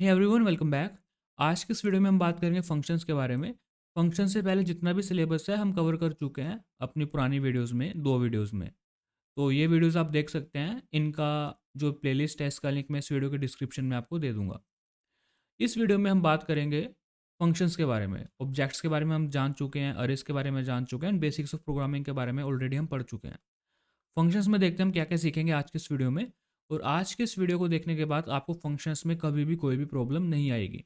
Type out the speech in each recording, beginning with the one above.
Hey everyone, welcome back. आज के इस वीडियो में हम बात करेंगे फंक्शंस के बारे में। फंक्शन से पहले जितना भी सिलेबस है हम कवर कर चुके हैं अपनी पुरानी वीडियोस में, 2 वीडियोस में। तो ये वीडियोस आप देख सकते हैं। इनका जो प्लेलिस्ट है इसका लिंक मैं इस वीडियो के डिस्क्रिप्शन में आपको दे दूंगा। इस वीडियो में हम बात करेंगे फंक्शंस के बारे में। ऑब्जेक्ट्स के बारे में हम जान चुके हैं, अरेज के बारे में जान चुके हैं, एंड बेसिक्स ऑफ प्रोग्रामिंग के बारे में ऑलरेडी हम पढ़ चुके हैं। फंक्शंस में देखते हैं हम क्या क्या सीखेंगे आज के इस वीडियो में। और आज के इस वीडियो को देखने के बाद आपको फंक्शंस में कभी भी कोई भी प्रॉब्लम नहीं आएगी।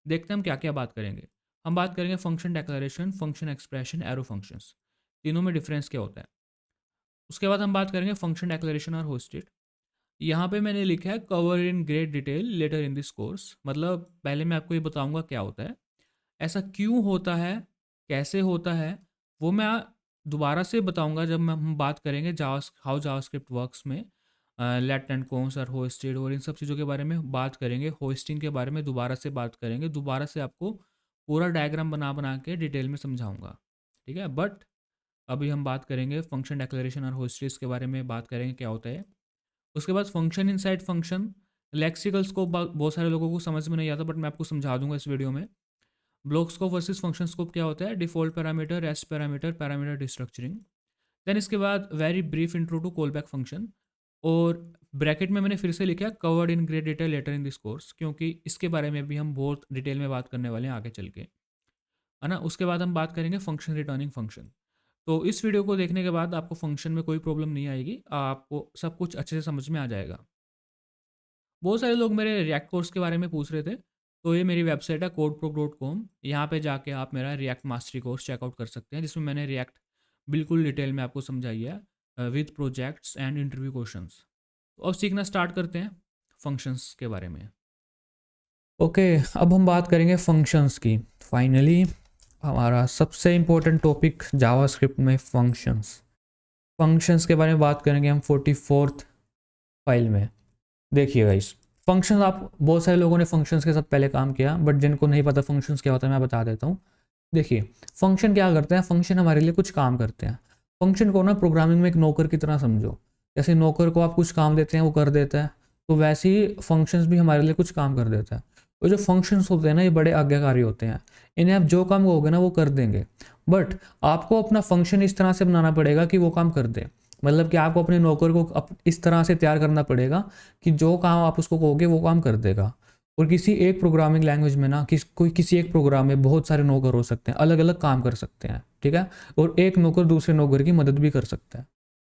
देखते हैं हम क्या क्या बात करेंगे। हम बात करेंगे function declaration, function expression, arrow functions, तीनों में डिफरेंस क्या होता है। उसके बाद हम बात करेंगे फंक्शन डेक्लेरेशन और होस्टेड। यहाँ पे मैंने लिखा है cover in great detail later in this course. मतलब पहले मैं आपको ये बताऊंगा क्या होता है, ऐसा क्यों होता है, कैसे होता है, वो मैं दोबारा से बताऊंगा जब हम बात करेंगे हाउ जावास्क्रिप्ट वर्क्स में। लेट एंड कॉन्स और होस्टेड और इन सब चीज़ों के बारे में बात करेंगे। होस्टिंग के बारे में दोबारा से बात करेंगे, दोबारा से आपको पूरा डायग्राम बना बना के डिटेल में समझाऊंगा। ठीक है, बट अभी हम बात करेंगे फंक्शन डेक्लेरेशन और होस्टेज के बारे में, बात करेंगे क्या होता है। उसके बाद फंक्शन इनसाइड फंक्शन। लेक्सिकल्स को बहुत सारे लोगों को समझ में नहीं आता, बट मैं आपको समझा दूंगा इस वीडियो में। Block scope versus function scope क्या होता है, default parameter, rest parameter, parameter destructuring. Then इसके बाद very brief intro to callback function. और ब्रैकेट में मैंने फिर से लिखा है covered in great detail later in this course, क्योंकि इसके बारे में भी हम बहुत डिटेल में बात करने वाले हैं आगे चल के, है ना। उसके बाद हम बात करेंगे फंक्शन रिटर्निंग फंक्शन। तो इस वीडियो को देखने के बाद आपको फंक्शन में कोई प्रॉब्लम नहीं आएगी, आपको सब कुछ अच्छे से समझ में आ जाएगा। बहुत सारे लोग मेरे रिएक्ट कोर्स के बारे में पूछ रहे थे, तो ये मेरी वेबसाइट है codeproc.com। यहाँ पे जाके आप मेरा रिएक्ट मास्टरी कोर्स चेकआउट कर सकते हैं, जिसमें मैंने रिएक्ट बिल्कुल डिटेल में आपको समझाई है with projects and interview questions. तो अब सीखना स्टार्ट करते हैं फंक्शंस के बारे में। ओके, अब हम बात करेंगे फंक्शंस की। फाइनली हमारा सबसे इम्पोर्टेंट टॉपिक जावास्क्रिप्ट में फंक्शंस। फंक्शंस के बारे में बात करेंगे हम 44th फाइल में। देखिए गाइस, फंक्शन, आप बहुत सारे लोगों ने फंक्शंस के साथ पहले काम किया, बट जिनको नहीं पता फंक्शंस क्या होता है मैं बता देता हूँ। देखिए, फंक्शन क्या करते हैं, फंक्शन हमारे लिए कुछ काम करते हैं। फंक्शन को ना प्रोग्रामिंग में एक नौकर की तरह समझो। जैसे नौकर को आप कुछ काम देते हैं वो कर देता है, तो वैसे ही फंक्शंस भी हमारे लिए कुछ काम कर देता है। और जो फंक्शंस होते हैं ना, ये बड़े आज्ञाकारी होते हैं। इन्हें आप जो काम कहोगे ना वो कर देंगे, बट आपको अपना फंक्शन इस तरह से बनाना पड़ेगा कि वो काम कर दे। मतलब कि आपको अपने नौकर को इस तरह से तैयार करना पड़ेगा कि जो काम आप उसको कहोगे वो काम कर देगा। और किसी एक प्रोग्रामिंग लैंग्वेज में ना किसी एक प्रोग्राम में बहुत सारे नौकर हो सकते हैं, अलग अलग काम कर सकते हैं, ठीक है। और एक नौकर दूसरे नौकर की मदद भी कर सकता है।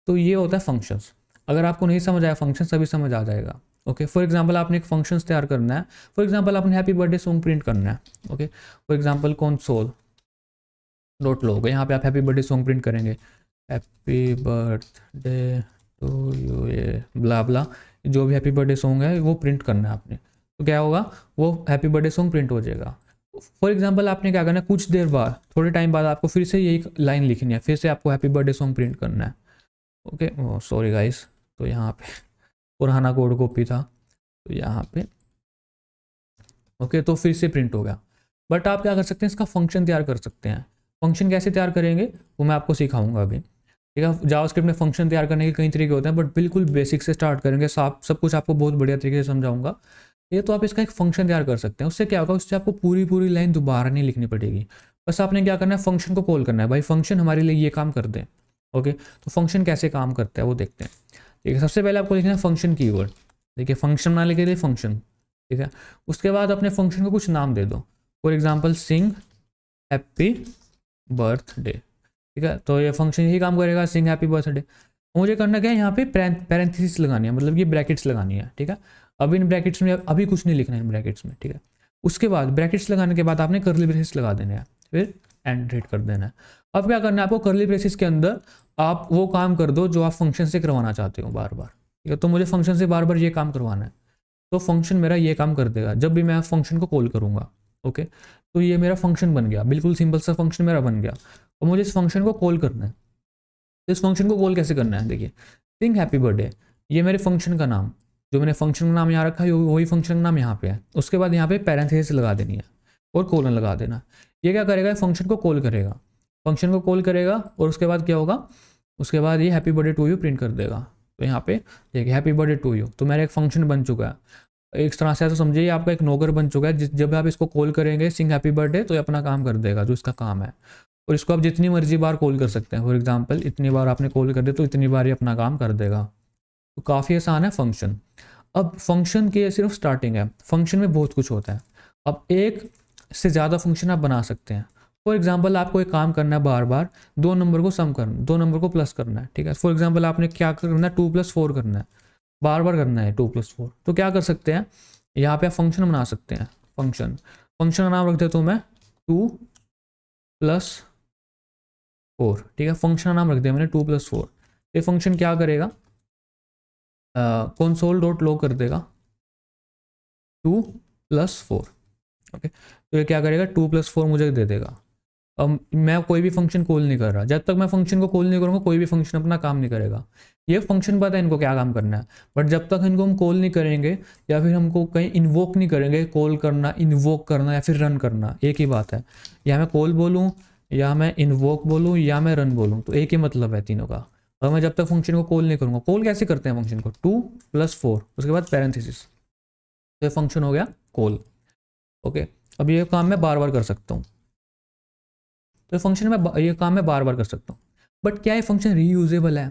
तो ये होता है फंक्शंस। अगर आपको नहीं समझ आया फंक्शंस, अभी समझ आ जाएगा। ओके, फॉर एग्जाम्पल आपने एक फंक्शंस तैयार करना है। फॉर एग्जाम्पल आपने हैप्पी बर्थडे सॉन्ग प्रिंट करना है। Okay, for example console dot log, यहाँ पे आप हैप्पी बर्थडे सॉन्ग प्रिंट करेंगे। हैप्पी बर्थडे टू यू, ये ब्ला ब्ला, जो भी हैप्पी बर्थडे सॉन्ग है वो प्रिंट करना है आपने। तो क्या होगा, वो हैप्पी बर्थडे सॉन्ग प्रिंट हो जाएगा। फॉर एग्जाम्पल आपने क्या करना है, कुछ देर बाद, थोड़े टाइम बाद आपको फिर से यही लाइन लिखनी है, फिर से आपको हैप्पी बर्थडे सॉन्ग प्रिंट करना है। ओके, सॉरी गाइस, तो यहाँ पे पुराना कोड कॉपी था, तो यहाँ पे ओके, तो फिर से प्रिंट हो गया। बट आप क्या कर सकते हैं, इसका फंक्शन तैयार कर सकते हैं। फंक्शन कैसे तैयार करेंगे वो मैं आपको सिखाऊंगा अभी, ठीक है। जावास्क्रिप्ट में फंक्शन तैयार करने के कई तरीके होते हैं, बट बिल्कुल बेसिक से स्टार्ट करेंगे। सब कुछ आपको बहुत बढ़िया तरीके से समझाऊंगा। ये तो आप इसका एक फंक्शन तैयार कर सकते हैं। उससे क्या होगा, उससे आपको पूरी पूरी लाइन दोबारा नहीं लिखनी पड़ेगी। बस आपने क्या करना है, फंक्शन को कॉल करना है। भाई फंक्शन हमारे लिए ये काम कर दे। ओके, तो फंक्शन कैसे काम करता है वो देखते हैं। ठीक है, सबसे पहले आपको लिखना है फंक्शन कीवर्ड। देखिए, फंक्शन बनाने के लिए फंक्शन, ठीक है। उसके बाद अपने फंक्शन को कुछ नाम दे दो। For example sing happy birthday, ठीक है। तो ये फंक्शन यही काम करेगा, सिंग हैप्पी बर्थडे। मुझे करना क्या है, यहाँ पे पैरेंथेसिस लगानी है, मतलब ये ब्रैकेट्स लगानी है, ठीक है। अब इन ब्रैकेट्स में अभी कुछ नहीं लिखना है इन ब्रैकेट्स में, ठीक है। उसके बाद ब्रैकेट्स लगाने के बाद आपने कर्ली ब्रेसेस लगा देने हैं, फिर एंड रेट कर देना है। अब क्या करना है आपको, कर्ली ब्रेसेस के अंदर आप वो काम कर दो जो आप फंक्शन से करवाना चाहते हो बार बार, ठीक है। तो मुझे फंक्शन से बार बार ये काम करवाना है, तो फंक्शन मेरा ये काम कर देगा जब भी मैं फंक्शन को कॉल करूँगा। ओके, तो ये मेरा फंक्शन बन गया, बिल्कुल सिंपल सा फंक्शन मेरा बन गया। और मुझे इस फंक्शन को कॉल करना है। तो इस फंक्शन को कॉल कैसे करना है, देखिए, सिंग हैप्पी बर्थडे, ये मेरे फंक्शन का नाम, जो मैंने फंक्शन का नाम यहाँ रखा है वही फंक्शन का नाम यहाँ पे है। उसके बाद यहाँ पे पैरेंथेसिस लगा देनी है और कोलन लगा देना। ये क्या करेगा, फंक्शन को कॉल करेगा, फंक्शन को कॉल करेगा, और उसके बाद क्या होगा, उसके बाद ये happy birthday to you print कर देगा। तो यहाँ पे देखिए हैप्पी बर्थडे टू यू, तो मेरा एक फंक्शन बन चुका है। एक तरह से ऐसा समझिए आपका एक नौकर बन चुका है, जब आप इसको कॉल करेंगे सिंग हैप्पी बर्थडे तो ये अपना काम कर देगा जो इसका काम है, और इसको आप जितनी मर्जी बार कॉल कर सकते हैं। फॉर एग्जांपल इतनी बार आपने कॉल कर दिया तो इतनी बार ही अपना काम कर देगा। तो काफ़ी आसान है फंक्शन। अब फंक्शन की सिर्फ स्टार्टिंग है, फंक्शन में बहुत कुछ होता है। अब एक से ज़्यादा फंक्शन आप बना सकते हैं। फॉर एग्जांपल आपको एक काम करना है, बार बार दो नंबर को सम करना, दो नंबर को प्लस करना है, ठीक है। फॉर एग्जांपल आपने क्या करना है, 2+4 करना है, बार बार करना है 2+4। तो क्या कर सकते हैं, यहाँ पे आप फंक्शन बना सकते हैं। फंक्शन का नाम रख देता हूँ मैं 2+4, ठीक है। फंक्शन का नाम रख दिया मैंने 2+4। ये फंक्शन क्या करेगा, कंसोल डॉट लॉग कर देगा 2+4, ओके। तो ये क्या करेगा, 2+4 मुझे दे देगा। अब मैं कोई भी फंक्शन कॉल नहीं कर रहा, जब तक मैं फंक्शन को कॉल नहीं करूँगा कोई भी फंक्शन अपना काम नहीं करेगा। ये फंक्शन पता है इनको क्या काम करना है, बट जब तक इनको हम कॉल नहीं करेंगे या फिर हमको कहीं इन्वोक नहीं करेंगे, कॉल करना, इन्वोक करना या फिर रन करना एक ही बात है। या मैं कॉल बोलूँ या मैं इन्वोक बोलूँ या मैं रन बोलूँ, तो एक ही मतलब है तीनों का। और मैं जब तक फंक्शन को कॉल नहीं करूँगा, कॉल कैसे करते हैं फंक्शन को, 2+4 उसके बाद पैरेंथेसिस, तो ये फंक्शन हो गया कॉल, ओके। अब ये काम मैं बार बार कर सकता हूँ, तो फंक्शन में ये काम मैं बार बार कर सकता हूँ। बट क्या ये फंक्शन रीयूजेबल है?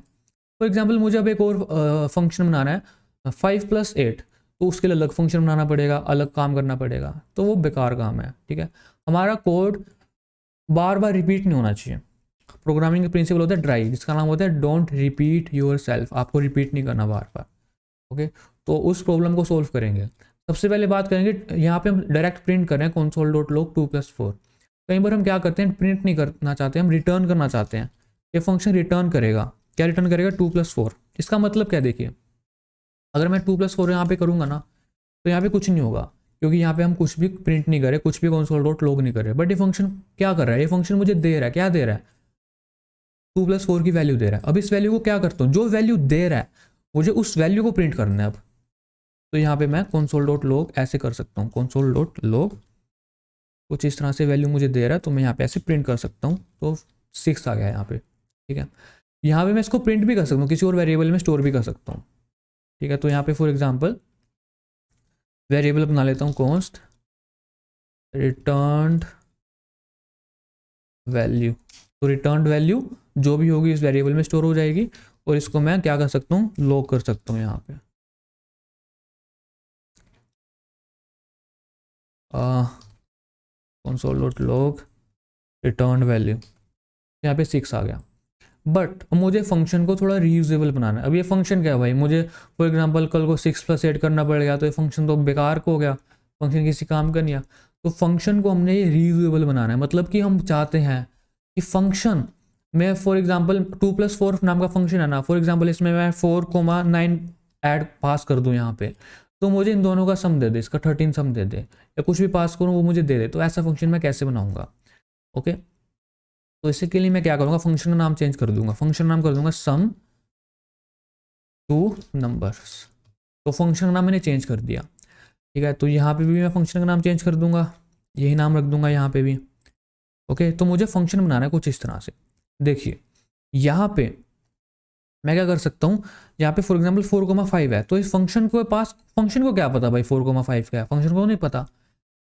फॉर एग्जाम्पल मुझे अब एक और फंक्शन बनाना है 5+8, तो उसके लिए अलग फंक्शन बनाना पड़ेगा, अलग काम करना पड़ेगा, तो वो बेकार काम है, ठीक है। हमारा कोड बार बार रिपीट नहीं होना चाहिए। प्रोग्रामिंग का प्रिंसिपल होता है ड्राई, जिसका नाम होता है डोंट रिपीट योर सेल्फ, आपको रिपीट नहीं करना बार बार, ओके। तो उस प्रॉब्लम को सोल्व करेंगे। सबसे पहले बात करेंगे, यहाँ पे हम डायरेक्ट प्रिंट कर रहे हैं कंसोल डॉट लॉग 2+4। कई बार हम क्या करते हैं, प्रिंट नहीं करना चाहते, हम रिटर्न करना चाहते हैं। ये फंक्शन रिटर्न करेगा, क्या रिटर्न करेगा, 2+4। इसका मतलब क्या, देखिए अगर मैं 2+4 यहाँ पे करूँगा ना, तो यहाँ पे कुछ नहीं होगा, क्योंकि यहाँ पे हम कुछ भी प्रिंट नहीं करें, कुछ भी कंसोल डॉट लॉग नहीं करे। बट ये फंक्शन क्या कर रहा है, ये फंक्शन मुझे दे रहा है, क्या दे रहा है, 2+4 की वैल्यू दे रहा है। अब इस वैल्यू को क्या करता हूँ, जो वैल्यू दे रहा है मुझे उस वैल्यू को प्रिंट करना है अब। तो यहाँ पे मैं कंसोल डॉट लॉग ऐसे कर सकता हूँ, कंसोल डॉट लॉग कुछ इस तरह से वैल्यू मुझे दे रहा है, तो मैं यहाँ पे ऐसे प्रिंट कर सकता हूँ। तो 6 आ गया यहाँ पे, ठीक है। यहाँ पे मैं इसको प्रिंट भी कर सकता हूँ, किसी और वेरिएबल में स्टोर भी कर सकता हूँ, ठीक है। तो यहाँ पे फॉर एग्जांपल वेरिएबल बना लेता हूँ कॉन्स्ट रिटर्न्ड वैल्यू। तो रिटर्न्ड वैल्यू जो भी होगी इस वेरिएबल में स्टोर हो जाएगी, और इसको मैं क्या कर सकता हूँ, लॉग कर सकता हूँ यहाँ पे। Console dot log returned value, यहाँ पे 6 आ गया। बट मुझे फंक्शन को थोड़ा रीयूजेबल बनाना है। अब ये फंक्शन क्या है भाई, मुझे फॉर एग्जांपल कल को 6+8 करना पड़ेगा, तो ये फंक्शन तो बेकार को हो गया, फंक्शन किसी काम का नहीं है। तो फंक्शन को हमने ये रीयूजेबल बनाना है, मतलब कि हम चाहते हैं कि फंक्शन में फॉर एग्जांपल 2+4 नाम का फंक्शन है ना, फॉर एग्जांपल इसमें मैं 4,9 ऐड पास कर दूँ यहाँ पे, तो मुझे इन दोनों का सम दे दे, इसका 13 सम दे दे, या कुछ भी पास करूँ वो मुझे दे दे। तो ऐसा फंक्शन मैं कैसे बनाऊँगा, ओके। तो इसके लिए मैं क्या करूँगा, फंक्शन का नाम चेंज कर दूंगा, फंक्शन नाम कर दूंगा सम टू नंबर्स। तो फंक्शन का नाम मैंने चेंज कर दिया, ठीक है। तो यहाँ पे भी मैं फंक्शन का नाम चेंज कर दूंगा, यही नाम रख दूंगा यहाँ पे भी, ओके। तो मुझे फंक्शन बनाना है कुछ इस तरह से। देखिए यहाँ पे मैं क्या कर सकता हूँ, यहाँ पे फॉर एग्जाम्पल 4,5 है, तो इस फंक्शन को पास, फंक्शन को क्या पता भाई 4,5 क्या है, फंक्शन को नहीं पता।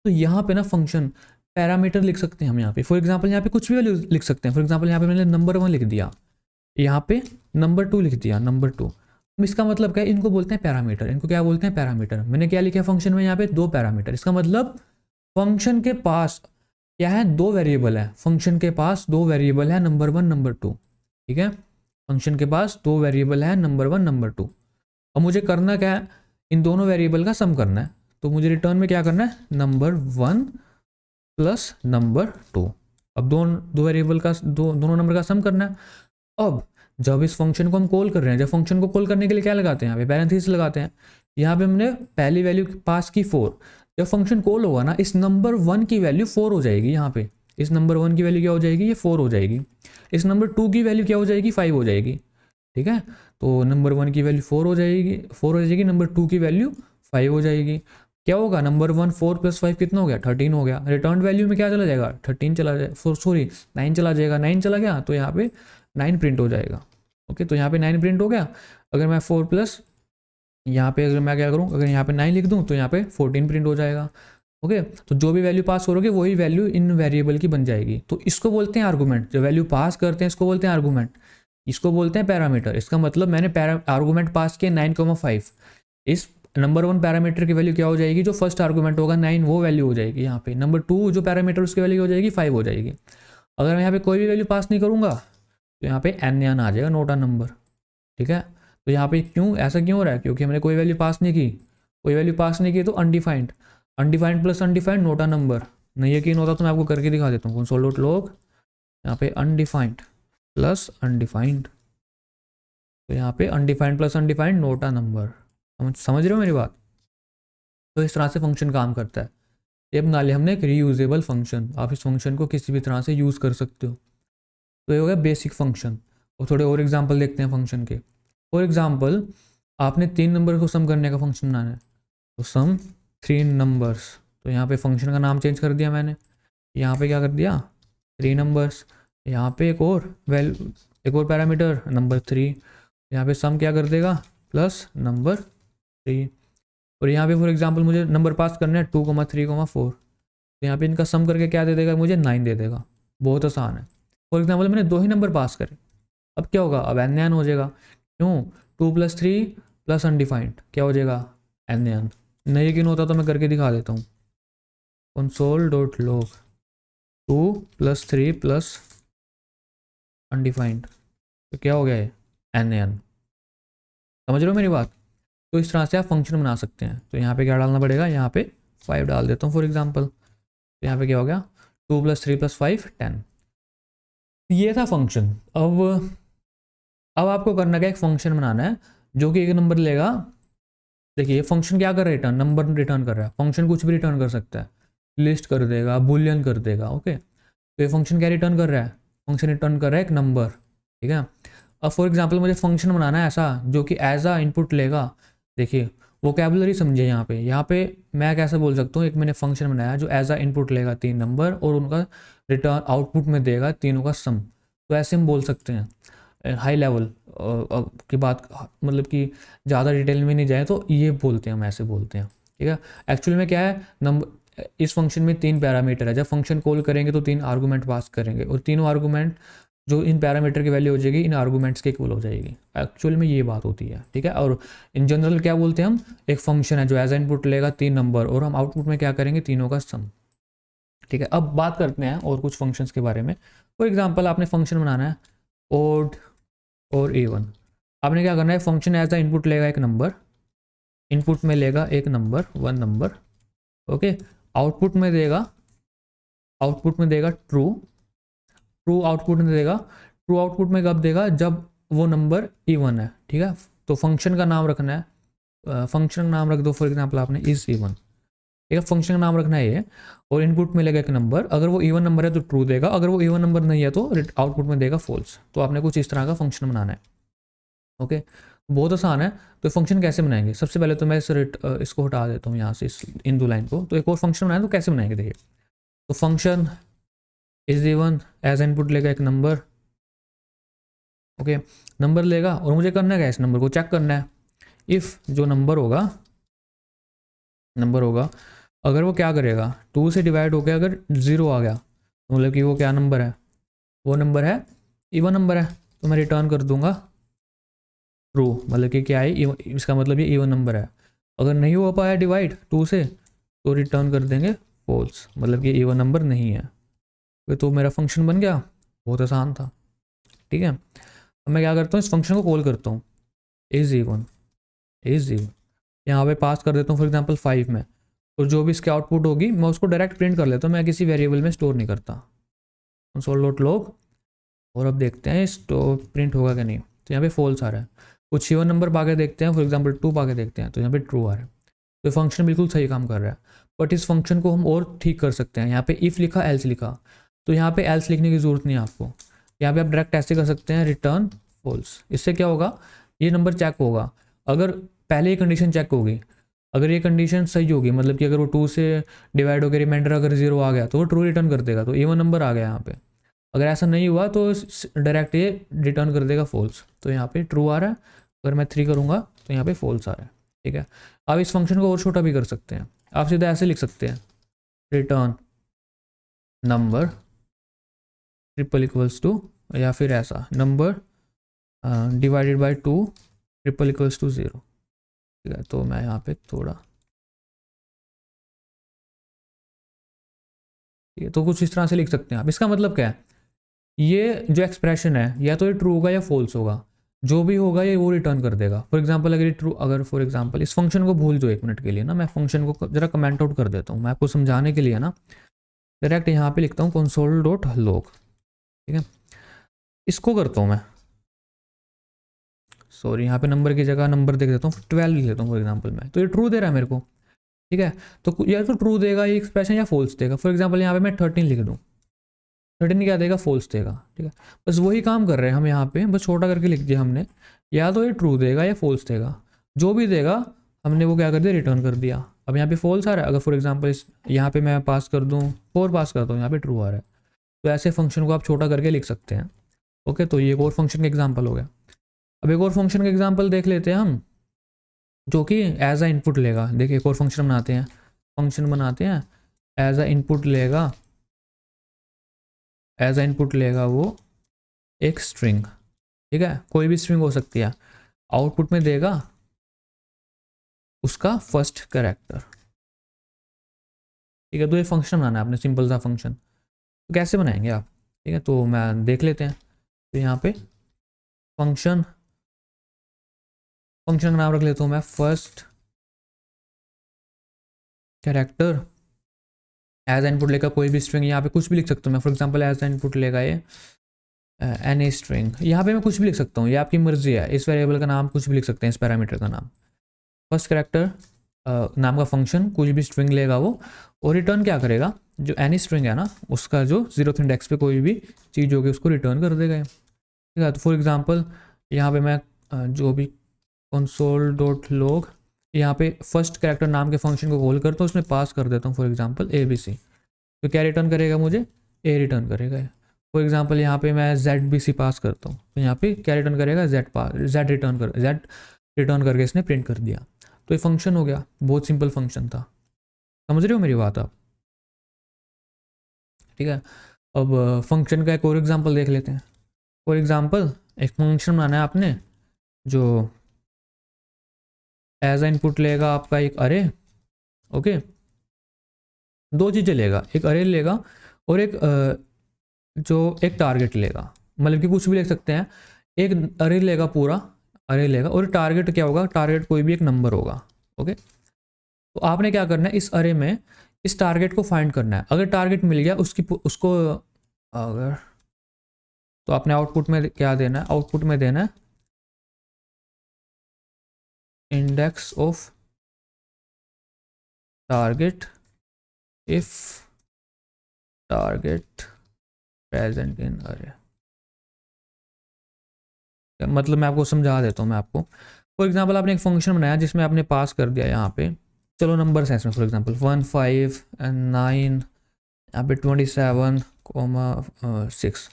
तो यहाँ पे ना फंक्शन पैरामीटर लिख सकते हैं हम यहाँ पे। फॉर एग्जांपल यहाँ पे कुछ भी वैल्यू लिख सकते हैं। फॉर एग्जांपल यहाँ पे मैंने नंबर 1 लिख दिया, यहाँ पे नंबर 2 लिख दिया, नंबर 2। इसका मतलब क्या है, इनको बोलते हैं पैरामीटर। इनको क्या बोलते हैं, पैरामीटर। मैंने क्या लिखा है फंक्शन में, यहाँ पे 2 पैरामीटर। इसका मतलब फंक्शन के पास क्या है, 2 वेरिएबल है। फंक्शन के पास 2 वेरिएबल है, नंबर 1 नंबर 2, ठीक है। फंक्शन के पास 2 वेरिएबल है, नंबर 1 नंबर 2। अब मुझे करना क्या है, इन दोनों वेरिएबल का सम करना है। तो मुझे रिटर्न में क्या करना है, नंबर 1 प्लस नंबर 2। अब दो वेरिएबल का दोनों नंबर का सम करना है। अब जब इस फंक्शन को हम कॉल कर रहे हैं, जब फंक्शन को कॉल करने के लिए क्या लगाते हैं, यहाँ पे पैरेंथेसिस लगाते हैं। यहाँ पे हमने पहली वैल्यू पास की 4। जब फंक्शन कॉल होगा ना, इस नंबर 1 की वैल्यू 4 हो जाएगी। यहाँ पे इस नंबर 1 की वैल्यू क्या हो जाएगी, ये 4 हो जाएगी। इस नंबर 2 की वैल्यू क्या हो जाएगी, 5 हो जाएगी, ठीक है। तो नंबर 1 की वैल्यू 4 हो जाएगी, 4 हो जाएगी, नंबर 2 की वैल्यू 5 हो जाएगी। क्या होगा, नंबर 1 4 + 5 कितना हो गया, 13 हो गया। रिटर्न वैल्यू में क्या चला जाएगा, 13 चला जाएगा, सॉरी 9 चला जाएगा। 9 चला गया तो यहाँ पे 9 प्रिंट हो जाएगा, ओके। तो यहाँ पे 9 प्रिंट हो गया। अगर मैं 4 + यहाँ पे अगर मैं क्या करूँ, अगर यहाँ पे 9 लिख दूँ तो यहाँ पे 14 प्रिंट हो जाएगा। ओके, तो जो भी वैल्यू पास करोगे वही वैल्यू इन वेरिएबल की बन जाएगी। तो इसको बोलते हैं आर्गूमेंट। जो वैल्यू पास करते हैं इसको बोलते हैं आर्गूमेंट, इसको बोलते हैं पैरामीटर। इसका मतलब मैंने आर्गूमेंट पास किया 9,5। इस नंबर 1 पैरामीटर की वैल्यू क्या हो जाएगी, जो फर्स्ट आर्गूमेंट होगा 9 वो वैल्यू हो जाएगी यहाँ पे। नंबर 2 जो पैरामीटर उसकी वैल्यू हो जाएगी 5 हो जाएगी। अगर मैं यहाँ पे कोई भी वैल्यू पास नहीं करूँगा तो यहाँ पे एन आ जाएगा, नोट अ नंबर। ठीक है, तो यहाँ पे क्यों ऐसा क्यों हो रहा है, क्योंकि हमने कोई वैल्यू पास नहीं की। कोई वैल्यू पास नहीं की तो undefined, undefined plus undefined note a number. नहीं यकीन होता तो मैं आपको करके दिखा देता हूँ। कंसोल डॉट लॉग, यहाँ पे अनडिफाइंड प्लस अनडिफाइंड, तो यहाँ पे undefined plus undefined note a number. समझ रहे हो मेरी बात। तो इस तरह से फंक्शन काम करता है। ये बना लिया हमने एक रीयूजेबल फंक्शन। आप इस फंक्शन को किसी भी तरह से यूज़ कर सकते हो। तो ये हो गया बेसिक फंक्शन। और थोड़े और एग्जांपल देखते हैं फंक्शन के। फॉर एग्जांपल आपने 3 नंबर को सम करने का फंक्शन बनाना है, तो सम 3 नंबर्स। तो यहाँ पे फंक्शन का नाम चेंज कर दिया मैंने, यहाँ पे क्या कर दिया 3 नंबर्स। यहाँ पे एक और पैरामीटर नंबर 3। यहाँ पे सम क्या कर देगा प्लस नंबर 3। और यहाँ पे फॉर एग्जांपल मुझे नंबर पास करना है 2,3,4। तो यहाँ पे इनका सम करके क्या दे देगा मुझे 9 दे देगा। बहुत आसान है। फॉर एग्जांपल मैंने 2 ही नंबर पास करे, अब क्या होगा, अब एन हो जाएगा। क्यों, 2 + 3 प्लस अनडिफाइंड क्या हो जाएगा एन। नहीं यकीन होता तो मैं करके दिखा देता हूँ। Console dot log 2 + 3 plus undefined, तो क्या हो गया है एन। समझ रहे हो मेरी बात। तो इस तरह से आप फंक्शन बना सकते हैं। तो यहाँ पे क्या डालना पड़ेगा, यहाँ पे 5 डाल देता हूँ फॉर एग्जांपल। तो यहाँ पे क्या हो गया 2 + 3 + 5 10। ये था फंक्शन। अब आपको करना क्या, एक फंक्शन बनाना है जो कि एक नंबर लेगा। देखिए फंक्शन क्या कर रहा है, रिटर्न नंबर रिटर्न कर रहा है। फंक्शन कुछ भी रिटर्न कर सकता है, लिस्ट कर देगा, बुलियन कर देगा। ओके, तो ये फंक्शन क्या रिटर्न कर रहा है, फंक्शन रिटर्न कर रहा है एक नंबर। ठीक है, अब फॉर एग्जांपल मुझे फंक्शन बनाना है ऐसा जो कि एज अ इनपुट लेगा। देखिए वोकैबुलरी समझिए यहाँ पे मैं कैसे बोल सकता हूँ, एक मैंने फंक्शन बनाया जो एज अ इनपुट लेगा 3 नंबर और उनका रिटर्न आउटपुट में देगा तीनों का सम। तो ऐसे हम बोल सकते हैं हाई लेवल की बात, मतलब कि ज़्यादा डिटेल में नहीं जाए तो ये बोलते हैं, हम ऐसे बोलते हैं। ठीक है, एक्चुअल में क्या है, नंबर इस फंक्शन में 3 पैरामीटर है। जब फंक्शन कॉल करेंगे तो 3 आर्गूमेंट पास करेंगे और तीनों आर्गूमेंट जो इन पैरामीटर की वैल्यू हो जाएगी इन आर्गूमेंट्स के इक्वल हो जाएगी। एक्चुअल में ये बात होती है। ठीक है, और इन जनरल क्या बोलते हैं हम, एक फंक्शन है जो एज इनपुट लेगा 3 नंबर और हम आउटपुट में क्या करेंगे तीनों का सम। ठीक है, अब बात करते हैं और कुछ फंक्शंस के बारे में। फॉर एग्जांपल आपने फंक्शन बनाना है ओड और इवन। आपने क्या करना है, फंक्शन एज अ इनपुट लेगा एक नंबर, इनपुट में लेगा एक नंबर 1 नंबर। ओके, आउटपुट में देगा ट्रू। ट्रू आउटपुट में देगा, ट्रू आउटपुट में कब देगा, जब वो नंबर इवन है। ठीक है, तो फंक्शन का नाम रखना है, फंक्शन का नाम रख दो फॉर एग्जांपल आपने इज इवन। ठीक है, फंक्शन का नाम रखना है ये, और इनपुट में लेगा एक नंबर। अगर वो इवन नंबर है तो ट्रू देगा, अगर वो इवन नंबर नहीं है तो आउटपुट में देगा फॉल्स। तो आपने कुछ इस तरह का फंक्शन बनाना है। ओके, बहुत आसान है। तो फंक्शन कैसे बनाएंगे, सबसे पहले तो मैं इसको हटा देता हूँ यहाँ से, इन 2 लाइन को। तो एक और फंक्शन बनाए तो कैसे बनाएंगे, देखिए। तो function is even as input लेगा एक नंबर। ओके, नंबर लेगा और मुझे करना है इस नंबर को चेक करना है। इफ़ जो नंबर होगा अगर वो क्या करेगा 2 से डिवाइड होकर अगर 0 आ गया तो मतलब कि वो क्या नंबर है, वो नंबर है इवन नंबर है, तो मैं रिटर्न कर दूंगा ट्रू। मतलब कि क्या है, इसका मतलब ये इवन नंबर है। अगर नहीं हो पाया डिवाइड 2 से तो रिटर्न कर देंगे फॉल्स, मतलब कि इवन नंबर नहीं है। तो मेरा फंक्शन बन गया, बहुत आसान था। ठीक है, अब मैं क्या करता हूँ, इस फंक्शन को कॉल करता हूँ इज इवन यहाँ पे पास कर देता हूँ फॉर एग्जांपल 5 में, और जो भी इसके आउटपुट होगी मैं उसको डायरेक्ट प्रिंट कर लेता हूँ, मैं किसी वेरिएबल में स्टोर नहीं करता। कंसोल डॉट लॉग, और अब देखते हैं स्टोर प्रिंट होगा कि नहीं। तो यहाँ पे फॉल्स आ रहा है। कुछ इवन नंबर पाके देखते हैं, फॉर एग्जांपल 2 पाके देखते हैं, तो यहाँ पे ट्रू आ रहा है। तो फंक्शन बिल्कुल सही काम कर रहा है। बट इस फंक्शन को हम और ठीक कर सकते हैं। यहाँ पे इफ़ लिखा एल्स लिखा, तो यहाँ पे एल्स लिखने की ज़रूरत नहीं है आपको। यहाँ पे आप डायरेक्ट ऐसे कर सकते हैं रिटर्न फॉल्स। इससे क्या होगा, ये नंबर चेक होगा। अगर पहले ही कंडीशन चेक होगी, अगर ये कंडीशन सही होगी, मतलब कि अगर वो 2 से डिवाइड होकर रिमाइंडर अगर 0 आ गया तो वो ट्रू रिटर्न कर देगा, तो इवन नंबर आ गया यहाँ पे। अगर ऐसा नहीं हुआ तो डायरेक्ट ये रिटर्न कर देगा फॉल्स। तो यहाँ पे ट्रू आ रहा है, अगर मैं 3 करूँगा तो यहाँ पे फॉल्स आ रहा है। ठीक है। अब इस फंक्शन को और छोटा भी कर सकते हैं, आप सीधा ऐसे लिख सकते हैं, return number triple equals to, या फिर ऐसा number divided by 2 triple equals to 0। ठीक है, तो मैं यहाँ पे थोड़ा, ठीक है, तो कुछ इस तरह से लिख सकते हैं आप। इसका मतलब क्या है, ये जो एक्सप्रेशन है या तो ये ट्रू होगा या फॉल्स होगा, जो भी होगा ये वो रिटर्न कर देगा। फॉर एग्जांपल अगर ये ट्रू, अगर फॉर एग्जांपल इस फंक्शन को भूल दो एक मिनट के लिए ना, मैं फंक्शन को जरा कमेंट आउट कर देता हूँ मैं आपको समझाने के लिए ना। डायरेक्ट यहाँ पे लिखता हूँ कंसोल डॉट लॉग, ठीक है। इसको करता हूँ मैं, सॉरी यहाँ पे नंबर की जगह नंबर देख देता हूँ, 12 लिख देता हूँ फॉर एग्जाम्पल मैं, तो ये ट्रू दे रहा है मेरे को, ठीक है। तो या तो ट्रू देगा ये एक्सप्रेशन या फॉल्स देगा। फॉर एग्जाम्पल यहाँ पे मैं 13 लिख दूँ, 13 क्या देगा, फॉल्स देगा, ठीक है। बस वही काम कर रहे हैं हम यहाँ पे, बस छोटा करके लिख दिया हमने, या तो ये ट्रू देगा या फॉल्स देगा, जो भी देगा हमने वो क्या कर दिया, रिटर्न कर दिया। अब यहाँ पे फॉल्स आ रहा है, अगर फॉर एग्जाम्पल इस यहाँ पे मैं पास कर दूँ 4 पास करता हूँ, यहाँ पे ट्रू आ रहा है, तो ऐसे फंक्शन को आप छोटा करके लिख सकते हैं। ओके, तो ये एक और फंक्शन का एग्जाम्पल हो गया। अब एक और फंक्शन का एग्जाम्पल देख लेते हैं हम, जो कि एज अ इनपुट लेगा। देखिए एक और फंक्शन बनाते हैं, एज अ इनपुट लेगा, एज अ इनपुट लेगा वो एक स्ट्रिंग, ठीक है, कोई भी स्ट्रिंग हो सकती है। आउटपुट में देगा उसका फर्स्ट कैरेक्टर, ठीक है। तो ये फंक्शन बनाना है आपने, सिंपल सा फंक्शन। तो कैसे बनाएंगे आप, ठीक है, तो मैं देख लेते हैं। तो यहाँ पे फंक्शन का नाम रख लेता हूँ मैं फर्स्ट कैरेक्टर, एज इनपुट लेगा कोई भी स्ट्रिंग, यहाँ पे कुछ भी लिख सकता हूँ मैं। फॉर एग्जांपल एज इनपुट लेगा ये एनी स्ट्रिंग, यहाँ पे मैं कुछ भी लिख सकता हूँ, ये आपकी मर्जी है। इस वेरिएबल का नाम कुछ भी लिख सकते हैं, इस पैरामीटर का नाम। फर्स्ट कैरेक्टर नाम का फंक्शन कुछ भी स्ट्रिंग लेगा वो, और रिटर्न क्या करेगा, जो एनी स्ट्रिंग है ना उसका जो 0th इंडेक्स पे कोई भी चीज़ होगी उसको रिटर्न कर देगा, ठीक है। तो फॉर एग्जांपल यहाँ पे मैं जो भी कंसोल डॉट लॉग, यहाँ पे फर्स्ट कैरेक्टर नाम के फंक्शन को कॉल करता हूँ, उसमें पास कर देता हूँ फॉर एग्जांपल ABC, तो क्या रिटर्न करेगा मुझे, A रिटर्न करेगा। फॉर एग्जांपल यहाँ पे मैं ZBC पास करता हूँ, तो यहाँ पे क्या रिटर्न करेगा, Z रिटर्न करके इसने प्रिंट कर दिया। तो ये फंक्शन हो गया, बहुत सिंपल फंक्शन था, समझ रहे हो मेरी बात आप, ठीक है। अब फंक्शन का एक और एग्जांपल देख लेते हैं। फॉर एग्जांपल एक फंक्शन बनाना है आपने जो एज अ इनपुट लेगा आपका एक अरे, ओके, दो चीज़ें लेगा, एक अरे लेगा और एक जो एक टारगेट लेगा, मतलब कि कुछ भी लिख सकते हैं। एक अरे लेगा, पूरा अरे लेगा, और टारगेट क्या होगा, टारगेट कोई भी एक नंबर होगा, ओके। तो आपने क्या करना है, इस अरे में इस टारगेट को फाइंड करना है। अगर टारगेट मिल गया उसको अगर, तो आपने आउटपुट में क्या देना है, आउटपुट में देना है index of target if target present in अरे। मतलब मैं आपको समझा देता हूँ मैं आपको। फॉर एग्जांपल आपने एक फंक्शन बनाया जिसमें आपने पास कर दिया यहाँ पे, चलो नंबर है इसमें, फॉर एग्जांपल 1 5 and 9, यहाँ पे 27, 6।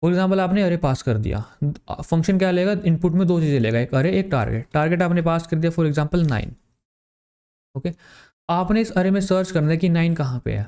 फॉर एग्जांपल आपने अरे पास कर दिया, फंक्शन क्या लेगा, इनपुट में दो चीज़ें लेगा, एक अरे एक टारगेट। टारगेट आपने पास कर दिया फॉर एग्जांपल 9, ओके। आपने इस अरे में सर्च करना है कि 9 कहाँ पे है।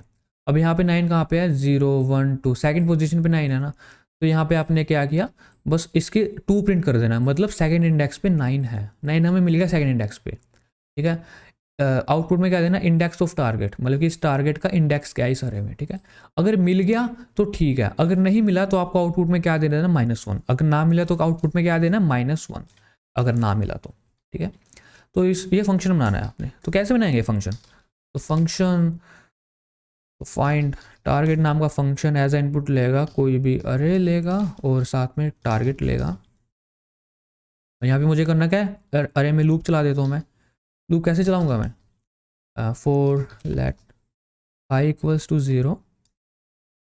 अब यहाँ पे 9 कहाँ पे है, 0 1 2, सेकंड पोजीशन पे 9 है ना, तो यहाँ पे आपने क्या किया, बस इसके 2 प्रिंट कर देना, मतलब सेकंड इंडेक्स पे 9 है, 9 हमें मिल गया सेकंड इंडेक्स पे, ठीक है। आउटपुट में क्या देना, इंडेक्स ऑफ टारगेट, मतलब कि इस टारगेट का इंडेक्स क्या है इस अरे में, ठीक है। अगर मिल गया तो ठीक है, अगर नहीं मिला तो आपको आउटपुट में क्या देना है, -1। अगर ना मिला तो आउटपुट में क्या देना, -1, अगर ना मिला तो, ठीक है। तो ये फंक्शन बनाना है आपने। तो कैसे बनाएंगे फंक्शन, तो फंक्शन फाइंड टारगेट नाम का फंक्शन एज अ इनपुट लेगा कोई भी अरे लेगा और साथ में टारगेट लेगा। यहाँ पे मुझे करना क्या है, अरे में लूप चला देता हूँ मैं। लूप कैसे चलाऊंगा मैं, for let i equals to 0,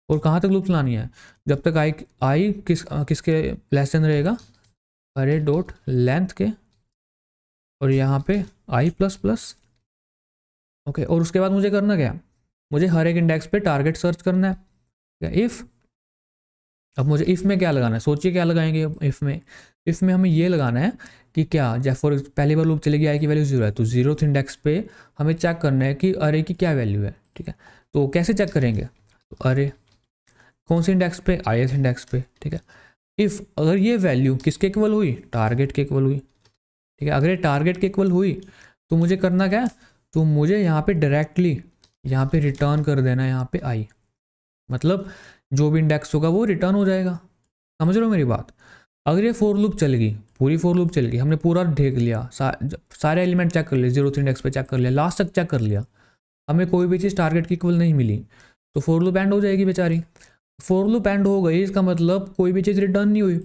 और कहाँ तक लूप चलानी है, जब तक i किसके लेस देन रहेगा, अरे डॉट लेंथ के, और यहाँ पे i++, ओके। और उसके बाद मुझे करना क्या, मुझे हर एक इंडेक्स पे टारगेट सर्च करना है। इफ़ अब मुझे इफ़ में क्या लगाना है, सोचिए क्या लगाएंगे इफ़ में हमें ये लगाना है कि क्या, जैसे फॉर पहली बार लूप चलेगी आई की वैल्यू 0 है, तो 0th इंडेक्स पे हमें चेक करना है कि अरे की क्या वैल्यू है, ठीक है। तो कैसे चेक करेंगे, तो अरे कौन से इंडेक्स पे, ith इंडेक्स पे, ठीक है। इफ़ अगर ये वैल्यू किसके इक्वल हुई, टारगेट के इक्वल हुई, ठीक है। अगर ये टारगेट के इक्वल हुई तो मुझे करना क्या है, तो मुझे यहाँ पे डायरेक्टली यहाँ पे रिटर्न कर देना है यहाँ पे आई, मतलब जो भी इंडेक्स होगा वो रिटर्न हो जाएगा। समझ रहे हो मेरी बात। अगर ये फोर लूप चल गई, पूरी फोर लूप चल गई, हमने पूरा देख लिया, सारे एलिमेंट चेक कर लिए, 0th इंडेक्स पे चेक कर लिया, लास्ट तक चेक कर लिया, हमें कोई भी चीज़ टारगेट की इक्वल नहीं मिली, तो फोर लूप एंड हो जाएगी बेचारी। फोर लूप एंड हो गई इसका मतलब कोई भी चीज़ रिटर्न नहीं हुई।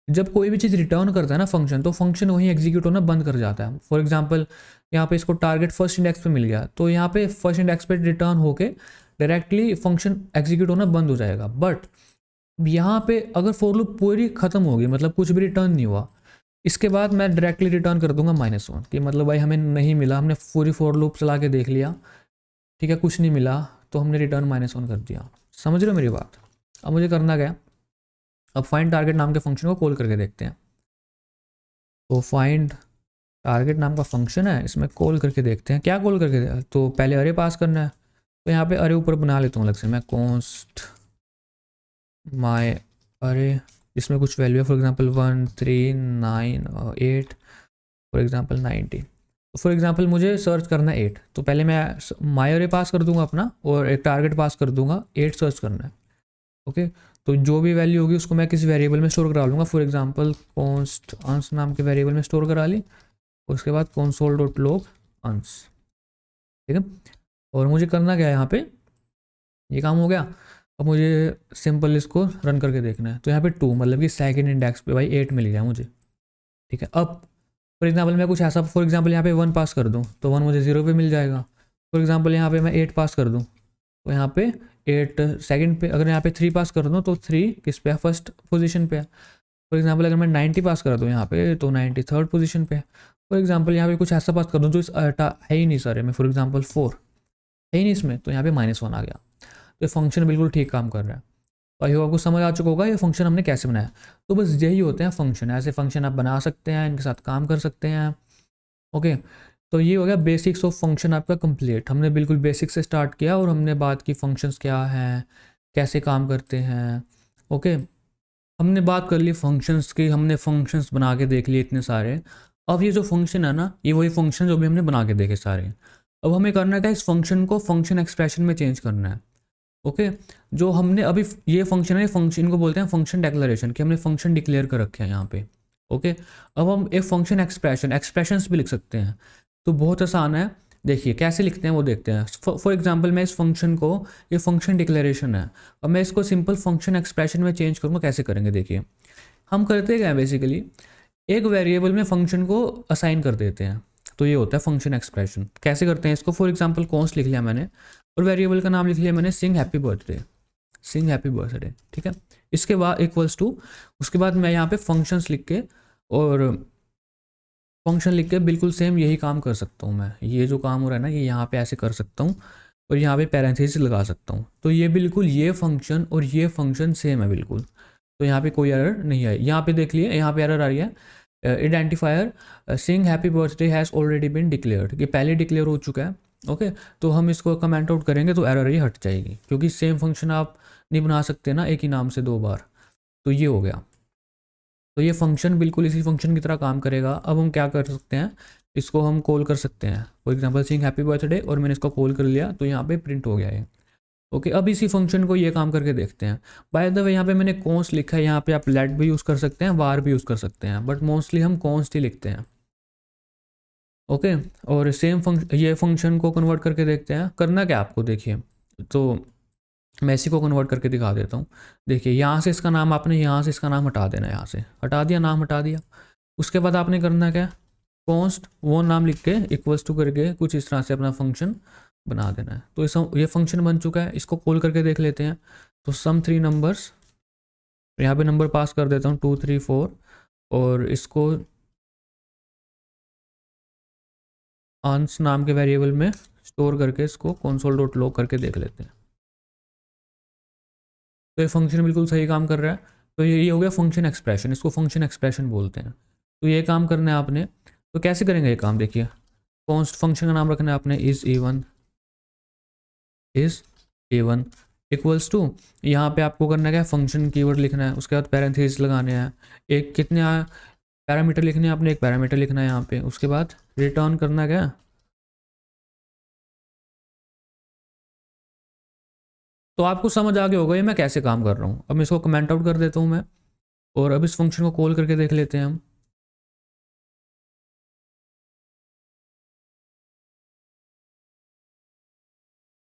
जब कोई भी चीज़ रिटर्न करता है ना फंक्शन, तो फंक्शन वहीं एग्जीक्यूट होना बंद कर जाता है। फॉर एग्जांपल यहाँ पे इसको टारगेट फर्स्ट इंडेक्स पे मिल गया, तो यहाँ पे फर्स्ट इंडेक्स पे रिटर्न होके डायरेक्टली फंक्शन एग्जीक्यूट होना बंद हो जाएगा। बट यहाँ पे अगर फॉर लूप पूरी खत्म होगी, मतलब कुछ भी रिटर्न नहीं हुआ, इसके बाद मैं डायरेक्टली रिटर्न कर दूंगा -1, कि मतलब भाई हमें नहीं मिला, हमने पूरी फॉर लूप चला के देख लिया, ठीक है, कुछ नहीं मिला, तो हमने रिटर्न -1 कर दिया। समझ रहे हो मेरी बात। अब मुझे करना क्या, अब फाइंड टारगेट नाम के फंक्शन को कॉल करके देखते हैं। तो फाइंड टारगेट नाम का फंक्शन है, इसमें कॉल करके देखते हैं क्या कॉल करके तो पहले अरे पास करना है, तो यहाँ पे अरे ऊपर बना लेता हूँ अलग से मैं, कॉन्स्ट माई अरे, इसमें कुछ वैल्यू है, फॉर एग्जांपल 1 3 9 8, फॉर एग्जांपल 90। तो फॉर एग्जांपल मुझे सर्च करना है 8, तो पहले मैं माई अरे पास कर दूंगा अपना, और एक टारगेट पास कर दूंगा, 8 सर्च करना है। ओके, तो जो भी वैल्यू होगी उसको मैं किसी वेरिएबल में स्टोर करा लूँगा, फॉर एग्जांपल कॉन्स्ट अंस नाम के वेरिएबल में स्टोर करा ली, उसके बाद console डॉट log अंस, ठीक है। और मुझे करना क्या है, यहाँ पे ये काम हो गया। अब मुझे सिंपल इसको रन करके देखना है, तो यहाँ पे 2 मतलब कि सेकंड इंडेक्स पे भाई 8 मिल गया मुझे, ठीक है। अब फॉर एग्जांपल मैं कुछ ऐसा, फॉर एग्जांपल यहाँ पे 1 पास कर दूँ तो 1 मुझे 0 पे मिल जाएगा। फॉर एग्जांपल यहाँ पे मैं 8 पास कर दूँ तो यहाँ पे 8 सेकंड पे, अगर यहाँ पे 3 पास कर दूँ तो 3 किस पे है, फर्स्ट पोजीशन पे है। फॉर एग्जांपल अगर मैं 90 पास कर दूँ यहाँ पे तो 90 थर्ड पोजीशन पे है। फॉर एग्जांपल यहाँ पे कुछ ऐसा पास कर दूँ जो है ही नहीं सर में, फॉर एग्जांपल 4 है ही नहीं इसमें, तो यहाँ पे -1 आ गया। तो ये फंक्शन बिल्कुल ठीक काम कर रहा है। तो आई होप आपको समझ आ चुका होगा ये फंक्शन हमने कैसे बनाया। तो बस यही होते हैं फंक्शन, ऐसे फंक्शन आप बना सकते हैं, इनके साथ काम कर सकते हैं। ओके, तो ये हो गया बेसिक्स ऑफ फंक्शन आपका कंप्लीट। हमने बिल्कुल बेसिक से स्टार्ट किया और हमने बात की फंक्शंस क्या हैं, कैसे काम करते हैं। ओके, हमने बात कर ली फंक्शंस की, हमने फंक्शंस बना के देख लिए इतने सारे। अब ये जो फंक्शन है ना, ये वही फंक्शन जो भी हमने बना के देखे सारे। अब हमें करना क्या है, इस फंक्शन को फंक्शन एक्सप्रेशन में चेंज करना है। ओके, जो हमने अभी ये फंक्शन है, फंक्शन को बोलते हैं फंक्शन डिक्लेरेशन, कि हमने फंक्शन डिक्लेयर कर रखे हैं यहाँ पे। ओके, अब हम एक फंक्शन एक्सप्रेशंस भी लिख सकते हैं, तो बहुत आसान है। देखिए कैसे लिखते हैं वो देखते हैं। फॉर एग्जांपल मैं इस फंक्शन को, ये फंक्शन डिक्लेरेशन है, और मैं इसको सिंपल फंक्शन एक्सप्रेशन में चेंज करूँगा। कैसे करेंगे देखिए, हम करते क्या है बेसिकली, एक वेरिएबल में फंक्शन को असाइन कर देते हैं, तो ये होता है फंक्शन एक्सप्रेशन। कैसे करते हैं इसको, फॉर एग्जांपल कॉन्स्ट लिख लिया मैंने, और वेरिएबल का नाम लिख लिया मैंने सिंग हैप्पी बर्थडे, सिंग हैप्पी बर्थडे, ठीक है। इसके बाद इक्वल्स टू, उसके बाद मैं यहाँ पे फंक्शंस लिख के, और फंक्शन लिख के बिल्कुल सेम यही काम कर सकता हूँ मैं। ये जो काम हो रहा है ना, ये यहाँ पे ऐसे कर सकता हूँ, और यहाँ पे पैरेंथेसिस लगा सकता हूँ। तो ये बिल्कुल ये फंक्शन और ये फंक्शन सेम है बिल्कुल, तो यहाँ पे कोई एरर नहीं आई। यहाँ पे देख लिए, यहाँ पे एरर आ रही है, identifier sing happy birthday has already been declared, कि पहले डिक्लेयर हो चुका है। ओके, तो हम इसको कमेंट आउट करेंगे तो एरर ये हट जाएगी, क्योंकि सेम फंक्शन आप नहीं बना सकते ना एक ही नाम से 2 बार। तो ये हो गया, तो ये फंक्शन बिल्कुल इसी फंक्शन की तरह काम करेगा। अब हम क्या कर सकते हैं, इसको हम कॉल कर सकते हैं, for example sing happy birthday, और मैंने इसको कॉल कर लिया तो यहाँ पे प्रिंट हो गया ये। ओके, अब इसी फंक्शन को ये काम करके देखते हैं। बाय द वे यहाँ पे मैंने कॉन्स्ट लिखा है, यहाँ पे आप लेट भी यूज़ कर सकते हैं, वार भी यूज़ कर सकते हैं, बट मोस्टली हम कॉन्स्ट ही लिखते हैं। ओके, और सेम ये फंक्शन को कन्वर्ट करके देखते हैं। करना क्या आपको, देखिए, तो मैं इसी को कन्वर्ट करके दिखा देता हूँ। देखिए, यहाँ से इसका नाम आपने, यहाँ से इसका नाम हटा देना है, यहाँ से हटा दिया, नाम हटा दिया। उसके बाद आपने करना क्या, कॉन्स्ट वो नाम लिख के इक्वल्स टू करके कुछ इस तरह से अपना फंक्शन बना देना है। तो ये फंक्शन बन चुका है, इसको कॉल करके देख लेते हैं। तो सम 3 नंबर्स, यहाँ पे नंबर पास कर देता हूँ 2 3 4, और इसको आंस नाम के वेरिएबल में स्टोर करके इसको console.log करके देख लेते हैं। तो ये फंक्शन बिल्कुल सही काम कर रहा है। तो ये हो गया फंक्शन एक्सप्रेशन, इसको फंक्शन एक्सप्रेशन बोलते हैं। तो ये काम करना है आपने, तो कैसे करेंगे ये काम, देखिए कॉन्स्ट फंक्शन का नाम रखना है आपने इज़ ए1 इक्वल्स टू, यहाँ पे आपको करना क्या है, फंक्शन कीवर्ड लिखना है, उसके बाद पैरेंथेसिस लगाने हैं, एक कितने पैरामीटर लिखने हैं आपने, एक पैरामीटर लिखना है यहाँ पे, उसके बाद रिटर्न करना क्या, तो आपको समझ आ गया होगा ये मैं कैसे काम कर रहा हूँ। अब मैं इसको कमेंट आउट कर देता हूँ मैं, और अब इस फंक्शन को कॉल करके देख लेते हैं हम।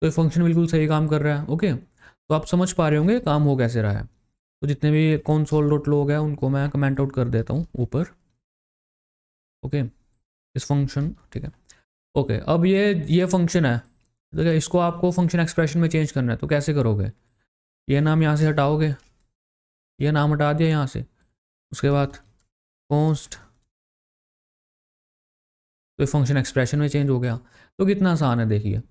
तो ये फंक्शन बिल्कुल सही काम कर रहा है। ओके, तो आप समझ पा रहे होंगे काम हो कैसे रहा है। तो जितने भी console डॉट लॉग है उनको मैं कमेंट आउट कर देता हूँ ऊपर। ओके, इस फंक्शन, ठीक है। ओके, अब ये फंक्शन है, ठीक है, इसको आपको फंक्शन एक्सप्रेशन में चेंज करना है। तो कैसे करोगे, ये नाम यहाँ से हटाओगे, ये नाम हटा दिया यहाँ से, उसके बाद कॉन्स्ट, तो ये फंक्शन एक्सप्रेशन में चेंज हो गया। तो कितना आसान है देखिए।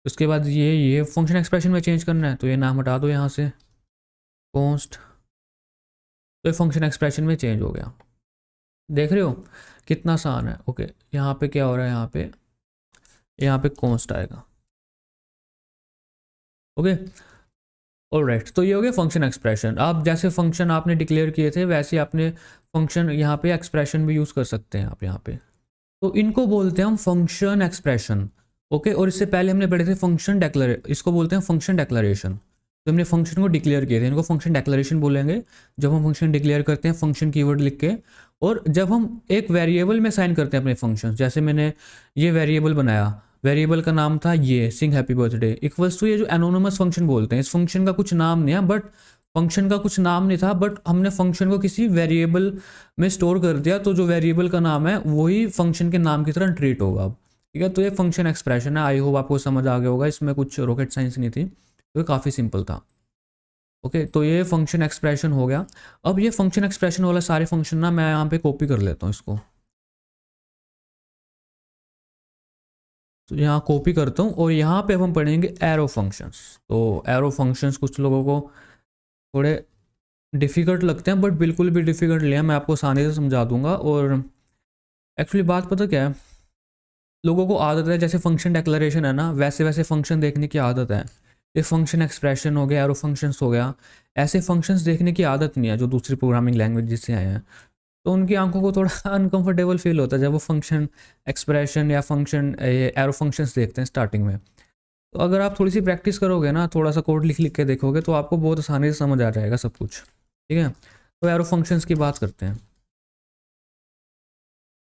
उसके बाद ये फंक्शन एक्सप्रेशन में चेंज करना है, तो ये नाम हटा दो यहाँ से कॉन्स्ट, तो ये फंक्शन एक्सप्रेशन में चेंज हो गया। देख रहे हो कितना आसान है। ओके, यहाँ पे क्या हो रहा है, यहाँ पे कॉन्स्ट आएगा। ओके, ऑलराइट, तो ये हो गया फंक्शन एक्सप्रेशन। आप जैसे फंक्शन आपने डिक्लेयर किए थे वैसे आपने फंक्शन यहाँ पे एक्सप्रेशन भी यूज़ कर सकते हैं आप यहाँ पे। तो इनको बोलते हैं हम फंक्शन एक्सप्रेशन। ओके, और इससे पहले हमने पढ़े थे फंक्शन डेक्लरे, इसको बोलते हैं फंक्शन डेक्लरेशन। तो हमने फंक्शन को डिक्लेयर किए थे, इनको फंक्शन डेक्लरेशन बोलेंगे जब हम फंक्शन डिक्लेयर करते हैं फंक्शन कीवर्ड लिख के, और जब हम एक वेरिएबल में साइन करते हैं अपने फंक्शन। जैसे मैंने ये वेरिएबल बनाया, वेरिएबल का नाम था ये सिंग हैप्पी बर्थडे इक्वल्स टू, ये जो एनोनिमस फंक्शन बोलते हैं, इस फंक्शन का कुछ नाम नहीं है, बट फंक्शन का कुछ नाम नहीं था, बट हमने फंक्शन को किसी वेरिएबल में स्टोर कर दिया, तो जो वेरिएबल का नाम है वही फंक्शन के नाम की तरह ट्रीट होगा अब। ठीक है, तो ये फंक्शन एक्सप्रेशन है। आई होप आपको समझ आ गया होगा, इसमें कुछ रॉकेट साइंस नहीं थी, तो ये काफ़ी सिंपल था। ओके, तो ये फंक्शन एक्सप्रेशन हो गया। अब ये फंक्शन एक्सप्रेशन वाला सारे फंक्शन ना मैं यहाँ पे कॉपी कर लेता हूँ इसको, तो यहाँ कॉपी करता हूँ, और यहाँ पे अब हम पढ़ेंगे एरो फंक्शंस। तो एरो फंक्शंस कुछ लोगों को थोड़े डिफ़िकल्ट लगते हैं, बट बिल्कुल भी डिफ़िकल्ट नहीं है, मैं आपको आसानी से समझा दूंगा। और एक्चुअली बात पता क्या है, लोगों को आदत है जैसे फंक्शन डेक्लरेशन है ना, वैसे वैसे फंक्शन देखने की आदत है। ये फंक्शन एक्सप्रेशन हो गया, एरो फंक्शंस हो गया, ऐसे फंक्शंस देखने की आदत नहीं है जो दूसरी प्रोग्रामिंग लैंग्वेज से आए हैं। तो उनकी आंखों को थोड़ा अनकंफर्टेबल फील होता है जब वो फंक्शन एक्सप्रेशन या फंक्शन एरो फंक्शंस देखते हैं स्टार्टिंग में। तो अगर आप थोड़ी सी प्रैक्टिस करोगे ना, थोड़ा सा कोड लिख लिख के देखोगे, तो आपको बहुत आसानी से समझ आ जाएगा सब कुछ। ठीक है, तो एरो फंक्शंस की बात करते हैं।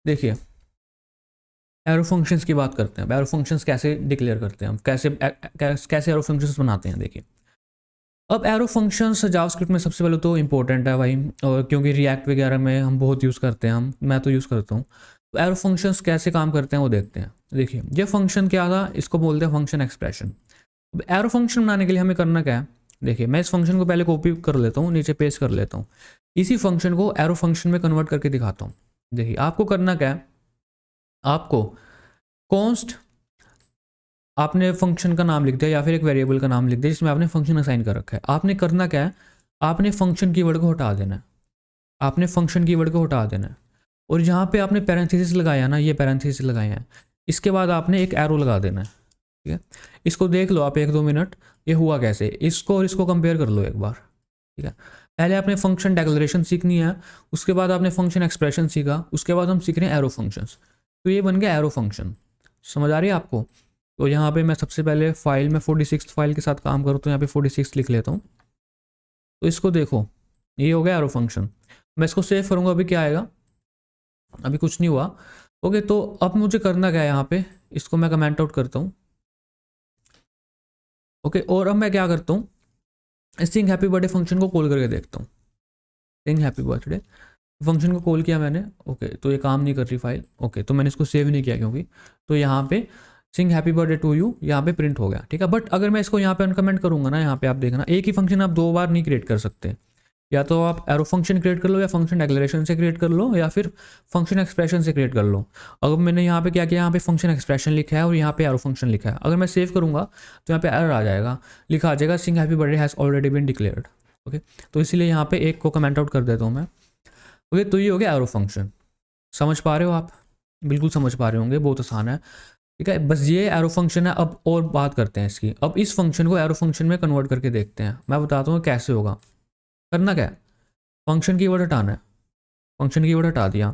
देखिए, एरो फंक्शंस की बात करते हैं। एरो फंक्शंस कैसे डिक्लेयर करते हैं हम, कैसे एरो फंक्शंस बनाते हैं। देखिए, अब एरो फंक्शंस जावास्क्रिप्ट में सबसे पहले तो इंपॉर्टेंट है भाई, और क्योंकि रिएक्ट वगैरह में हम बहुत यूज़ करते हैं, मैं तो यूज़ करता हूँ। तो एरो फंक्शंस कैसे काम करते हैं वो देखते हैं। देखिए, ये फंक्शन क्या था, इसको बोलते हैं फंक्शन एक्सप्रेशन। अब एरो फंक्शन बनाने के लिए हमें करना क्या है, देखिए मैं इस फंक्शन को पहले कॉपी कर लेता हूँ, नीचे पेस्ट कर लेता हूँ, इसी फंक्शन को एरो फंक्शन में कन्वर्ट करके दिखाता हूँ। देखिए, आपको करना क्या है, आपको कॉन्स्ट, आपने फंक्शन का नाम लिख दिया या फिर एक वेरिएबल का नाम लिख दिया जिसमें आपने फंक्शन असाइन कर रखा है। आपने करना क्या है, आपने फंक्शन कीवर्ड को हटा देना है, आपने फंक्शन कीवर्ड को हटा देना है, और जहाँ पे आपने पैरेंथेसिस लगाया ना, ये पैरेंथेसिस लगाए हैं, इसके बाद आपने एक एरो लगा देना है। ठीक है, इसको देख लो आप 1-2 मिनट, ये हुआ कैसे, इसको और इसको कंपेयर कर लो एक बार। ठीक है, पहले आपने फंक्शन डेक्लरेशन सीखनी है, उसके बाद आपने फंक्शन एक्सप्रेशन सीखा, उसके बाद हम सीख रहे हैं एरो फंक्शंस। तो ये बन गया एरो फंक्शन। समझ आ रही है आपको। तो यहाँ पे मैं सबसे पहले फाइल में 46 फाइल के साथ काम करूँ, तो यहाँ पे 46 लिख लेता हूँ। तो इसको देखो, ये हो गया एरो फंक्शन। मैं इसको सेव करूँगा, अभी क्या आएगा, अभी कुछ नहीं हुआ। ओके, तो अब मुझे करना क्या है, यहाँ पे इसको मैं कमेंट आउट करता हूँ। ओके, और अब मैं क्या करता हूँ, सिंग हैप्पी बर्थडे फंक्शन को कॉल करके देखता हूँ। सिंग हैप्पी बर्थडे फंक्शन को कॉल किया मैंने। ओके, तो ये काम नहीं कर रही फाइल। ओके, तो मैंने इसको सेव नहीं किया क्योंकि, तो यहाँ पे सिंग हैप्पी बर्थडे टू यू यहाँ पे प्रिंट हो गया। ठीक है, बट अगर मैं इसको यहाँ पे अनकमेंट करूँगा ना, यहाँ पे आप देखना एक ही फंक्शन आप 2 बार नहीं क्रिएट कर सकते, या तो आप एरो फंक्शन क्रिएट कर लो, या फंक्शन डेक्लरेशन से क्रिएट कर लो, या फिर फंक्शन एक्सप्रेशन से क्रिएट कर लो। अगर मैंने यहाँ पे क्या किया, यहाँ पे फंक्शन एक्सप्रेशन लिखा है और यहाँ पे एरो फंक्शन लिखा है, अगर मैं सेव करूँगा तो यहाँ पे एरर आ जाएगा, लिखा आ जाएगा sing happy birthday has already been declared. Okay, तो इसीलिए यहाँ पे एक को कमेंट आउट कर देता हूँ मैं। ओके, तो ये हो गया एरो फंक्शन। समझ पा रहे हो आप? बिल्कुल समझ पा रहे होंगे, बहुत आसान है। ठीक है, बस ये एरो फंक्शन है। अब और बात करते हैं इसकी। अब इस फंक्शन को एरो फंक्शन में कन्वर्ट करके देखते हैं। मैं बताता हूँ कैसे होगा। करना क्या है, फंक्शन की वर्ड हटाना है। फंक्शन की वर्ड हटा दिया,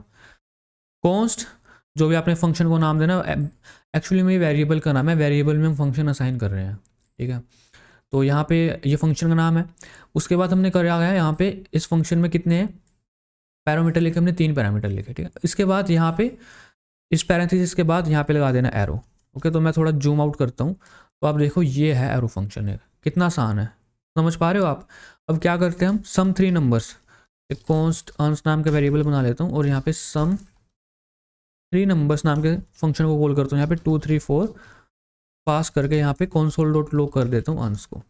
कॉन्स्ट जो भी आपने फंक्शन को नाम देना, एक्चुअली में वेरिएबल का नाम है, वेरिएबल में हम फंक्शन असाइन कर रहे हैं। ठीक है, तो यहाँ पे ये फंक्शन का नाम है। उसके बाद हमने करा है यहाँ पे इस फंक्शन में कितने पैरामीटर लिखे, हमने 3 पैरामीटर लिखे। ठीक है, इसके बाद यहाँ पे इस पैरेंथेसिस के बाद यहाँ पे लगा देना एरो। ओके, तो मैं थोड़ा जूम आउट करता हूँ, तो आप देखो ये है एरो फंक्शन है। कितना आसान है, समझ पा रहे हो आप? अब क्या करते हैं हम, सम 3 नंबर्स, एक कॉन्स्ट अंस नाम का वेरिएबल बना लेता हूँ और यहाँ पे सम 3 नंबर्स नाम के फंक्शन को कॉल करता हूँ। यहाँ पे 2 3 4 पास करके यहाँ पे console डॉट log कर देता हूँ अंस को।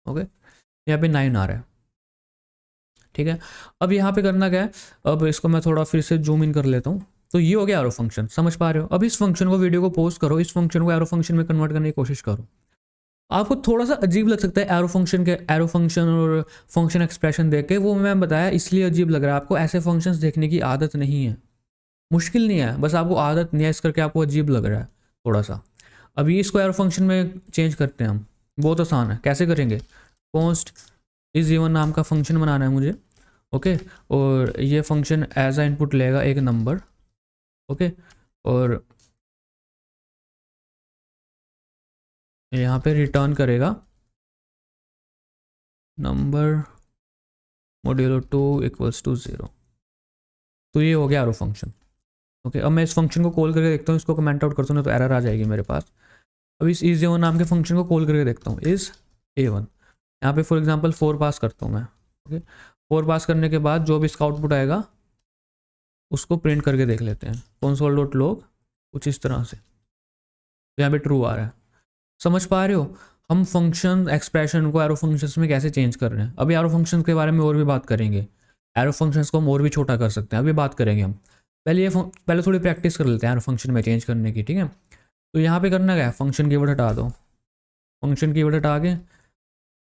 ओके, यहाँ पे 9 आ रहा है। ठीक है, अब यहाँ पे करना क्या है, अब इसको मैं थोड़ा फिर से जूम इन कर लेता हूँ। तो ये हो गया एरो फंक्शन, समझ पा रहे हो? अब इस फंक्शन को, वीडियो को पॉज करो, इस फंक्शन को एरो फंक्शन में कन्वर्ट करने की कोशिश करो। आपको थोड़ा सा अजीब लग सकता है एरो फंक्शन और फंक्शन एक्सप्रेशन देख के, वो मैं बताया इसलिए अजीब लग रहा है आपको। ऐसे फंक्शंस देखने की आदत नहीं है, मुश्किल नहीं है, बस आपको आदत नहीं है, इस करके आपको अजीब लग रहा है थोड़ा सा। अभी इसको एरो फंक्शन में चेंज करते हैं हम, बहुत आसान है। कैसे करेंगे, कॉन्स्ट इज इवन नाम का फंक्शन बनाना है मुझे। ओके, और ये फंक्शन एज अ इनपुट लेगा एक नंबर। ओके, और यहाँ पे रिटर्न करेगा नंबर मॉड्यूलो 2 इक्वल्स टू 0। तो ये हो गया एरो फंक्शन। ओके, अब मैं इस फंक्शन को कॉल करके देखता हूँ, इसको कमेंट आउट करता हूँ तो एरर आ जाएगी मेरे पास। अब इस इज ए1 नाम के फंक्शन को कॉल करके देखता हूँ, इज A1। यहाँ पे फॉर एग्जांपल 4 पास करता हूँ मैं। ओके, 4 पास करने के बाद जो भी इसका आउटपुट आएगा उसको प्रिंट करके देख लेते हैं, console डॉट log कुछ इस तरह से। यहाँ पे ट्रू आ रहा है, समझ पा रहे हो? हम फंक्शन एक्सप्रेशन को एरो फंक्शंस में कैसे चेंज कर रहे हैं। अभी एरो फंक्शंस के बारे में और भी बात करेंगे, एरो फंक्शंस को हम और भी छोटा कर सकते हैं, अभी बात करेंगे हम। पहले थोड़ी प्रैक्टिस कर लेते हैं एरो फंक्शन में चेंज करने की। ठीक है, तो यहाँ पे करना क्या है, फंक्शन कीवर्ड हटा दो, फंक्शन कीवर्ड हटा के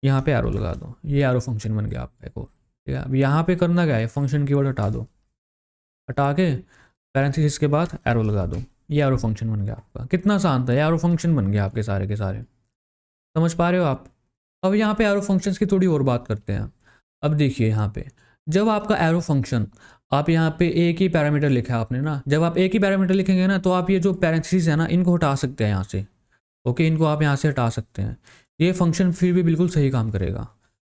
यहाँ पे एरो लगा दो, ये एरो फंक्शन बन गया आपका एक और। ठीक है, अब यहाँ पे करना क्या है, फंक्शन कीवर्ड हटा दो, हटा के पैरेंथेसिस के बाद एरो लगा दो, ये एरो फंक्शन बन गया आपका। कितना आसान था, ये एरो फंक्शन बन गया आपके सारे के सारे, समझ पा रहे हो आप? अब यहाँ पे एरो फंक्शंस की थोड़ी और बात करते हैं। अब देखिए यहाँ पे जब आपका एरो फंक्शन, आप यहाँ पे एक ही पैरामीटर लिखा है आपने ना, जब आप एक ही पैरामीटर लिखेंगे ना तो आप ये जो पैरेंथेसिस है ना इनको हटा सकते हैं यहाँ से। ओके, इनको आप यहाँ से हटा सकते हैं, ये फंक्शन फिर भी बिल्कुल सही काम करेगा।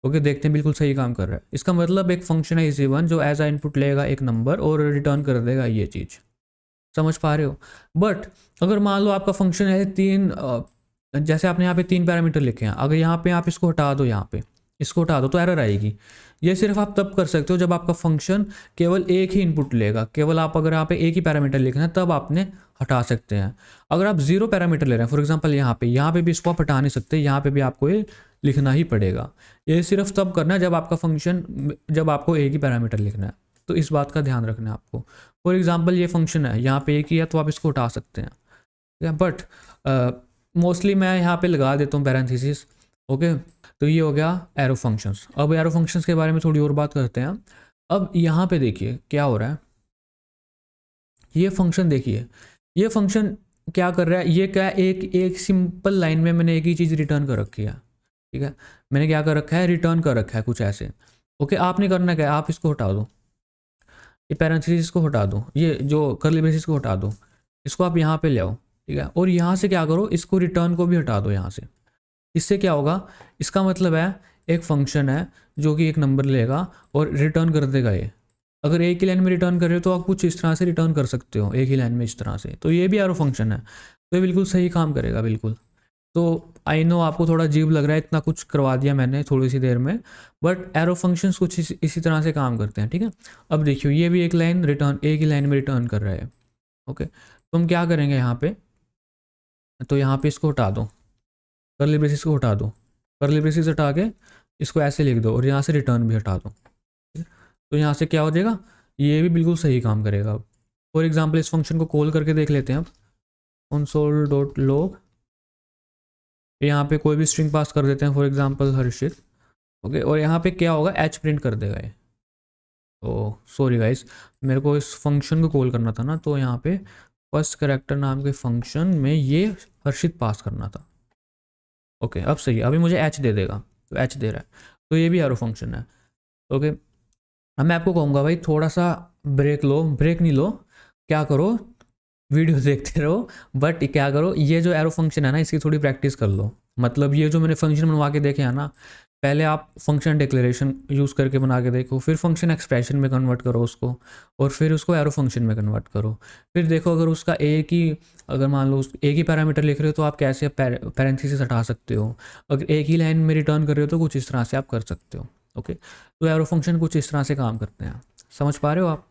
ओके, देखते हैं बिल्कुल सही काम कर रहा है। इसका मतलब एक फंक्शन है इज1 जो एज आ इनपुट लेगा एक नंबर और रिटर्न कर देगा ये चीज़, समझ पा रहे हो? बट अगर मान लो आपका फंक्शन है 3, जैसे आपने यहाँ पे 3 पैरामीटर लिखे हैं, अगर यहाँ पे आप इसको हटा दो, यहाँ पे इसको हटा दो तो एरर आएगी। ये सिर्फ आप तब कर सकते हो जब आपका फंक्शन केवल एक ही इनपुट लेगा, केवल आप अगर यहाँ पे एक ही पैरामीटर लिखना है तब आपने हटा सकते हैं। अगर आप 0 पैरामीटर ले रहे हैं फॉर एग्जांपल यहाँ पे भी इसको आप हटा नहीं सकते, यहाँ पे भी आपको ये लिखना ही पड़ेगा। ये सिर्फ तब करना है जब आपका फंक्शन, जब आपको एक ही पैरामीटर लिखना है, तो इस बात का ध्यान रखना है आपको। फॉर एग्जाम्पल ये फंक्शन है, यहाँ पे एक ही है तो आप इसको हटा सकते हैं, बट मोस्टली मैं यहाँ पे लगा देता हूँ पैरेंथेसिस। ओके, तो ये हो गया एरो फंक्शंस। अब एरो फंक्शंस के बारे में थोड़ी और बात करते हैं। अब यहाँ पे देखिए क्या हो रहा है, ये फंक्शन देखिए, ये फंक्शन क्या कर रहा है, ये क्या, एक सिंपल लाइन में मैंने एक ही चीज़ रिटर्न कर रखी है। ठीक है, मैंने क्या कर रखा है, रिटर्न कर रखा है कुछ ऐसे। ओके, आपने करना क्या है, आप इसको हटा दो, ये पैरेंथेसिस को हटा दो, ये जो कर्ली ब्रेसेस को हटा दो, इसको आप यहाँ पे ले आओ। ठीक है, और यहाँ से क्या करो, इसको रिटर्न को भी हटा दो यहाँ से। इससे क्या होगा, इसका मतलब है एक फंक्शन है जो कि एक नंबर लेगा और रिटर्न कर देगा ये। अगर एक ही लाइन में रिटर्न कर रहे हो तो आप कुछ इस तरह से रिटर्न कर सकते हो, एक ही लाइन में इस तरह से। तो ये भी एरो फंक्शन है, तो ये बिल्कुल सही काम करेगा बिल्कुल। तो आई नो आपको थोड़ा अजीब लग रहा है, इतना कुछ करवा दिया मैंने थोड़ी सी देर में, बट एरो फंक्शंस कुछ इसी तरह से काम करते हैं। ठीक है, अब देखियो ये भी एक लाइन रिटर्न, एक ही लाइन में रिटर्न कर रहा है। ओके, तो हम क्या करेंगे यहाँ पे, तो यहाँ पे इसको हटा दो, कर्ली ब्रेसेस को हटा दो, कर्ली ब्रेसेस हटा के इसको ऐसे लिख दो और यहाँ से रिटर्न भी हटा दो। तो यहाँ से क्या हो जाएगा, ये भी बिल्कुल सही काम करेगा। फॉर एग्जाम्पल इस फंक्शन को कॉल करके देख लेते हैं अब, console डॉट log, यहाँ पे कोई भी स्ट्रिंग पास कर देते हैं, फॉर एग्जाम्पल हर्षित। ओके, और यहाँ पे क्या होगा, एच प्रिंट कर देगा ये। तो सॉरी गाइस, मेरे को इस फंक्शन को कॉल करना था ना, तो यहाँ पे फर्स्ट करेक्टर नाम के फंक्शन में ये हर्षित पास करना था। ओके, अब सही है, अभी मुझे एच दे देगा, तो एच दे रहा है, तो ये भी एरो फंक्शन है। ओके, अब मैं आपको कहूँगा भाई थोड़ा सा ब्रेक लो, ब्रेक नहीं लो, क्या करो, वीडियो देखते रहो, बट क्या करो, ये जो एरो फंक्शन है ना, इसकी थोड़ी प्रैक्टिस कर लो। मतलब ये जो मैंने फंक्शन बनवा के देखे हैं ना, पहले आप फंक्शन डिक्लेरेशन यूज़ करके बना के देखो, फिर फंक्शन एक्सप्रेशन में कन्वर्ट करो उसको, और फिर उसको एरो फंक्शन में कन्वर्ट करो। फिर देखो अगर उसका एक ही, अगर मान लो एक ही पैरामीटर लिख रहे हो तो आप कैसे पैरेंथेसिस हटा सकते हो, अगर एक ही लाइन में रिटर्न कर रहे हो तो कुछ इस तरह से आप कर सकते हो। ओके, तो एरो फंक्शन कुछ इस तरह से काम करते हैं, समझ पा रहे हो आप।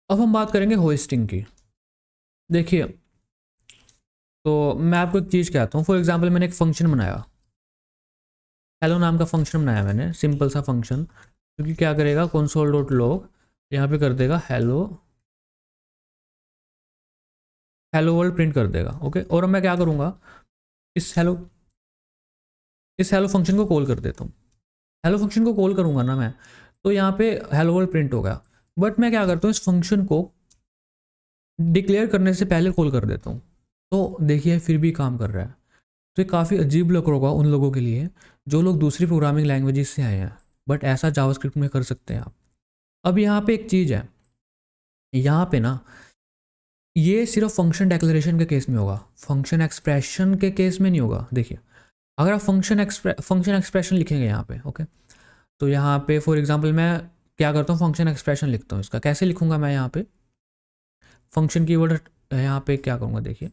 अब हम बात करेंगे होस्टिंग की। देखिए, तो मैं आपको एक चीज़ कहता हूँ, फॉर एग्जांपल मैंने एक फंक्शन बनाया, हेलो नाम का फंक्शन बनाया मैंने, सिंपल सा फंक्शन, क्योंकि क्या करेगा, console डॉट लॉग यहाँ पे कर देगा हेलो, हेलो वर्ल्ड प्रिंट कर देगा। ओके, और अब मैं क्या करूँगा, इस हेलो फंक्शन को कॉल कर देता हूँ। हेलो फंक्शन को कॉल करूँगा ना मैं, तो यहाँ पे हेलो वर्ल्ड प्रिंट हो गया, बट मैं क्या करता हूँ, इस फंक्शन को डिक्लेयर करने से पहले कॉल कर देता हूँ, तो देखिए फिर भी काम कर रहा है। तो ये काफ़ी अजीब लग होगा उन लोगों के लिए जो लोग दूसरी प्रोग्रामिंग लैंग्वेजेस से आए हैं, बट ऐसा जावास्क्रिप्ट में कर सकते हैं आप। अब यहाँ पे एक चीज़ है, यहाँ पे ना ये सिर्फ फंक्शन डेक्लेरेशन के केस में होगा, फंक्शन एक्सप्रेशन के केस में नहीं होगा। देखिए, अगर आप फंक्शन एक्सप्रेशन लिखेंगे यहाँ पे, ओके, तो यहाँ पे फॉर एग्जांपल मैं क्या करता हूँ, फंक्शन एक्सप्रेशन लिखता हूँ। इसका कैसे लिखूँगा मैं, यहाँ पे फंक्शन कीवर्ड यहाँ पे क्या करूँगा, देखिए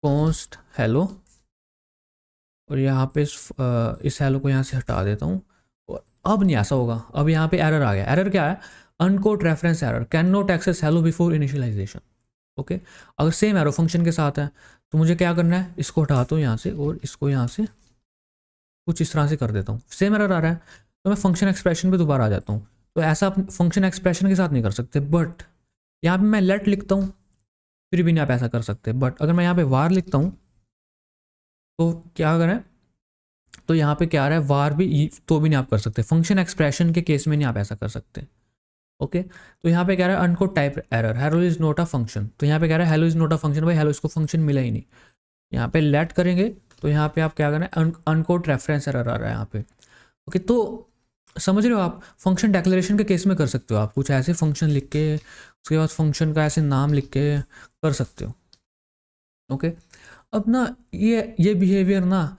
कॉन्स्ट हेलो, और यहाँ पे इस हेलो को यहाँ से हटा देता हूँ, और अब नहीं ऐसा होगा, अब यहाँ पे एरर आ गया। एरर क्या है, uncaught reference error, cannot access hello before initialization. Okay, अगर सेम एरो फंक्शन के साथ है तो मुझे क्या करना है, इसको हटाता हूँ यहाँ से और इसको यहाँ से कुछ इस तरह से कर देता हूँ। सेम एरर आ रहा है तो मैं फंक्शन एक्सप्रेशन पे दोबारा आ जाता हूँ। तो ऐसा आप फंक्शन एक्सप्रेशन के साथ नहीं कर सकते, बट यहाँ पे मैं लेट लिखता हूँ फिर भी नहीं आप ऐसा कर सकते। बट अगर मैं यहाँ पे वार लिखता हूँ तो क्या करें, तो यहाँ पे क्या आ रहा है, वार भी, तो भी नहीं आप कर सकते। फंक्शन एक्सप्रेशन के केस में नहीं आप ऐसा कर सकते। ओके, तो यहाँ पे कह रहा है uncaught type error, hello is not a function. तो यहाँ पे कह रहा है hello is not a function, भाई हेलो इसको फंक्शन मिला ही नहीं। यहाँ पे लेट करेंगे तो यहाँ पे आप क्या करें, अनकोड रेफरेंस एरर आ रहा है यहाँ पे। ओके, तो समझ रहे हो आप, फंक्शन डेक्लेरेशन के केस में कर सकते हो आप, कुछ ऐसे फंक्शन लिख के उसके बाद फंक्शन का ऐसे नाम लिख के कर सकते हो। ओके, अब ना ये बिहेवियर ना,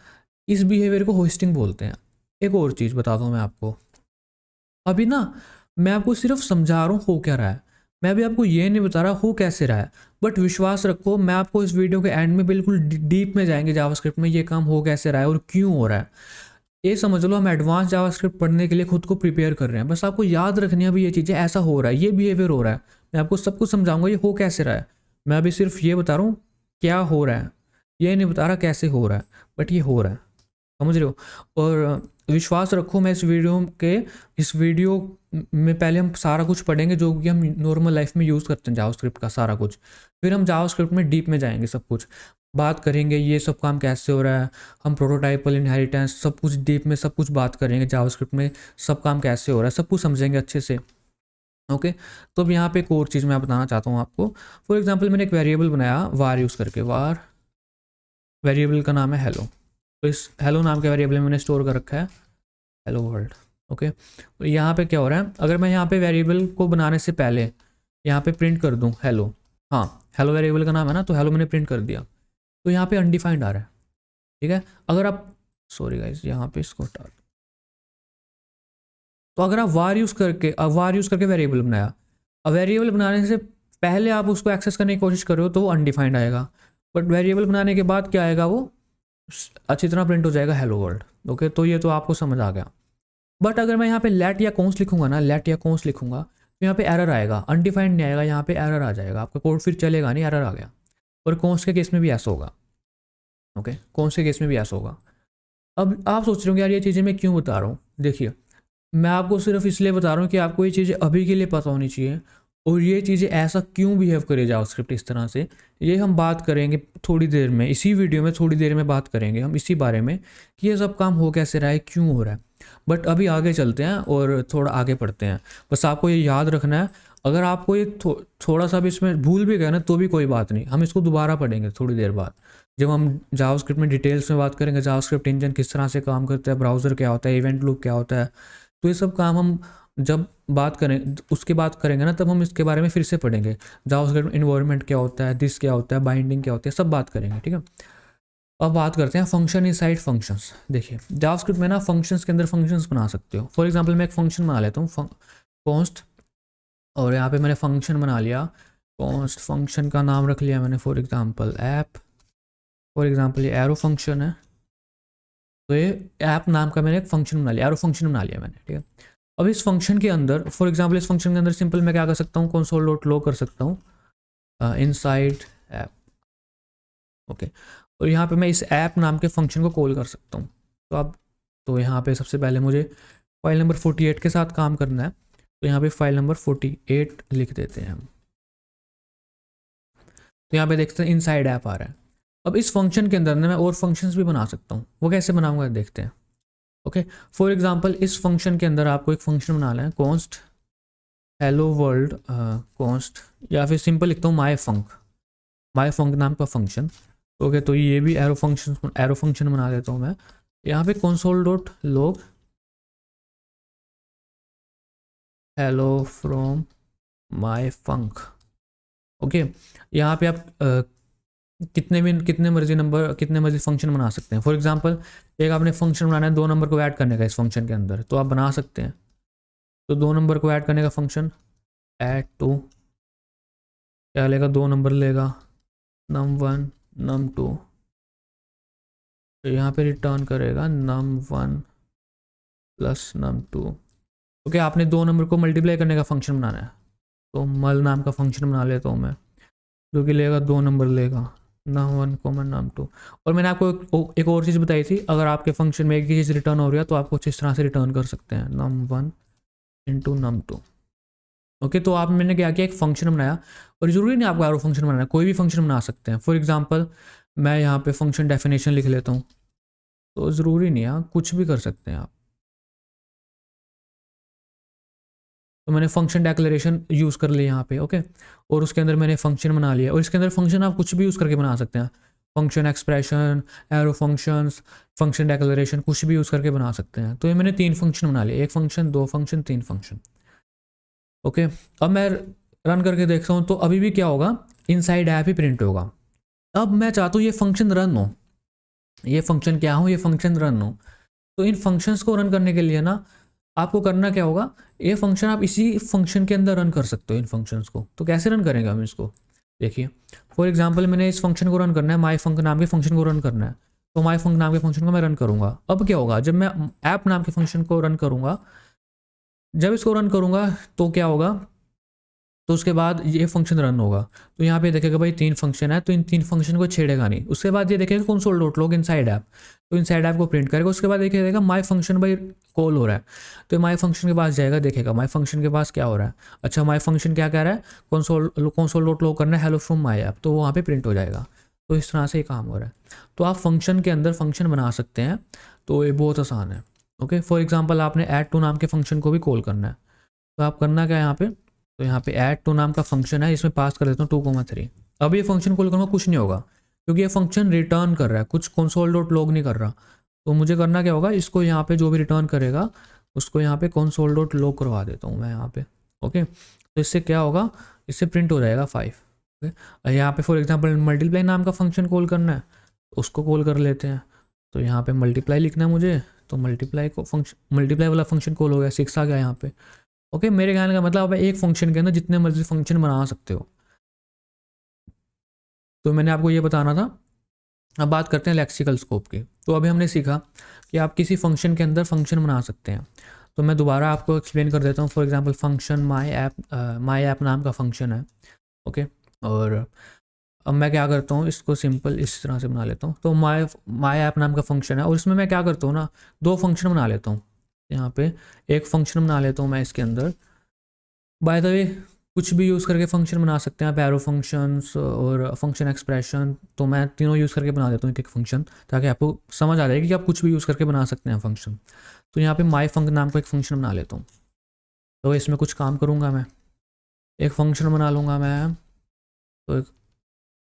इस बिहेवियर को होस्टिंग बोलते हैं। एक और चीज़ बताता हूँ मैं आपको, अभी ना मैं आपको सिर्फ समझा रहा हूँ हो क्या रहा है, मैं अभी आपको ये नहीं बता रहा हो कैसे रहा है। बट विश्वास रखो, मैं आपको इस वीडियो के एंड में बिल्कुल डीप में जाएंगे जावास्क्रिप्ट में, ये काम हो कैसे रहा है और क्यों हो रहा है। ये समझ लो हम एडवांस जावास्क्रिप्ट पढ़ने के लिए खुद को प्रिपेयर कर रहे हैं, बस आपको याद रखनी है अभी ये चीज़ें, ऐसा हो रहा है, ये बिहेवियर हो रहा है। मैं आपको सब कुछ समझाऊंगा ये हो कैसे रहा है, मैं अभी सिर्फ ये बता रहा हूँ क्या हो रहा है, ये नहीं बता रहा कैसे हो रहा है, बट ये हो रहा है, समझ रहे हो। और विश्वास रखो, मैं इस वीडियो में पहले हम सारा कुछ पढ़ेंगे जो कि हम नॉर्मल लाइफ में यूज़ करते हैं जावास्क्रिप्ट का सारा कुछ, फिर हम जावास्क्रिप्ट में डीप में जाएंगे, सब कुछ बात करेंगे ये सब काम कैसे हो रहा है, हम प्रोटोटाइपल इनहेरिटेंस सब कुछ डीप में सब कुछ बात करेंगे जावास्क्रिप्ट में, सब काम कैसे हो रहा है सब कुछ समझेंगे अच्छे से। ओके, तो अब यहाँ पे एक और चीज़ मैं बताना चाहता हूँ आपको। फॉर एग्जांपल मैंने एक वेरिएबल बनाया वार यूज़ करके, वार वेरिएबल का नाम है हेलो, तो इस हेलो नाम के वेरिएबल में मैंने स्टोर कर रखा है हेलो वर्ल्ड। ओके, तो यहाँ पे क्या हो रहा है, अगर मैं यहाँ पे वेरिएबल को बनाने से पहले यहाँ पे प्रिंट कर दूँ हेलो, हाँ हेलो वेरिएबल का नाम है ना, तो हेलो मैंने प्रिंट कर दिया, तो यहाँ पे अनडिफाइंड आ रहा है। ठीक है, अगर आप, सॉरी गाइस यहाँ पे इसको हटा, तो अगर आप वार यूज़ करके वेरिएबल बनाया, अब वेरिएबल बनाने से पहले आप उसको एक्सेस करने की कोशिश कर रहे हो तो वो अनडिफाइंड आएगा, बट वेरिएबल बनाने के बाद क्या आएगा, वो अच्छी तरह प्रिंट हो जाएगा हेलो वर्ल्ड। ओके, तो ये तो आपको समझ आ गया। बट अगर मैं यहाँ पे लेट या कॉन्स लिखूंगा ना, लेट या कॉन्स लिखूंगा तो यहाँ पे एरर आएगा, अनडिफाइंड नहीं आएगा, यहाँ पे एरर आ जाएगा, आपका कोड फिर चलेगा नहीं, एरर आ गया। और कॉन्स के केस में भी ऐसा होगा। ओके, कॉन्स के केस में भी ऐसा होगा। अब आप सोच रहे हो यार ये चीज़ें मैं क्यों बता रहा हूँ, देखिए मैं आपको सिर्फ इसलिए बता रहा हूँ कि आपको ये चीज़ें अभी के लिए पता होनी चाहिए, और ये चीज़ें ऐसा क्यों बिहेव करे जावास्क्रिप्ट इस तरह से, ये हम बात करेंगे थोड़ी देर में, इसी वीडियो में थोड़ी देर में बात करेंगे हम इसी बारे में कि ये सब काम हो कैसे रहा है, क्यों हो रहा है। बट अभी आगे चलते हैं और थोड़ा आगे पढ़ते हैं। बस आपको ये याद रखना है, अगर आपको ये थोड़ा सा भी इसमें भूल भी गया ना तो भी कोई बात नहीं, हम इसको दोबारा पढ़ेंगे थोड़ी देर बाद, जब हम जावास्क्रिप्ट में डिटेल्स में बात करेंगे, जावास्क्रिप्ट इंजन किस तरह से काम करता है, ब्राउज़र क्या होता है, इवेंट लूप क्या होता है। तो ये सब काम हम जब बात करें उसके बाद करेंगे ना, तब हम इसके बारे में फिर से पढ़ेंगे। जावास्क्रिप्ट इन्वायरमेंट क्या होता है, दिस क्या होता है, बाइंडिंग क्या होती है, सब बात करेंगे, ठीक है। अब बात करते हैं फंक्शन इनसाइड फंक्शंस। देखिए जावास्क्रिप्ट में ना फंक्शंस के अंदर फंक्शंस बना सकते हो। फॉर एग्जांपल मैं एक फंक्शन बना लेता हूँ कॉन्स्ट, और यहाँ पे मैंने फंक्शन बना लिया कॉन्स्ट, फंक्शन का नाम रख लिया मैंने for example app, for example ये एरो फंक्शन है, तो ये ऐप नाम का मैंने एक फंक्शन बना लिया, एरो फंक्शन बना लिया मैंने, ठीक है। अब इस फंक्शन के अंदर फॉर एग्जांपल इस फंक्शन के अंदर सिंपल मैं क्या कर सकता हूँ, कंसोल डॉट लॉग कर सकता हूँ इनसाइड ऐप, ओके। और यहाँ पे मैं इस ऐप नाम के फंक्शन को कॉल कर सकता हूँ। तो अब तो यहाँ पे सबसे पहले मुझे फाइल नंबर 48 के साथ काम करना है, तो यहाँ पे फाइल नंबर 48 लिख देते हैं हम। तो यहाँ पे देखते हैं इनसाइड ऐप आ रहा है। अब इस फंक्शन के अंदर ना मैं और फंक्शंस भी बना सकता हूँ, वो कैसे बनाऊंगा देखते हैं, ओके। फॉर एग्जांपल इस फंक्शन के अंदर आपको एक फंक्शन बनाना है कॉन्स्ट हेलो वर्ल्ड कॉन्स्ट, या फिर सिंपल लिखता हूँ माई फंक नाम का फंक्शन, ओके। तो ये भी एरो फंक्शन बना देता हूँ मैं। यहाँ पे console dot log hello from my funk, okay. यहाँ पे आप कितने मर्जी फंक्शन बना सकते हैं। फॉर एग्जांपल एक आपने फंक्शन बनाना है 2 नंबर को ऐड करने का इस फंक्शन के अंदर, तो आप बना सकते हैं। तो 2 नंबर को ऐड करने का फंक्शन ऐड टू क्या लेगा, 2 नंबर लेगा num1 num2, तो यहाँ पे रिटर्न करेगा num1 प्लस num2, ओके। आपने 2 नंबर को मल्टीप्लाई करने का फंक्शन बनाना है, तो मल नाम का फंक्शन बना लेता हूँ मैं, जो कि लेगा 2 नंबर लेगा num1 num2। और मैंने आपको एक और चीज़ बताई थी, अगर आपके फंक्शन में एक ही चीज़ रिटर्न हो रही है तो आप कुछ इस तरह से रिटर्न कर सकते हैं num1 इंटू num2, ओके। तो आप मैंने क्या किया, एक फंक्शन बनाया, और ज़रूरी नहीं आपको एरो फंक्शन बनाना है, कोई भी फंक्शन बना सकते हैं। फॉर एग्जांपल मैं यहाँ पे फंक्शन डेफिनेशन लिख लेता हूँ, तो ज़रूरी नहीं है, कुछ भी कर सकते हैं आप। तो मैंने फंक्शन डेक्लेरेशन यूज़ कर लिया यहाँ पे, ओके। और उसके अंदर मैंने फंक्शन बना लिया, और इसके अंदर फंक्शन आप कुछ भी यूज़ करके बना सकते हैं, function expression, arrow functions, function declaration, कुछ भी यूज़ करके बना सकते हैं। तो ये मैंने 3 फंक्शन बना लिए, 1 फंक्शन 2 फंक्शन 3 फंक्शन, ओके। अब मैं रन करके देखता हूँ, तो अभी भी क्या होगा, इनसाइड ऐप ही प्रिंट होगा। अब मैं चाहता हूँ ये फंक्शन रन हो, ये फंक्शन क्या हो, ये फंक्शन रन हो। तो इन फंक्शंस को रन करने के लिए ना आपको करना क्या होगा, ये फंक्शन आप इसी फंक्शन के अंदर रन कर सकते हो इन फंक्शंस को। तो कैसे रन करेंगे हम इसको, देखिए। फॉर एग्जांपल मैंने इस फंक्शन को रन करना है, माई फंक नाम के फंक्शन को रन करना है, तो माई फंक नाम के फंक्शन को मैं रन करूँगा। अब क्या होगा, जब मैं ऐप नाम के फंक्शन को रन करूँगा, जब इसको रन करूँगा तो क्या होगा, तो उसके बाद ये फंक्शन रन होगा। तो यहाँ पे देखेगा भाई 3 फंक्शन है, तो इन 3 फंक्शन को छेड़ेगा नहीं। उसके बाद ये देखेगा console dot log inside app, तो इनसाइड ऐप को प्रिंट करेगा। उसके बाद देखेगा माई फंक्शन भाई कॉल हो रहा है, तो माई फंक्शन के पास जाएगा, देखेगा माई फंक्शन के पास क्या हो रहा है। अच्छा, माई फंक्शन क्या कह रहा है, कंसोल डॉट लॉग करना है हेलो फ्रॉम माई ऐप, तो वहाँ पे प्रिंट हो जाएगा। तो इस तरह से ये काम हो रहा है। तो आप फंक्शन के अंदर फंक्शन बना सकते हैं, तो ये बहुत आसान है, ओके। फॉर एग्जाम्पल आपने ऐड टू नाम के फंक्शन को भी कॉल करना है, तो आप करना क्या है यहाँ पे, तो यहाँ पे ऐड टू नाम का फंक्शन है, इसमें पास कर देता हूँ 2,3। अब ये फंक्शन कॉल करूँगा, कुछ नहीं होगा, क्योंकि ये फंक्शन रिटर्न कर रहा है, कुछ कंसोल डॉट लॉग नहीं कर रहा। तो मुझे करना क्या होगा, इसको यहाँ पे जो भी रिटर्न करेगा उसको यहाँ पे कंसोल डॉट लॉग करवा देता हूँ मैं यहाँ पे, ओके। तो इससे क्या होगा, इससे प्रिंट हो जाएगा 5, ओके। यहाँ पे फॉर एग्जाम्पल मल्टीप्लाई नाम का फंक्शन कॉल करना है, उसको कॉल कर लेते हैं। तो यहाँ पे मल्टीप्लाई लिखना है मुझे, तो मल्टीप्लाई वाला फंक्शन कॉल हो गया, 6 आ गया यहाँ पे, ओके। मेरे कहने का मतलब है एक फंक्शन के अंदर जितने मर्जी फंक्शन बना सकते हो। तो मैंने आपको ये बताना था। अब बात करते हैं लेक्सिकल स्कोप की। तो अभी हमने सीखा कि आप किसी फंक्शन के अंदर फंक्शन बना सकते हैं। तो मैं दोबारा आपको एक्सप्लेन कर देता हूँ। For example function my app नाम का फंक्शन है, ओके। और अब मैं क्या करता हूँ, इसको सिंपल इस तरह से बना लेता हूँ। तो माई ऐप नाम का फंक्शन है, और इसमें मैं क्या करता हूँ ना, 2 फंक्शन बना लेता हूँ। यहाँ पे एक फंक्शन बना लेता हूँ मैं इसके अंदर। बाय द वे कुछ भी यूज़ करके फंक्शन बना सकते हैं आप, एरो फंक्शंस और फंक्शन एक्सप्रेशन। तो मैं तीनों यूज़ करके बना देता हूँ एक फंक्शन, ताकि आपको समझ आ जाएगी कि आप कुछ भी यूज़ करके बना सकते हैं फंक्शन। तो यहाँ पे माई फंक नाम का एक फंक्शन बना लेता हूँ। तो इसमें कुछ काम करूँगा मैं, एक फंक्शन बना लूँगा मैं, तो एक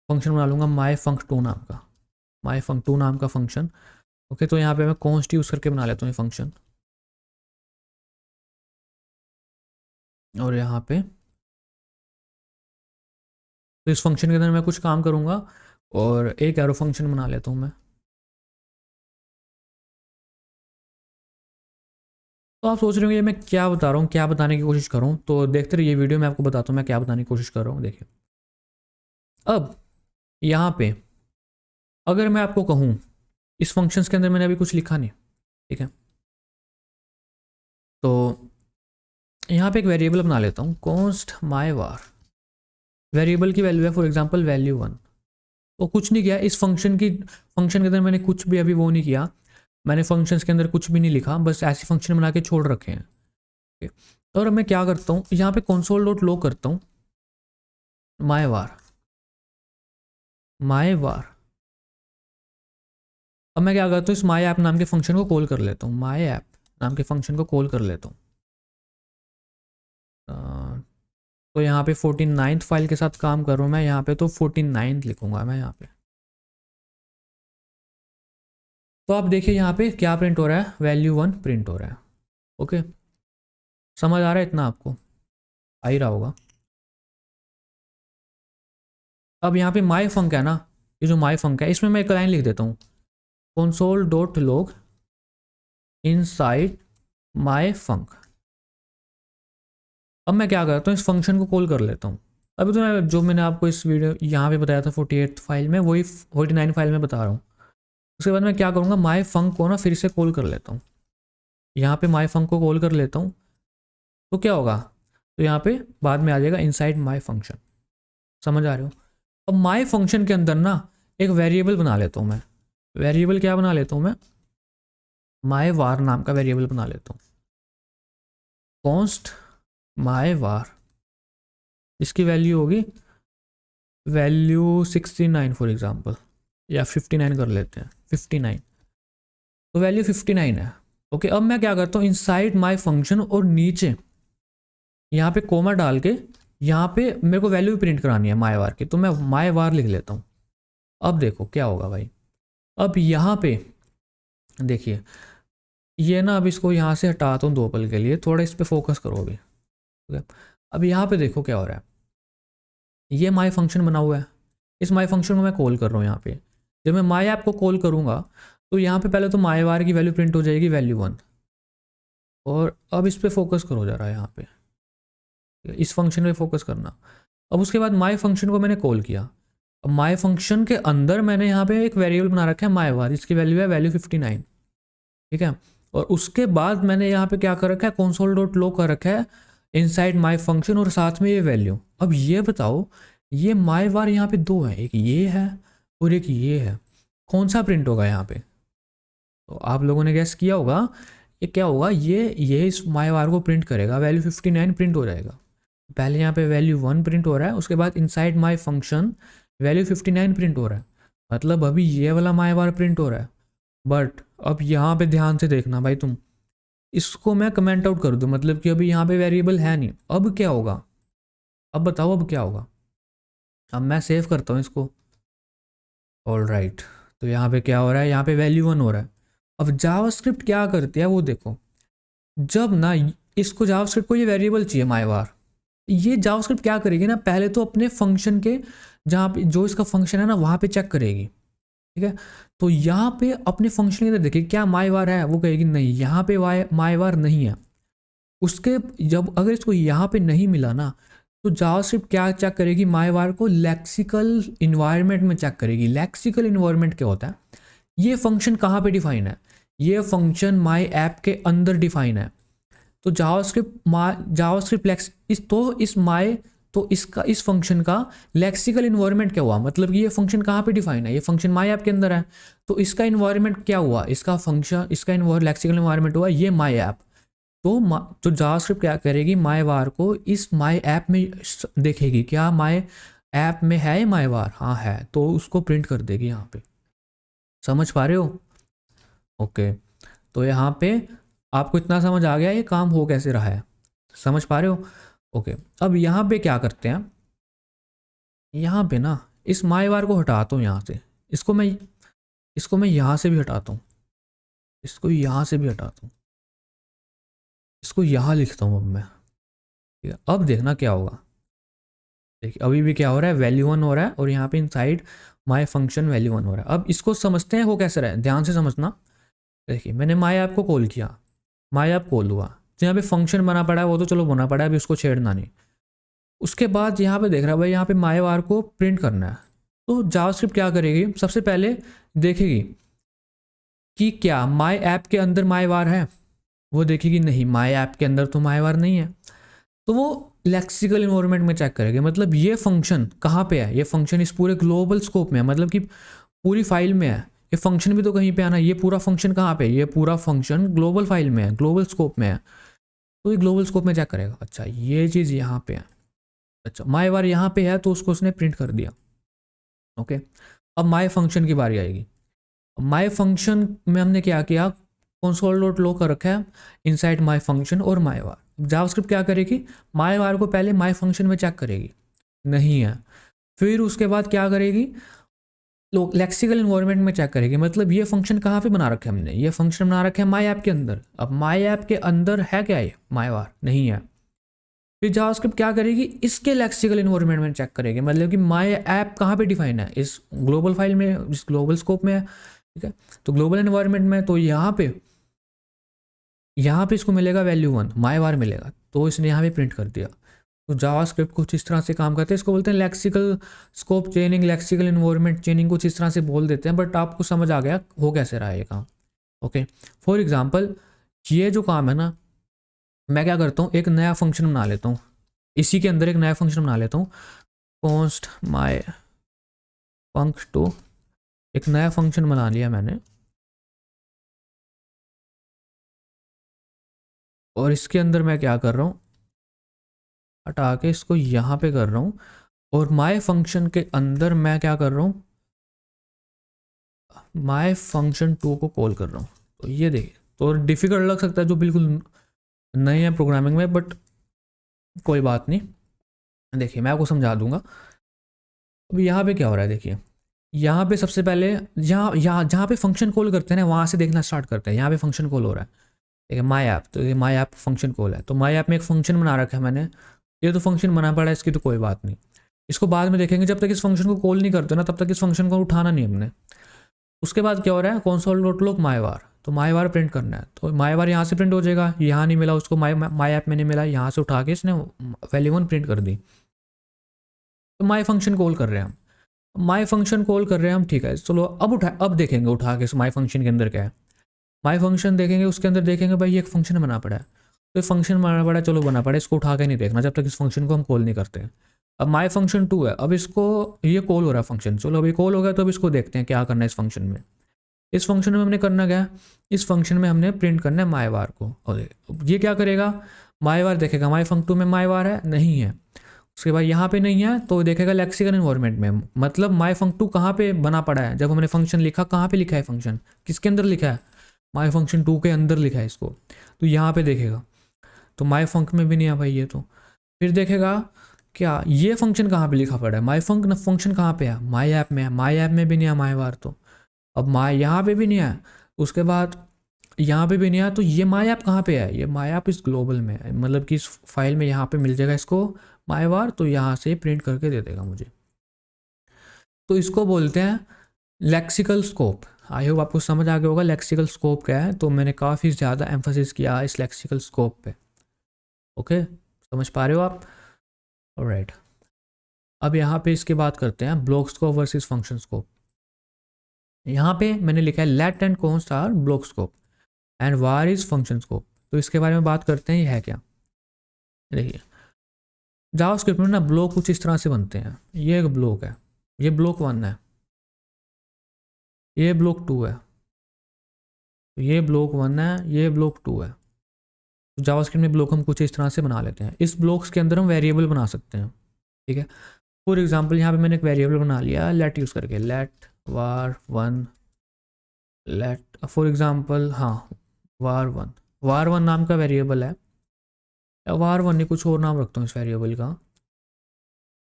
फंक्शन बना लूँगा माई फंक टू नाम का, माई फंक टू नाम का फंक्शन। ओके, तो यहाँ पे मैं कॉन्स्ट यूज़ करके बना लेता हूँ ये फंक्शन। और यहाँ पे तो इस फंक्शन के अंदर मैं कुछ काम करूँगा और एक एरो फंक्शन बना लेता हूँ मैं। तो आप सोच रहे होंगे ये मैं क्या बता रहा हूँ, क्या बताने की कोशिश कर रहा हूँ। तो देखते रहिए वीडियो में, आपको बताता हूँ मैं क्या बताने की कोशिश कर रहा हूँ। देखिए, अब यहाँ पे अगर मैं आपको कहूँ, इस फंक्शंस के अंदर मैंने अभी कुछ लिखा नहीं, ठीक है, तो यहाँ पे एक वेरिएबल बना लेता हूँ, कॉन्स्ट माई वार। वेरिएबल की वैल्यू है फॉर एग्जांपल वैल्यू 1। तो कुछ नहीं किया इस फंक्शन के अंदर, मैंने कुछ भी अभी वो नहीं किया, मैंने फंक्शंस के अंदर कुछ भी नहीं लिखा, बस ऐसे फंक्शन बना के छोड़ रखे हैं। ठीक है, और मैं क्या करता हूँ, यहाँ पे कंसोल डॉट लॉग करता हूँ माई वार, माई वार। अब मैं क्या करता हूँ, इस माई ऐप नाम के फंक्शन को कॉल कर लेता हूँ, माई ऐप नाम के फंक्शन को कॉल कर लेता हूँ। तो यहाँ पे 49th फाइल के साथ काम कर रहा हूँ मैं, यहाँ पे तो 49th लिखूंगा मैं यहाँ पे। तो आप देखिए यहाँ पे क्या प्रिंट हो रहा है, वैल्यू 1 प्रिंट हो रहा है। ओके, समझ आ रहा है इतना, आपको आ ही रहा होगा। अब यहाँ पे माई फंक है ना, ये जो माई फंक है इसमें मैं एक लाइन लिख देता हूँ, console dot log inside my func. अब मैं क्या करता हूँ, इस फंक्शन को कॉल कर लेता हूँ। अभी तो मैं जो मैंने आपको इस वीडियो यहाँ पे बताया था 48 फाइल में, वही 49 फाइल में बता रहा हूँ। उसके बाद मैं क्या करूँगा, माई फंक को ना फिर से कॉल कर लेता हूँ, यहाँ पे माई फंक को कॉल कर लेता हूँ। तो क्या होगा, तो यहाँ पे बाद में आ जाएगा इनसाइड माई फंक्शन। समझ आ रहे हो। अब माई फंक्शन के अंदर ना एक वेरिएबल बना लेता हूँ मैं। वेरिएबल क्या बना लेता हूँ मैं, माई वार नाम का वेरिएबल बना लेता हूँ, कॉन्स्ट माई वार। इसकी वैल्यू होगी वैल्यू 69 फॉर एग्जांपल, या 59 कर लेते हैं, 59। तो वैल्यू 59 है। ओके, अब मैं क्या करता हूँ, इनसाइड माई फंक्शन और नीचे यहाँ पे कोमा डाल के यहाँ पे मेरे को वैल्यू प्रिंट करानी है माई वार की, तो मैं माई वार लिख लेता हूँ। अब देखो क्या होगा भाई, अब यहाँ पे देखिए ये ना, अब इसको यहाँ से हटाता हूँ 2 पल के लिए, थोड़ा इस पर फोकस करो अभी। ठीक है, अब यहाँ पे देखो क्या हो रहा है, ये माई फंक्शन बना हुआ है, इस माई फंक्शन को मैं कॉल कर रहा हूँ यहाँ पे। जब मैं माई ऐप को कॉल करूँगा तो यहाँ पे पहले तो माई वार की वैल्यू प्रिंट हो जाएगी वैल्यू 1, और अब इस पर फोकस करो जरा यहाँ पे, इस फंक्शन पे फोकस करना। अब उसके बाद माई फंक्शन को मैंने कॉल किया, अब माई फंक्शन के अंदर मैंने यहाँ पे एक वेरिएबल बना रखा है माई वार, इसकी वैल्यू है वैल्यू 59। ठीक है, और उसके बाद मैंने यहाँ पे क्या कर रखा है, कंसोल डॉट लॉग कर रखा है इनसाइड माई फंक्शन और साथ में ये वैल्यू। अब ये बताओ, ये माई वार यहाँ पे 2 है, एक ये है और एक ये है, कौन सा प्रिंट होगा यहाँ पे। तो आप लोगों ने गैस किया होगा ये क्या होगा, ये इस माई वार को प्रिंट करेगा, वैल्यू 59 प्रिंट हो जाएगा। पहले यहाँ पे वैल्यू 1 प्रिंट हो रहा है, उसके बाद inside my function value 59 print हो रहा है, मतलब अभी ये वाला माई वार प्रिंट हो रहा है। बट अब यहाँ पे ध्यान से देखना भाई तुम, इसको मैं कमेंट आउट कर दूँ, मतलब कि अभी यहाँ पे वेरिएबल है नहीं। अब क्या होगा, अब बताओ अब क्या होगा। अब मैं सेव करता हूँ इसको, ऑल राइट। तो यहाँ पे क्या हो रहा है, यहाँ पे वैल्यू 1 हो रहा है। अब जावास्क्रिप्ट क्या करती है वो देखो, जब ना इसको जावास्क्रिप्ट को ये वेरिएबल चाहिए माई वार, ये जावास्क्रिप्ट क्या करेगी ना, पहले तो अपने फंक्शन के जहाँ पे जो इसका फंक्शन है ना वहाँ पे चेक करेगी। ठीक है, तो यहाँ पे अपने फंक्शन के अंदर देखिए क्या माई वार है, वो कहेगी नहीं, यहाँ पे माई वार नहीं है। उसके जब अगर इसको यहाँ पे नहीं मिला ना, तो जावास्क्रिप्ट क्या चेक करेगी, माई वार को लेक्सिकल इन्वायरमेंट में चेक करेगी। लेक्सिकल इन्वायरमेंट क्या होता है, ये फंक्शन कहाँ पे डिफाइन है, ये फंक्शन माई ऐप के अंदर डिफाइन है। तो जावास्क्रिप्ट इस फंक्शन का लेक्सिकल इन्वायरमेंट क्या हुआ, मतलब कि ये फंक्शन कहाँ पे डिफाइन है, ये फंक्शन माई ऐप के अंदर है, तो इसका इन्वायरमेंट क्या हुआ, इसका फंक्शन, इसका लेक्सिकल इन्वायरमेंट हुआ ये माई ऐप। तो जो जावास्क्रिप्ट क्या करेगी, माई वार को इस माई ऐप में देखेगी, क्या माई ऐप में है माई वार, हाँ है, तो उसको प्रिंट कर देगी यहाँ पे। समझ पा रहे हो? ओके, तो यहाँ पे आपको इतना समझ आ गया ये काम हो कैसे रहा है, समझ पा रहे हो? ओके, अब यहाँ पे क्या करते हैं, यहाँ पे ना इस माई वार को हटाता हूँ यहाँ से, इसको मैं यहाँ से भी हटाता हूँ, इसको यहाँ से भी हटाता हूँ, इसको यहाँ लिखता हूँ अब मैं, ठीक है। अब देखना क्या होगा, देखिए अभी भी क्या हो रहा है, वैल्यू 1 हो रहा है और यहाँ पे इनसाइड माई फंक्शन वैल्यू 1 हो रहा है। अब इसको समझते हैं वो कैसे रहा है, ध्यान से समझना। देखिए मैंने माई ऐप को कॉल किया, माई ऐप कॉल हुआ, तो यहाँ पे फंक्शन बना पड़ा है, वो तो चलो बना पड़ा है, अभी उसको छेड़ना नहीं। उसके बाद यहाँ पे देख रहा है भाई, यहाँ पे माई वार को प्रिंट करना है, तो जावास्क्रिप्ट क्या करेगी, सबसे पहले देखेगी कि क्या माई ऐप के अंदर माई वार है, वो देखेगी नहीं माई ऐप के अंदर तो माई वार नहीं है, तो वो लेक्सिकल इन्वायरमेंट में चेक करेंगे, मतलब ये फंक्शन कहाँ पे है, ये फंक्शन इस पूरे ग्लोबल स्कोप में है, मतलब कि पूरी फाइल में है, ये फंक्शन भी तो कहीं पे आना, ये पूरा फंक्शन कहाँ पे है, ये पूरा फंक्शन ग्लोबल फाइल में है, ग्लोबल स्कोप में है, तो ये ग्लोबल स्कोप में चेक करेगा, अच्छा ये चीज़ यहाँ पे है, अच्छा माई वार यहाँ पे है, तो उसको उसने प्रिंट कर दिया। ओके, अब माई फंक्शन की बारी आएगी। माई फंक्शन में हमने क्या किया, कंसोल डॉट लॉग कर रखा है इनसाइड माई फंक्शन और माई वार। जावास्क्रिप्ट क्या करेगी, माई वार को पहले माई फंक्शन में चेक करेगी, नहीं है, फिर उसके बाद क्या करेगी, लेक्सिकल इन्वायरमेंट में चेक करेगी, मतलब ये फंक्शन कहाँ पे बना रखा है हमने, ये फंक्शन बना रखा है माई ऐप के अंदर, अब माई ऐप के अंदर है क्या ये माई वार, नहीं है, फिर जावास्क्रिप्ट क्या करेगी, इसके लेक्सिकल इन्वायरमेंट में चेक करेगी, मतलब कि माई ऐप कहाँ पे डिफाइन है, इस ग्लोबल फाइल में, इस ग्लोबल स्कोप में है, ठीक है, तो ग्लोबल एनवायरनमेंट में, तो यहाँ पे इसको मिलेगा वैल्यू 1 माई वार मिलेगा, तो इसने यहाँ पे प्रिंट कर दिया। तो जावास्क्रिप्ट कुछ इस तरह से काम करते हैं, इसको बोलते हैं लेक्सिकल स्कोप चेनिंग, लेक्सिकल इन्वायरमेंट चेनिंग, कुछ इस तरह से बोल देते हैं, बट आपको समझ आ गया हो कैसे रहा है ये काम। ओके, फॉर एग्जाम्पल ये जो काम है ना, मैं क्या करता हूँ, एक नया फंक्शन बना लेता हूँ, इसी के अंदर एक नया फंक्शन बना लेता हूँ, कॉन्स्ट माई फंक्श टू, एक नया फंक्शन बना लिया मैंने, और इसके अंदर मैं क्या कर रहा हूँ, हटा के इसको यहाँ पे कर रहा हूँ, और माई फंक्शन के अंदर मैं क्या कर रहा हूँ, माई फंक्शन 2 को कॉल कर रहा हूँ। तो ये देखिए, तो डिफिकल्ट लग सकता है जो बिल्कुल नए हैं प्रोग्रामिंग में, बट कोई बात नहीं, देखिए मैं आपको समझा दूंगा। अब यहाँ पे क्या हो रहा है, देखिए यहाँ पे सबसे पहले यहाँ यहाँ जहाँ पे फंक्शन कॉल करते हैं ना, वहाँ से देखना स्टार्ट करते हैं, यहाँ पे फंक्शन कॉल हो रहा है, ठीक है, माई ऐप, तो ये माई ऐप फंक्शन कॉल है, तो माई ऐप में एक फंक्शन बना रखा है मैंने, ये तो फंक्शन बना पड़ा है, इसकी तो कोई बात नहीं, इसको बाद में देखेंगे, जब तक इस फंक्शन को कॉल नहीं करते ना, तब तक इस फंक्शन को उठाना नहीं हमने। उसके बाद क्या हो रहा है, कंसोल डॉट लॉग माई वार, तो माई वार प्रिंट करना है, तो माई वार यहाँ से प्रिंट हो जाएगा, यहाँ नहीं मिला उसको, माई ऐप में नहीं मिला, यहाँ से उठा के इसने वैल्यू 1 प्रिंट कर दी, तो माई फंक्शन कॉल कर रहे हैं हम, माई फंक्शन कॉल कर रहे हैं हम, ठीक है, चलो अब देखेंगे उठा के माई फंक्शन के अंदर क्या है, माई फंक्शन देखेंगे, उसके अंदर देखेंगे भाई ये एक फंक्शन बना पड़ा है, तो फंक्शन बना पड़ा है, चलो बना पड़ा है, इसको उठा के नहीं देखना जब तक इस फंक्शन को हम कॉल नहीं करते हैं। अब माई फंक्शन 2 है, अब इसको ये कॉल हो रहा है फंक्शन, चलो अभी कॉल हो गया, तो अब इसको देखते हैं क्या करना है इस फंक्शन में। इस फंक्शन में हमने करना क्या, इस फंक्शन में हमने प्रिंट करना है माई वार को, और ये क्या करेगा, माई वार देखेगा, माई फंक्शन 2 में माई वार है, नहीं है, उसके बाद यहाँ पे नहीं है, तो देखेगा लेक्सिकल इन्वायरमेंट में, मतलब माई फंक्शन 2 कहाँ पे बना पड़ा है, जब हमने फंक्शन लिखा कहाँ पे लिखा है फंक्शन, किसके अंदर लिखा है, माई फंक्शन 2 के अंदर लिखा है इसको, तो यहाँ पे देखेगा, तो माई फंक्शन में भी नहीं है भाई ये, तो फिर देखेगा क्या ये फंक्शन कहाँ पे लिखा पड़ा है, माई फंक्शन कहाँ पे है, माई ऐप में है, माई ऐप में भी नहीं है माई वार, तो अब माई यहाँ पे भी नहीं है, उसके बाद यहाँ पे भी नहीं है, तो ये माई ऐप कहाँ पे है, ये माई ऐप इस ग्लोबल में है, मतलब कि इस फाइल में यहाँ पे मिल जाएगा इसको माई वार, तो यहाँ से प्रिंट करके दे देगा मुझे, तो इसको बोलते हैं लेक्सिकल स्कोप। आई होप आपको समझ आ गया होगा लेक्सिकल स्कोप क्या है, तो मैंने काफ़ी ज़्यादा एम्फोसिस किया इस लेक्सिकल स्कोप पे। ओके, समझ पा रहे हो आप? ऑलराइट, अब यहाँ पे इसकी बात करते हैं block scope versus function scope. यहाँ पे मैंने लिखा है let and const are block scope and var is function scope, तो इसके बारे में बात करते हैं, ये है क्या। देखिए जावास्क्रिप्ट में ना ब्लॉक कुछ इस तरह से बनते हैं, ये एक ब्लॉक है, ये ब्लॉक 1 है, ये ब्लॉक 2 है, ये ब्लॉक 1 है, ये ब्लॉक 2 है, तो जावास्क्रिप्ट में ब्लॉक हम कुछ इस तरह से बना लेते हैं। इस ब्लॉक्स के अंदर हम वेरिएबल बना सकते हैं, ठीक है। फॉर एग्जांपल यहाँ पे मैंने एक वेरिएबल बना लिया लेट यूज़ करके, let var1, let for example हाँ var1 नाम का वेरिएबल है, या var1 नहीं कुछ और नाम रखता हूँ इस वेरिएबल का।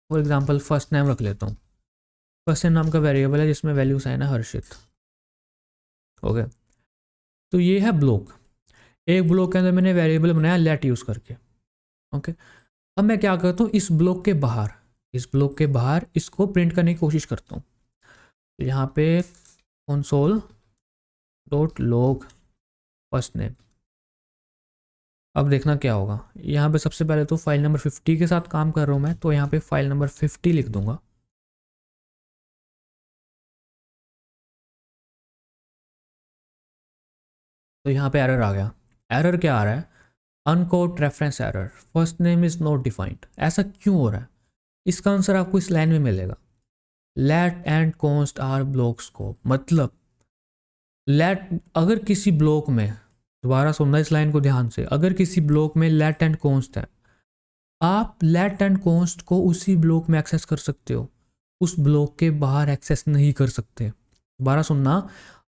फॉर एग्जांपल फर्स्ट नेम रख लेता हूँ। फर्स्ट नेम नाम का वेरिएबल है जिसमें वैल्यू साइन है हर्षित। ओके, तो ये है ब्लॉक। एक ब्लॉक के अंदर मैंने वेरिएबल बनाया लेट यूज़ करके। ओके, अब मैं क्या करता हूँ, इस ब्लॉक के बाहर इसको प्रिंट करने की कोशिश करता हूँ। तो यहाँ पे console.log फर्स्ट नेम। अब देखना क्या होगा, यहाँ पे सबसे पहले तो फाइल नंबर 50 के साथ काम कर रहा हूँ मैं, तो यहाँ पे फाइल नंबर 50 लिख दूंगा। तो यहाँ पे एरर आ गया। एरर क्या आ रहा है, uncaught reference error, first name is not defined. ऐसा क्यों हो रहा है, इसका आंसर आपको इस लाइन में मिलेगा। Let and const are block scope, मतलब लेट, अगर किसी ब्लॉक में, दोबारा सुनना इस लाइन को ध्यान से, अगर किसी ब्लॉक में लेट एंड कॉन्स्ट है, आप लेट एंड कॉन्स्ट को उसी ब्लॉक में एक्सेस कर सकते हो, उस ब्लॉक के बाहर एक्सेस नहीं कर सकते। दोबारा सुनना,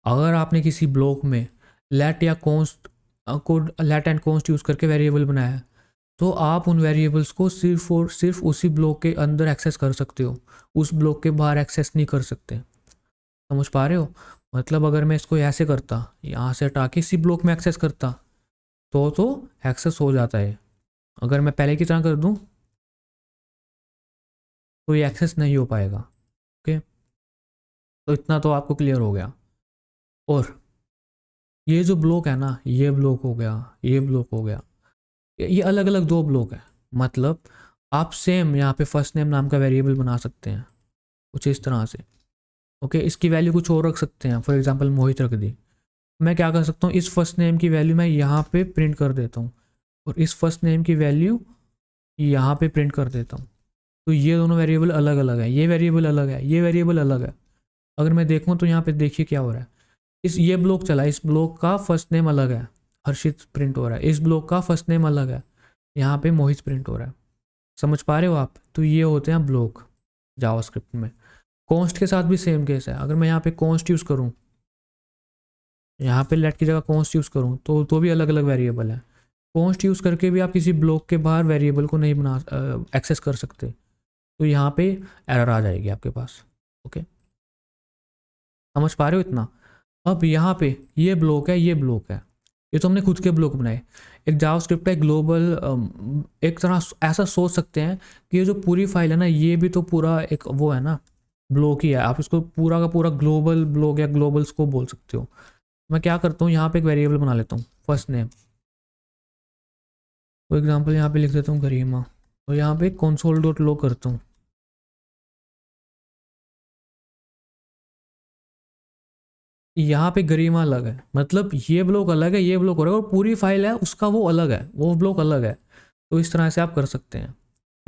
अगर आपने किसी ब्लॉक में लेट या कॉन्स्ट को, लेट एंड कॉन्स्ट यूज़ करके वेरिएबल बनाया है, तो आप उन वेरिएबल्स को सिर्फ और सिर्फ उसी ब्लॉक के अंदर एक्सेस कर सकते हो, उस ब्लॉक के बाहर एक्सेस नहीं कर सकते। समझ पा रहे हो, मतलब अगर मैं इसको ऐसे करता, यहाँ से हटा के इसी ब्लॉक में एक्सेस करता तो एक्सेस हो जाता है। अगर मैं पहले की तरह कर दूँ तो ये एक्सेस नहीं हो पाएगा। ओके, तो इतना तो आपको क्लियर हो गया। और ये जो ब्लॉक है ना, ये ब्लॉक हो गया, ये ब्लॉक हो गया, ये अलग अलग दो ब्लॉक है। मतलब आप सेम यहाँ पे फर्स्ट नेम नाम का वेरिएबल बना सकते हैं कुछ इस तरह से। ओके, इसकी वैल्यू कुछ और रख सकते हैं, फॉर एग्जांपल मोहित रख दी। मैं क्या कर सकता हूँ, इस फर्स्ट नेम की वैल्यू मैं यहाँ पे प्रिंट कर देता हूँ, और इस फर्स्ट नेम की वैल्यू यहाँ पे प्रिंट कर देता हूँ। तो ये दोनों वेरिएबल अलग अलग है, ये वेरिएबल अलग है, ये वेरिएबल अलग है। अगर मैं देखूँ तो यहाँ पे देखिए क्या हो रहा है, ये ब्लॉक चला, इस ब्लॉक का फर्स्ट नेम अलग है, हर्षित प्रिंट हो रहा है, इस ब्लॉक का फर्स्ट नेम अलग है, यहाँ पे मोहित प्रिंट हो रहा है। समझ पा रहे हो आप, तो ये होते हैं ब्लॉक जावास्क्रिप्ट में। कॉन्स्ट के साथ भी सेम केस है, अगर मैं यहाँ पे कॉन्स्ट यूज़ करूँ, यहाँ पे लेट की जगह कॉन्स्ट यूज़ करूँ, तो भी अलग अलग वेरिएबल है। कॉन्स्ट यूज़ करके भी आप किसी ब्लॉक के बाहर वेरिएबल को नहीं बना एक्सेस कर सकते, तो यहाँ पे एरर आ जाएगी आपके पास। ओके, समझ पा रहे हो इतना। अब यहाँ पे ये ब्लॉक है, ये ब्लॉक है, ये तो हमने खुद के ब्लॉक बनाए। एक जावास्क्रिप्ट है ग्लोबल, एक तरह ऐसा सोच सकते हैं कि ये जो पूरी फाइल है ना, ये भी तो पूरा एक वो है ना, ब्लॉक ही है। आप इसको पूरा का पूरा ग्लोबल ब्लॉक या ग्लोबल स्कोप बोल सकते हो। मैं क्या करता हूँ, यहाँ पे एक वेरिएबल बना लेता हूँ फर्स्ट नेम। फॉर एग्जाम्पल यहाँ पे लिख देता हूँ गरिमा, तो यहाँ पे console.log करता हूँ। यहाँ पे गरिमा अलग है, मतलब ये ब्लॉक अलग है, ये ब्लॉक अलग है, और पूरी फाइल है उसका वो अलग है, वो ब्लॉक अलग है। तो इस तरह से आप कर सकते हैं।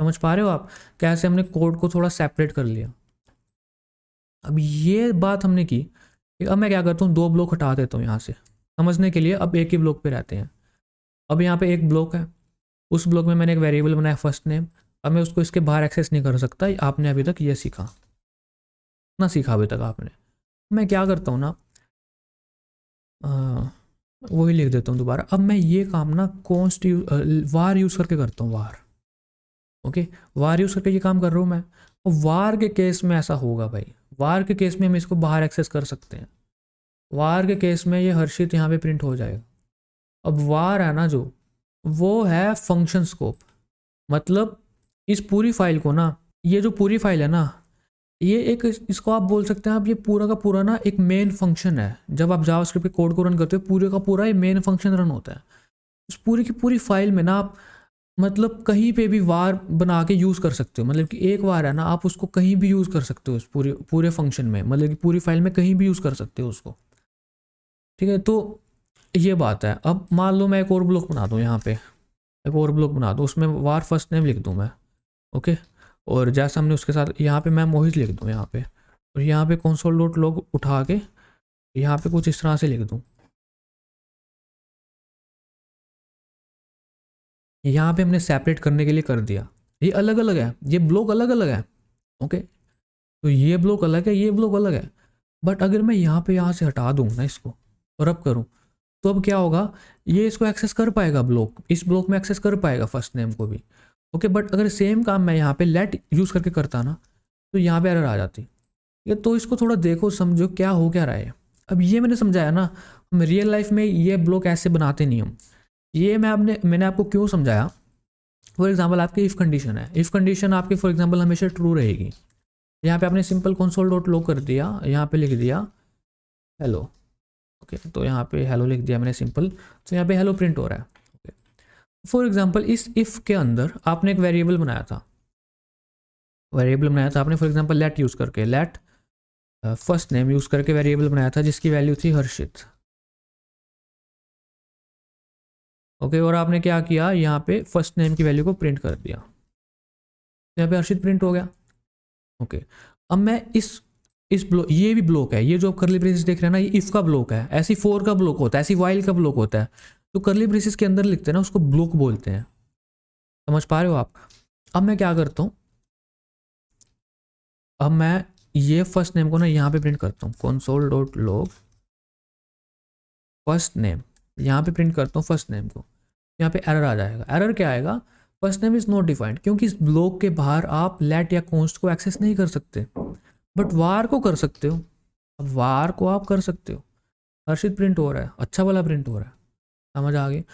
समझ पा रहे हो आप कैसे हमने कोड को थोड़ा सेपरेट कर लिया। अब ये बात हमने की, अब मैं क्या करता हूँ, दो ब्लॉक हटा देता हूँ यहाँ से समझने के लिए। अब एक ही ब्लॉक पे रहते हैं। अब यहाँ पे एक ब्लॉक है, उस ब्लॉक में मैंने एक वेरिएबल बनाया फर्स्ट नेम। अब मैं उसको इसके बाहर एक्सेस नहीं कर सकता। आपने अभी तक ये सीखा ना, सीखा अभी तक आपने। मैं क्या करता हूँ ना, वही लिख देता हूँ दोबारा। अब मैं ये काम ना कॉन्स्ट वार यूज़ करके करता हूँ, वार। ओके, वार यूज़ करके ये काम कर रहा हूँ मैं। और वार के केस में ऐसा होगा भाई, वार के केस में हम इसको बाहर एक्सेस कर सकते हैं। वार के केस में ये हर्षित यहाँ पे प्रिंट हो जाएगा। अब वार है ना जो, वो है फंक्शन स्कोप। मतलब इस पूरी फाइल को ना, ये जो पूरी फाइल है ना, ये एक, इसको आप बोल सकते हैं, आप ये पूरा का पूरा ना एक मेन फंक्शन है। जब आप जावास्क्रिप्ट के कोड को रन करते हो, पूरे का पूरा ये मेन फंक्शन रन होता है। उस पूरी की पूरी फाइल में ना आप मतलब कहीं पे भी वार बना के यूज़ कर सकते हो। मतलब कि एक वार है ना, आप उसको कहीं भी यूज़ कर सकते हो उस पूरे फंक्शन में, मतलब कि पूरी फाइल में कहीं भी यूज़ कर सकते हो उसको। ठीक है, तो ये बात है। अब मान लो मैं एक और ब्लॉक बना दूँ, यहाँ पे एक और ब्लॉक बना दूँ, उसमें वार फर्स्ट नेम लिख दूँ मैं। ओके, और जैसा हमने उसके साथ यहाँ पे मैं मोहित लिख दूँ यहाँ पे, और यहाँ पे console.log उठा के यहाँ पे कुछ इस तरह से लिख दूँ। यहाँ पे हमने सेपरेट करने के लिए कर दिया, ये अलग अलग है, ये ब्लॉक अलग अलग है। ओके, तो ये ब्लॉक अलग है, ये ब्लॉक अलग है। बट अगर मैं यहाँ से हटा दूँ ना इसको और अब करूँ, तो अब क्या होगा, ये इसको एक्सेस कर पाएगा, ब्लॉक इस ब्लॉक में एक्सेस कर पाएगा फर्स्ट नेम को भी। ओके, बट अगर सेम काम मैं यहाँ पे लेट यूज़ करके करता ना, तो यहाँ पे एरर आ जाती। ये तो इसको थोड़ा देखो समझो क्या हो क्या रहा है। अब ये मैंने समझाया ना, हम रियल लाइफ में ये ब्लॉक ऐसे बनाते नहीं हम। ये मैंने आपको क्यों समझाया। फॉर एग्जांपल आपकी इफ़ कंडीशन है, इफ़ कंडीशन आपकी फॉर एग्जांपल हमेशा ट्रू रहेगी। यहाँ पे आपने सिंपल कंसोल डॉट लॉग कर दिया, यहाँ पे लिख दिया हेलो। ओके, तो यहाँ पे हेलो लिख दिया मैंने सिंपल, तो यहाँ पे हेलो प्रिंट हो रहा है। ओके, फॉर एग्जांपल इस इफ़ के अंदर आपने एक वेरिएबल बनाया था, आपने फॉर एग्जांपल लेट यूज़ करके, लेट फर्स्ट नेम यूज़ करके वेरिएबल बनाया था जिसकी वैल्यू थी हर्षित। ओके, और आपने क्या किया, यहाँ पे फर्स्ट नेम की वैल्यू को प्रिंट कर दिया, यहाँ पे हर्षित प्रिंट हो गया। ओके, अब मैं इस ब्लॉक, ये भी ब्लॉक है, ये जो आप करली ब्रेसेस देख रहे हैं ना, ये इफ़ का ब्लॉक है, ऐसी फॉर का ब्लॉक होता है, ऐसी वाइल का ब्लॉक होता है। तो करली ब्रेसेस के अंदर लिखते हैं ना, उसको ब्लॉक बोलते हैं। समझ पा रहे हो आप। अब मैं क्या करता हूँ, अब मैं ये फर्स्ट नेम को ना यहाँ पे प्रिंट करता हूँ, console dot log first name, यहाँ पे प्रिंट करता हूँ फर्स्ट नेम को। यहाँ पे एरर आ जाएगा। एरर क्या आएगा, first name is not defined, क्योंकि इस ब्लॉक के बाहर आप लेट या कॉन्स्ट को एक्सेस नहीं कर सकते, बट वार को कर सकते हो। अब वार को आप कर सकते हो। हर्षित प्रिंट हो रहा है, अच्छा वाला प्रिंट हो रहा है, समझ आ गई।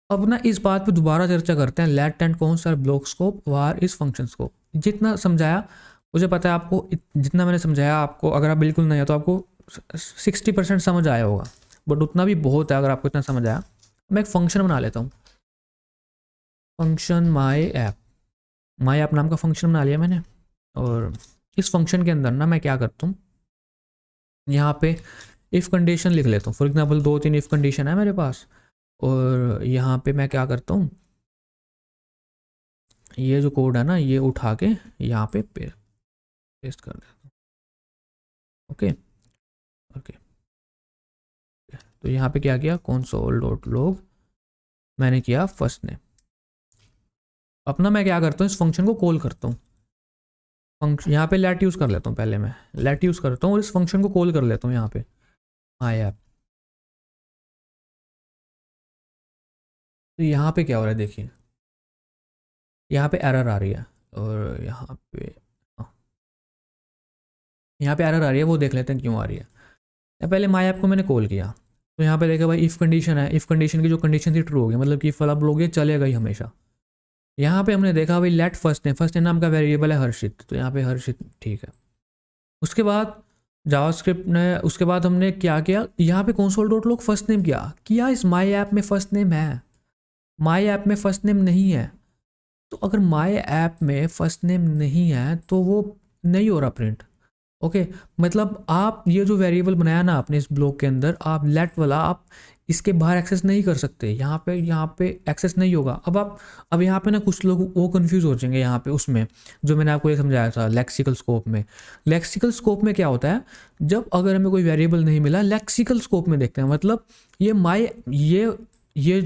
अब ना इस बात पे दोबारा चर्चा करते हैं, let and const are block scope, var is function scope. जितना समझाया मुझे पता है आपको, जितना मैंने समझाया आपको, अगर आप बिल्कुल नहीं है तो आपको 60% समझ आया होगा, बट उतना भी बहुत है अगर आपको इतना समझ आया। मैं एक फंक्शन बना लेता हूँ, फंक्शन माई ऐप नाम का फंक्शन बना लिया मैंने। और इस फंक्शन के अंदर ना मैं क्या करता हूँ, यहाँ पे इफ़ कंडीशन लिख लेता हूँ। फॉर एग्जांपल 2-3 इफ़ कंडीशन है मेरे पास, और यहाँ पे मैं क्या करता हूँ, ये जो कोड है ना, ये उठा के यहाँ पे पेस्ट कर देता हूँ। ओके ओके, तो यहाँ पे क्या किया, कंसोल डॉट लॉग मैंने किया फर्स्ट नेम। अपना मैं क्या करता हूँ, इस फंक्शन को कॉल करता हूँ। फंक्शन यहाँ पे लेट यूज़ कर लेता हूँ, पहले मैं लेट यूज़ करता हूँ और इस फंक्शन को कॉल कर लेता हूँ यहाँ पे माई ऐप। तो यहाँ पे क्या हो रहा है देखिए, यहाँ पे एरर आ रही है, और यहाँ पे एरर आ रही है, वो देख लेते हैं क्यों आ रही है। पहले माई ऐप को मैंने कॉल किया, तो यहाँ पे देखा भाई इफ़ कंडीशन है, इफ़ कंडीशन की जो कंडीशन थी ट्रू हो गई, मतलब कि फला ब्लॉक ये चलेगा ही हमेशा। यहाँ पे हमने देखा भाई लेट फर्स्ट नेम नाम का वेरिएबल है हर्षित, तो यहाँ पे हर्षित ठीक है। उसके बाद जावास्क्रिप्ट ने, उसके बाद हमने क्या किया, यहाँ पे console dot log first name किया इस माई ऐप में फर्स्ट नेम है, माई ऐप में फर्स्ट नेम नहीं है। तो अगर माई ऐप में फर्स्ट नेम नहीं है तो वो नहीं हो रहा प्रिंट। ओके, मतलब आप ये जो वेरिएबल बनाया ना आपने इस ब्लॉक के अंदर, आप लेट वाला आप इसके बाहर एक्सेस नहीं कर सकते, यहाँ पे एक्सेस नहीं होगा। अब यहाँ पे ना कुछ लोग वो कंफ्यूज हो जाएंगे यहाँ पे, उसमें जो मैंने आपको ये समझाया था लेक्सिकल स्कोप में। लेक्सिकल स्कोप में क्या होता है, जब अगर हमें कोई वेरिएबल नहीं मिला, लेक्सिकल स्कोप में देखते हैं, मतलब ये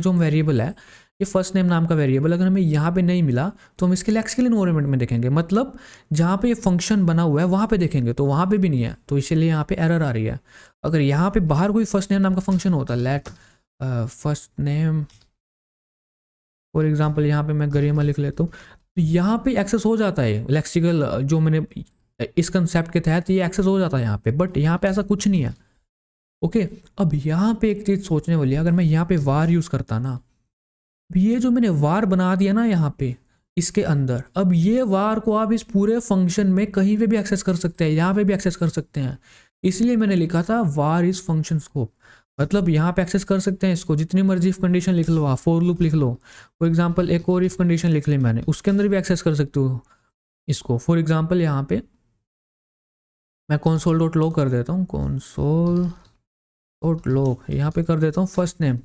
जो वेरिएबल है, ये फर्स्ट नेम नाम का वेरिएबल अगर हमें यहाँ पे नहीं मिला तो हम इसके लेक्सिकल इन्वायरमेंट में देखेंगे, मतलब जहाँ पे ये फंक्शन बना हुआ है वहाँ पे देखेंगे, तो वहाँ पे भी नहीं है, तो इसीलिए यहाँ पे एरर आ रही है। अगर यहाँ पे बाहर कोई फर्स्ट नेम नाम का फंक्शन होता, let first name for example यहाँ पे मैं गरिमा लिख लेता हूँ, तो यहाँ पे एक्सेस हो जाता है लेक्सिकल, जो मैंने इस कंसेप्ट के तहत ये एक्सेस हो जाता है यहाँ पे, बट यहाँ पे ऐसा कुछ नहीं है। ओके, अब यहाँ पे एक चीज़ सोचने वाली है, अगर मैं यहाँ पे वार यूज़ करता ना, ये जो मैंने वार बना दिया ना यहाँ पे इसके अंदर, अब ये वार को आप इस पूरे फंक्शन में कहीं पे भी एक्सेस कर सकते हैं, यहाँ पे भी एक्सेस कर सकते हैं। इसलिए मैंने लिखा था वार इज फंक्शन स्कोप, मतलब यहाँ पे एक्सेस कर सकते हैं इसको, जितनी मर्जी इफ कंडीशन लिख लो, आप फॉर लूप लिख लो, फॉर एग्जांपल एक और इफ कंडीशन लिख ली मैंने, उसके अंदर भी एक्सेस कर सकते हो इसको। फॉर एग्जांपल यहाँ पे मैं कंसोल डॉट लॉग कर देता हूँ, कंसोल डॉट लॉग यहाँ पे कर देता हूँ फर्स्ट नेम,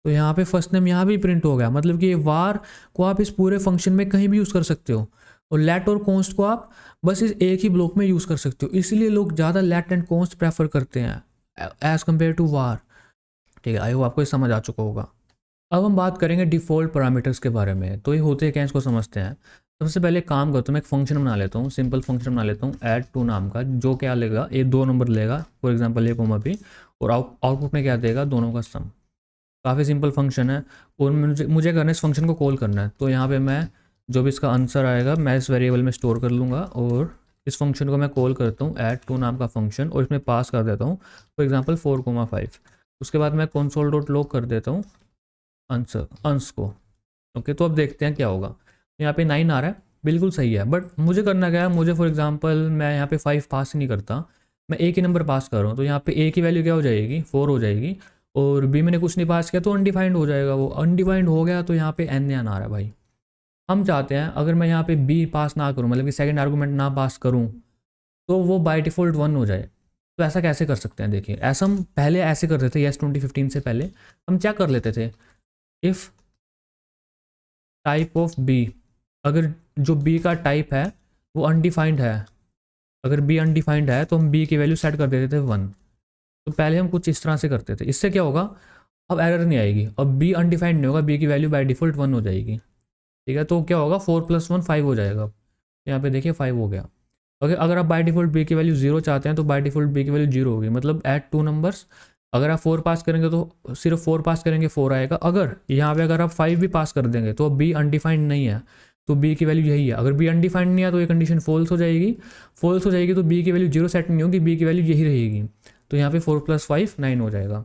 तो यहाँ पे फर्स्ट नेम यहाँ भी प्रिंट हो गया, मतलब कि ये वार को आप इस पूरे फंक्शन में कहीं भी यूज़ कर सकते हो, और लेट और कॉन्स्ट को आप बस इस एक ही ब्लॉक में यूज़ कर सकते हो। इसलिए लोग ज़्यादा लेट एंड कॉन्स्ट प्रेफर करते हैं एज़ कम्पेयर टू वार। ठीक है, आई होप आपको ये समझ आ चुका होगा। अब हम बात करेंगे डिफ़ॉल्ट पैरामीटर्स के बारे में। तो ये होते क्या हैं, इसको समझते हैं। सबसे पहले एक काम करता हूँ, मैं एक फ़ंक्शन बना लेता हूँ, सिंपल फंक्शन बना लेता हूँ ऐड टू नाम का, जो क्या लेगा, ये 2 नंबर लेगा, for example A comma B, और आउटपुट में क्या देगा, दोनों का सम। काफ़ी सिंपल फंक्शन है, और मुझे करना है इस फंक्शन को कॉल करना है। तो यहाँ पे मैं जो भी इसका आंसर आएगा मैं इस वेरिएबल में स्टोर कर लूँगा, और इस फंक्शन को मैं कॉल करता हूँ ऐड टू नाम का फंक्शन, और इसमें पास कर देता हूँ फॉर एग्जांपल 4,5। उसके बाद मैं कंसोल डॉट लॉग कर देता हूँ आंसर अंश को। ओके, तो अब देखते हैं क्या होगा। यहाँ पे 9 आ रहा है, बिल्कुल सही है, बट मुझे करना क्या है, मुझे फॉर एग्जांपल मैं यहाँ पे 5 पास नहीं करता, मैं एक ही नंबर पास कर रहा हूँ। तो यहाँ पे ए की वैल्यू क्या हो जाएगी, 4 हो जाएगी, और बी मैंने कुछ नहीं पास किया तो अनडिफाइंड हो जाएगा। वो अनडिफाइंड हो गया तो यहाँ पे एन आ रहा है भाई। हम चाहते हैं अगर मैं यहाँ पे बी पास ना करूँ, मतलब कि सेकंड आर्गूमेंट ना पास करूँ, तो वो बाय डिफ़ॉल्ट 1 हो जाए। तो ऐसा कैसे कर सकते हैं, देखिए ऐसा हम पहले ऐसे करते थे, यस 2015 से पहले हम क्या कर लेते थे, इफ़ टाइप ऑफ बी, अगर जो बी का टाइप है वो अनडिफाइंड है, अगर बी अनडिफाइंड है तो हम बी की वैल्यू सेट कर देते थे 1। तो पहले हम कुछ इस तरह से करते थे, इससे क्या होगा, अब एरर नहीं आएगी, अब बी अनडिफाइंड नहीं होगा, बी की वैल्यू बाय डिफ़ॉल्ट 1 हो जाएगी। ठीक है, तो क्या होगा, 4 + 1 5 हो जाएगा। यहाँ पे देखिए 5 हो गया। ओके, अगर आप बाय डिफ़ॉल्ट बी की वैल्यू 0 चाहते हैं तो बाय डिफ़ॉल्ट बी की वैल्यू 0 होगी, मतलब ऐड टू नंबर्स। अगर आप 4 पास करेंगे तो सिर्फ 4 पास करेंगे 4 आएगा। अगर यहाँ पे अगर आप 5 भी पास कर देंगे तो बी अनडिफाइंड नहीं है, तो बी की वैल्यू यही है। अगर बी अनडिफाइंड नहीं है तो ये कंडीशन फॉल्स हो जाएगी। फॉल्स हो जाएगी तो बी की वैल्यू 0 सेट नहीं होगी, बी की वैल्यू यही रहेगी। तो यहाँ पे 4 + 5 9 हो जाएगा।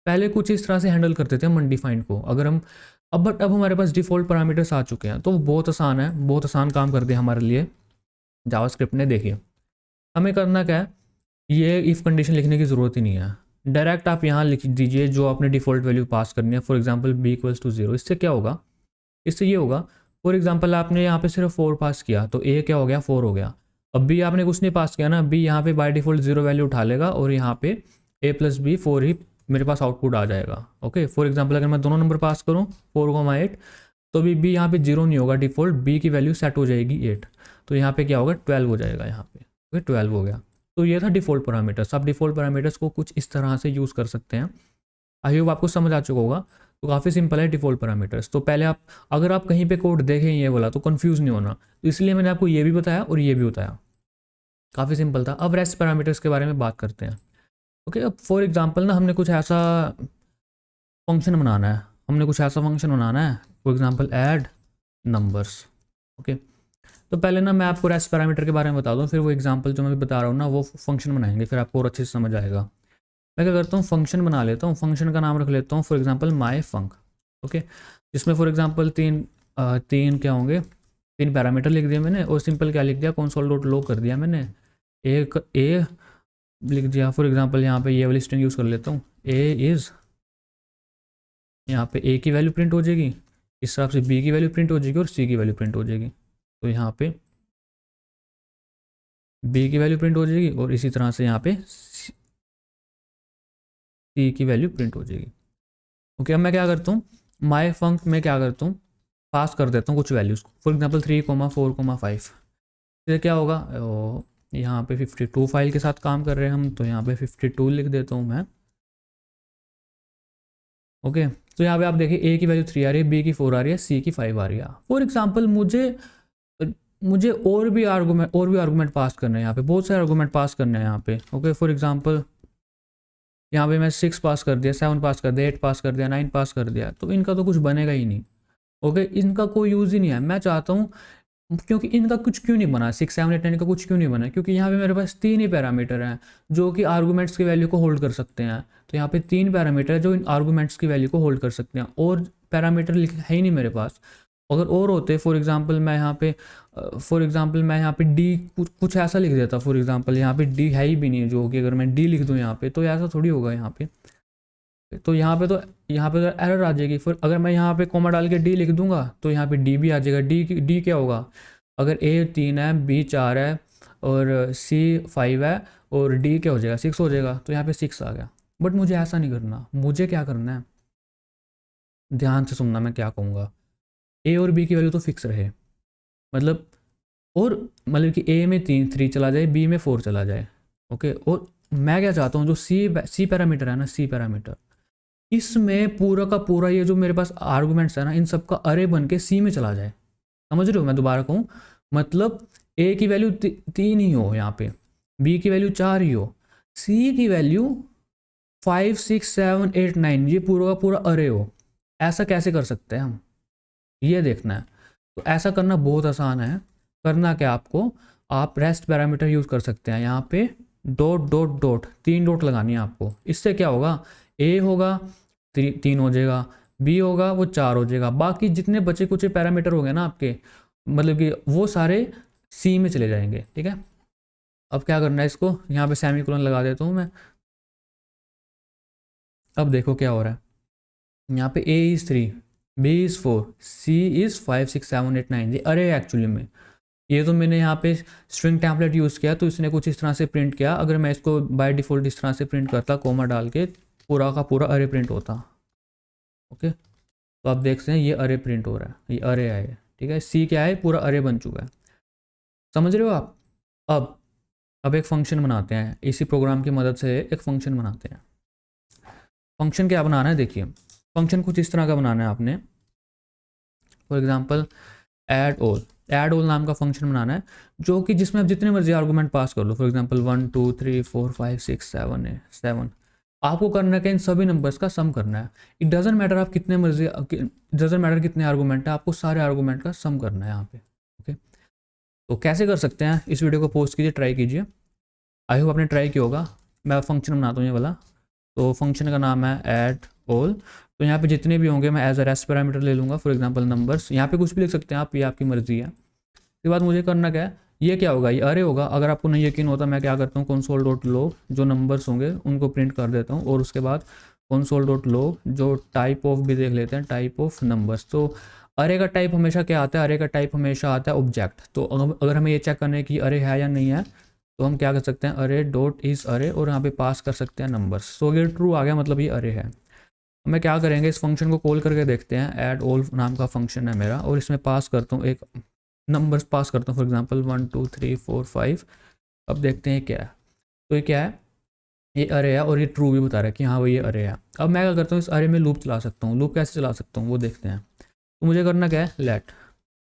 पहले कुछ इस तरह से हैंडल करते थे हम अनडिफाइंड को। अगर हम अब हमारे पास डिफ़ॉल्ट पैरामीटर्स आ चुके हैं, तो बहुत आसान है, बहुत आसान काम कर दिया हमारे लिए जावास्क्रिप्ट ने। देखिए हमें करना क्या है, ये इफ़ कंडीशन लिखने की ज़रूरत ही नहीं है, डायरेक्ट आप यहाँ लिख दीजिए जो आपने डिफ़ॉल्ट वैल्यू पास करनी है। For example b = 0। इससे क्या होगा, इससे ये होगा, फॉर एग्जांपल आपने यहाँ पे सिर्फ 4 पास किया तो a क्या हो गया, 4 हो गया। अब b आपने कुछ नहीं पास किया ना, b यहाँ पे बाय डिफ़ॉल्ट 0 वैल्यू उठा लेगा, और यहाँ पे a + b 4 ही मेरे पास आउटपुट आ जाएगा। ओके, फॉर एग्जाम्पल अगर मैं दोनों नंबर पास करूँ 4,8, तो भी b यहाँ पे 0 नहीं होगा, डिफ़ॉल्ट b की वैल्यू सेट हो जाएगी 8। तो यहाँ पे क्या होगा, 12 हो जाएगा यहाँ पे। ओके, 12 हो गया। तो ये था डिफ़ॉल्ट पैरामीटर्स। आप डिफ़ॉल्ट पैरामीटर्स को कुछ इस तरह से यूज़ कर सकते हैं। आई होप आपको समझ आ चुका होगा। तो काफ़ी सिंपल है डिफ़ॉल्ट पैरामीटर्स। तो पहले आप, अगर आप कहीं पे कोड देखें ये वाला, तो कंफ्यूज नहीं होना, तो इसलिए मैंने आपको ये भी बताया और ये भी बताया। काफ़ी सिंपल था। अब रेस्ट पैरामीटर्स के बारे में बात करते हैं। ओके, अब फॉर एग्जांपल ना हमने कुछ ऐसा फंक्शन बनाना है, for example add numbers. Okay, तो पहले ना मैं आपको रेस्ट पैरामीटर के बारे में बता दूं, फिर वो एग्जांपल जो मैं बता रहा हूँ ना वो फंक्शन बनाएंगे, फिर आपको और अच्छे से समझ आएगा। मैं क्या करता हूँ, फंक्शन बना लेता हूँ, फंक्शन का नाम रख लेता हूँ for example my funk. Okay, जिसमें फॉर एग्जांपल तीन क्या होंगे, 3 पैरामीटर लिख दिया मैंने, और सिंपल क्या लिख दिया, कंसोल डॉट लॉग कर दिया मैंने, एक ए लिख दिया। फॉर एग्जांपल यहाँ पे ये वाली स्ट्रिंग यूज़ कर लेता हूँ, ए इज़, यहाँ पे ए की वैल्यू प्रिंट हो जाएगी, इस हिसाब से बी की वैल्यू प्रिंट हो जाएगी और सी की वैल्यू प्रिंट हो जाएगी। तो यहाँ पे बी की वैल्यू प्रिंट हो जाएगी और इसी तरह से यहाँ पे सी की वैल्यू प्रिंट हो जाएगी। ओके, अब मैं क्या करता हूँ, माई फंक में क्या करता हूँ, पास कर देता हूँ कुछ वैल्यूज़, फॉर एग्जांपल 3,4,5। फिर क्या होगा, यहाँ पे 52 फाइल के साथ काम कर रहे हैं हम, तो यहाँ पे 52 लिख देता हूँ मैं। ओके, तो यहाँ पे आप देखिए ए की वैल्यू 3 आ रही है, बी की 4 आ रही है, सी की 5 आ रही है। फॉर एग्जांपल मुझे और भी आर्गूमेंट पास करने हैं, यहाँ पे बहुत सारे आर्गूमेंट पास करने हैं यहाँ पे। ओके, फॉर एग्जांपल यहाँ पे मैं 6 पास कर दिया, 7 पास कर दिया, 8 पास कर दिया, 9 पास कर दिया, तो इनका तो कुछ बनेगा ही नहीं। ओके, इनका कोई यूज़ ही नहीं है। मैं चाहता हूँ, क्योंकि इनका कुछ क्यों नहीं बना, 6, 7, 8, 9 का कुछ क्यों नहीं बना, क्योंकि यहाँ पे मेरे पास 3 ही पैरामीटर हैं जो कि आर्गूमेंट्स की वैल्यू को होल्ड कर सकते हैं। तो यहाँ पे 3 पैरामीटर है जो इन आर्गूमेंट्स की वैल्यू को होल्ड कर सकते हैं, और पैरामीटर है ही नहीं मेरे पास। अगर और होते, फॉर एग्जांपल मैं यहाँ पे डी कुछ ऐसा लिख देता, फॉर एग्जांपल यहाँ पे डी है ही भी नहीं, जो कि अगर मैं डी लिख दूँ यहाँ पे तो ऐसा थोड़ी होगा यहाँ पे। तो यहाँ पे तो एरर आ जाएगी। फिर अगर मैं यहाँ पे कॉमा डाल के डी लिख दूंगा तो यहाँ पे डी भी आ जाएगा। डी क्या होगा, अगर ए 3 है, बी 4 है और सी 5 है, और डी क्या हो जाएगा, 6 हो जाएगा। तो यहाँ पे 6 आ गया। बट मुझे ऐसा नहीं करना, मुझे क्या करना है, ध्यान से सुनना मैं क्या कहूँगा। ए और बी की वैल्यू तो फिक्स रहे, मतलब कि ए में 3 चला जाए, बी में 4 चला जाए। ओके, और मैं क्या चाहता हूँ, जो सी पैरामीटर है ना, सी पैरामीटर, इसमें पूरा का पूरा ये जो मेरे पास आर्गूमेंट्स है ना, इन सब का अरे बन के सी में चला जाए। समझ रहे हो? मैं दोबारा कहूँ, मतलब ए की वैल्यू 3 ही हो यहाँ पे, बी की वैल्यू 4 ही हो, सी की वैल्यू 5 6 7 8 9, ये पूरा का पूरा अरे हो। ऐसा कैसे कर सकते हैं हम, ये देखना है। तो ऐसा करना बहुत आसान है। करना क्या आपको, आप रेस्ट पैरामीटर यूज़ कर सकते हैं। यहाँ पे डॉट डॉट डॉट 3 डॉट लगानी है आपको। इससे क्या होगा, ए होगा 3 हो जाएगा, बी होगा वो 4 हो जाएगा, बाकी जितने बचे कुछ पैरामीटर हो गए ना आपके, मतलब कि वो सारे सी में चले जाएंगे। ठीक है, अब क्या करना है, इसको यहाँ पे सेमीकोलन लगा देता हूँ मैं। अब देखो क्या हो रहा है, यहाँ पे A is 3, B is 4, C is 5 6 7 8 9, ये अरे एक्चुअली में। ये तो मैंने यहाँ पे स्ट्रिंग टेम्पलेट यूज़ किया तो इसने कुछ इस तरह से प्रिंट किया। अगर मैं इसको बाय डिफ़ॉल्ट इस तरह से प्रिंट करता, कोमा डाल के, पूरा का पूरा अरे प्रिंट होता। ओके, तो आप देखते हैं ये अरे प्रिंट हो रहा है, ये अरे है। ठीक है, सी क्या है, पूरा अरे बन चुका है। समझ रहे हो आप? अब एक फंक्शन बनाते हैं, इसी प्रोग्राम की मदद से एक फंक्शन बनाते हैं। फंक्शन क्या बनाना है, देखिए फंक्शन कुछ इस तरह का बनाना है आपने। फॉर एग्जांपल ऐड ऑल नाम का फंक्शन बनाना है, जो कि जिसमें आप जितने मर्जी आर्गूमेंट पास कर लो। फॉर एग्जांपल 1 2 3 4 5 6 7 है 7, आपको करना है कि इन सभी नंबर्स का सम करना है। इट डजेंट मैटर आप कितने मर्जी, डजेंट मैटर कितने आर्गूमेंट है, आपको सारे आर्गूमेंट का सम करना है यहाँ पे। ओके, तो कैसे कर सकते हैं, इस वीडियो को पोस्ट कीजिए, ट्राई कीजिए। आई होप आपने ट्राई किया होगा। मैं फंक्शन बनाता हूँ ये वाला। तो फंक्शन का नाम है ऐड ऑल। तो यहाँ पे जितने भी होंगे मैं एज अ रेस्ट पैरामीटर ले लूँगा। फॉर एग्जांपल नंबर्स, यहाँ पे कुछ भी लिख सकते हैं आप, ये आपकी मर्जी है। उसके बाद मुझे करना क्या है, ये क्या होगा, ये अरे होगा। अगर आपको नहीं यकीन होता, मैं क्या करता हूँ, कंसोल डॉट लो जो नंबर्स होंगे उनको प्रिंट कर देता हूँ, और उसके बाद कंसोल डॉट लो जो टाइप ऑफ भी देख लेते हैं, टाइप ऑफ नंबर्स। तो अरे का टाइप हमेशा क्या आता है, अरे का टाइप हमेशा आता है ऑब्जेक्ट। तो अगर हमें ये चेक करना है कि अरे है या नहीं है, तो हम क्या कर सकते हैं, अरे डॉट इज़ अरे, और यहाँ पे पास कर सकते हैं नंबर्स। तो अगर ट्रू आ गया मतलब ये अरे है। मैं क्या करेंगे, इस फंक्शन को कॉल करके देखते हैं। ऐड ऑल नाम का फंक्शन है मेरा, और इसमें पास करता हूँ एक नंबर्स पास करता हूँ। For example 1 2 3 4 5। अब देखते हैं क्या है, तो ये क्या है, ये अरे है, और ये ट्रू भी बता रहा है कि हाँ भाई ये अरे है। अब मैं क्या करता हूँ, इस अरे में लूप चला सकता हूँ। लूप कैसे चला सकता हूँ वो देखते हैं। तो मुझे करना क्या है, लेट।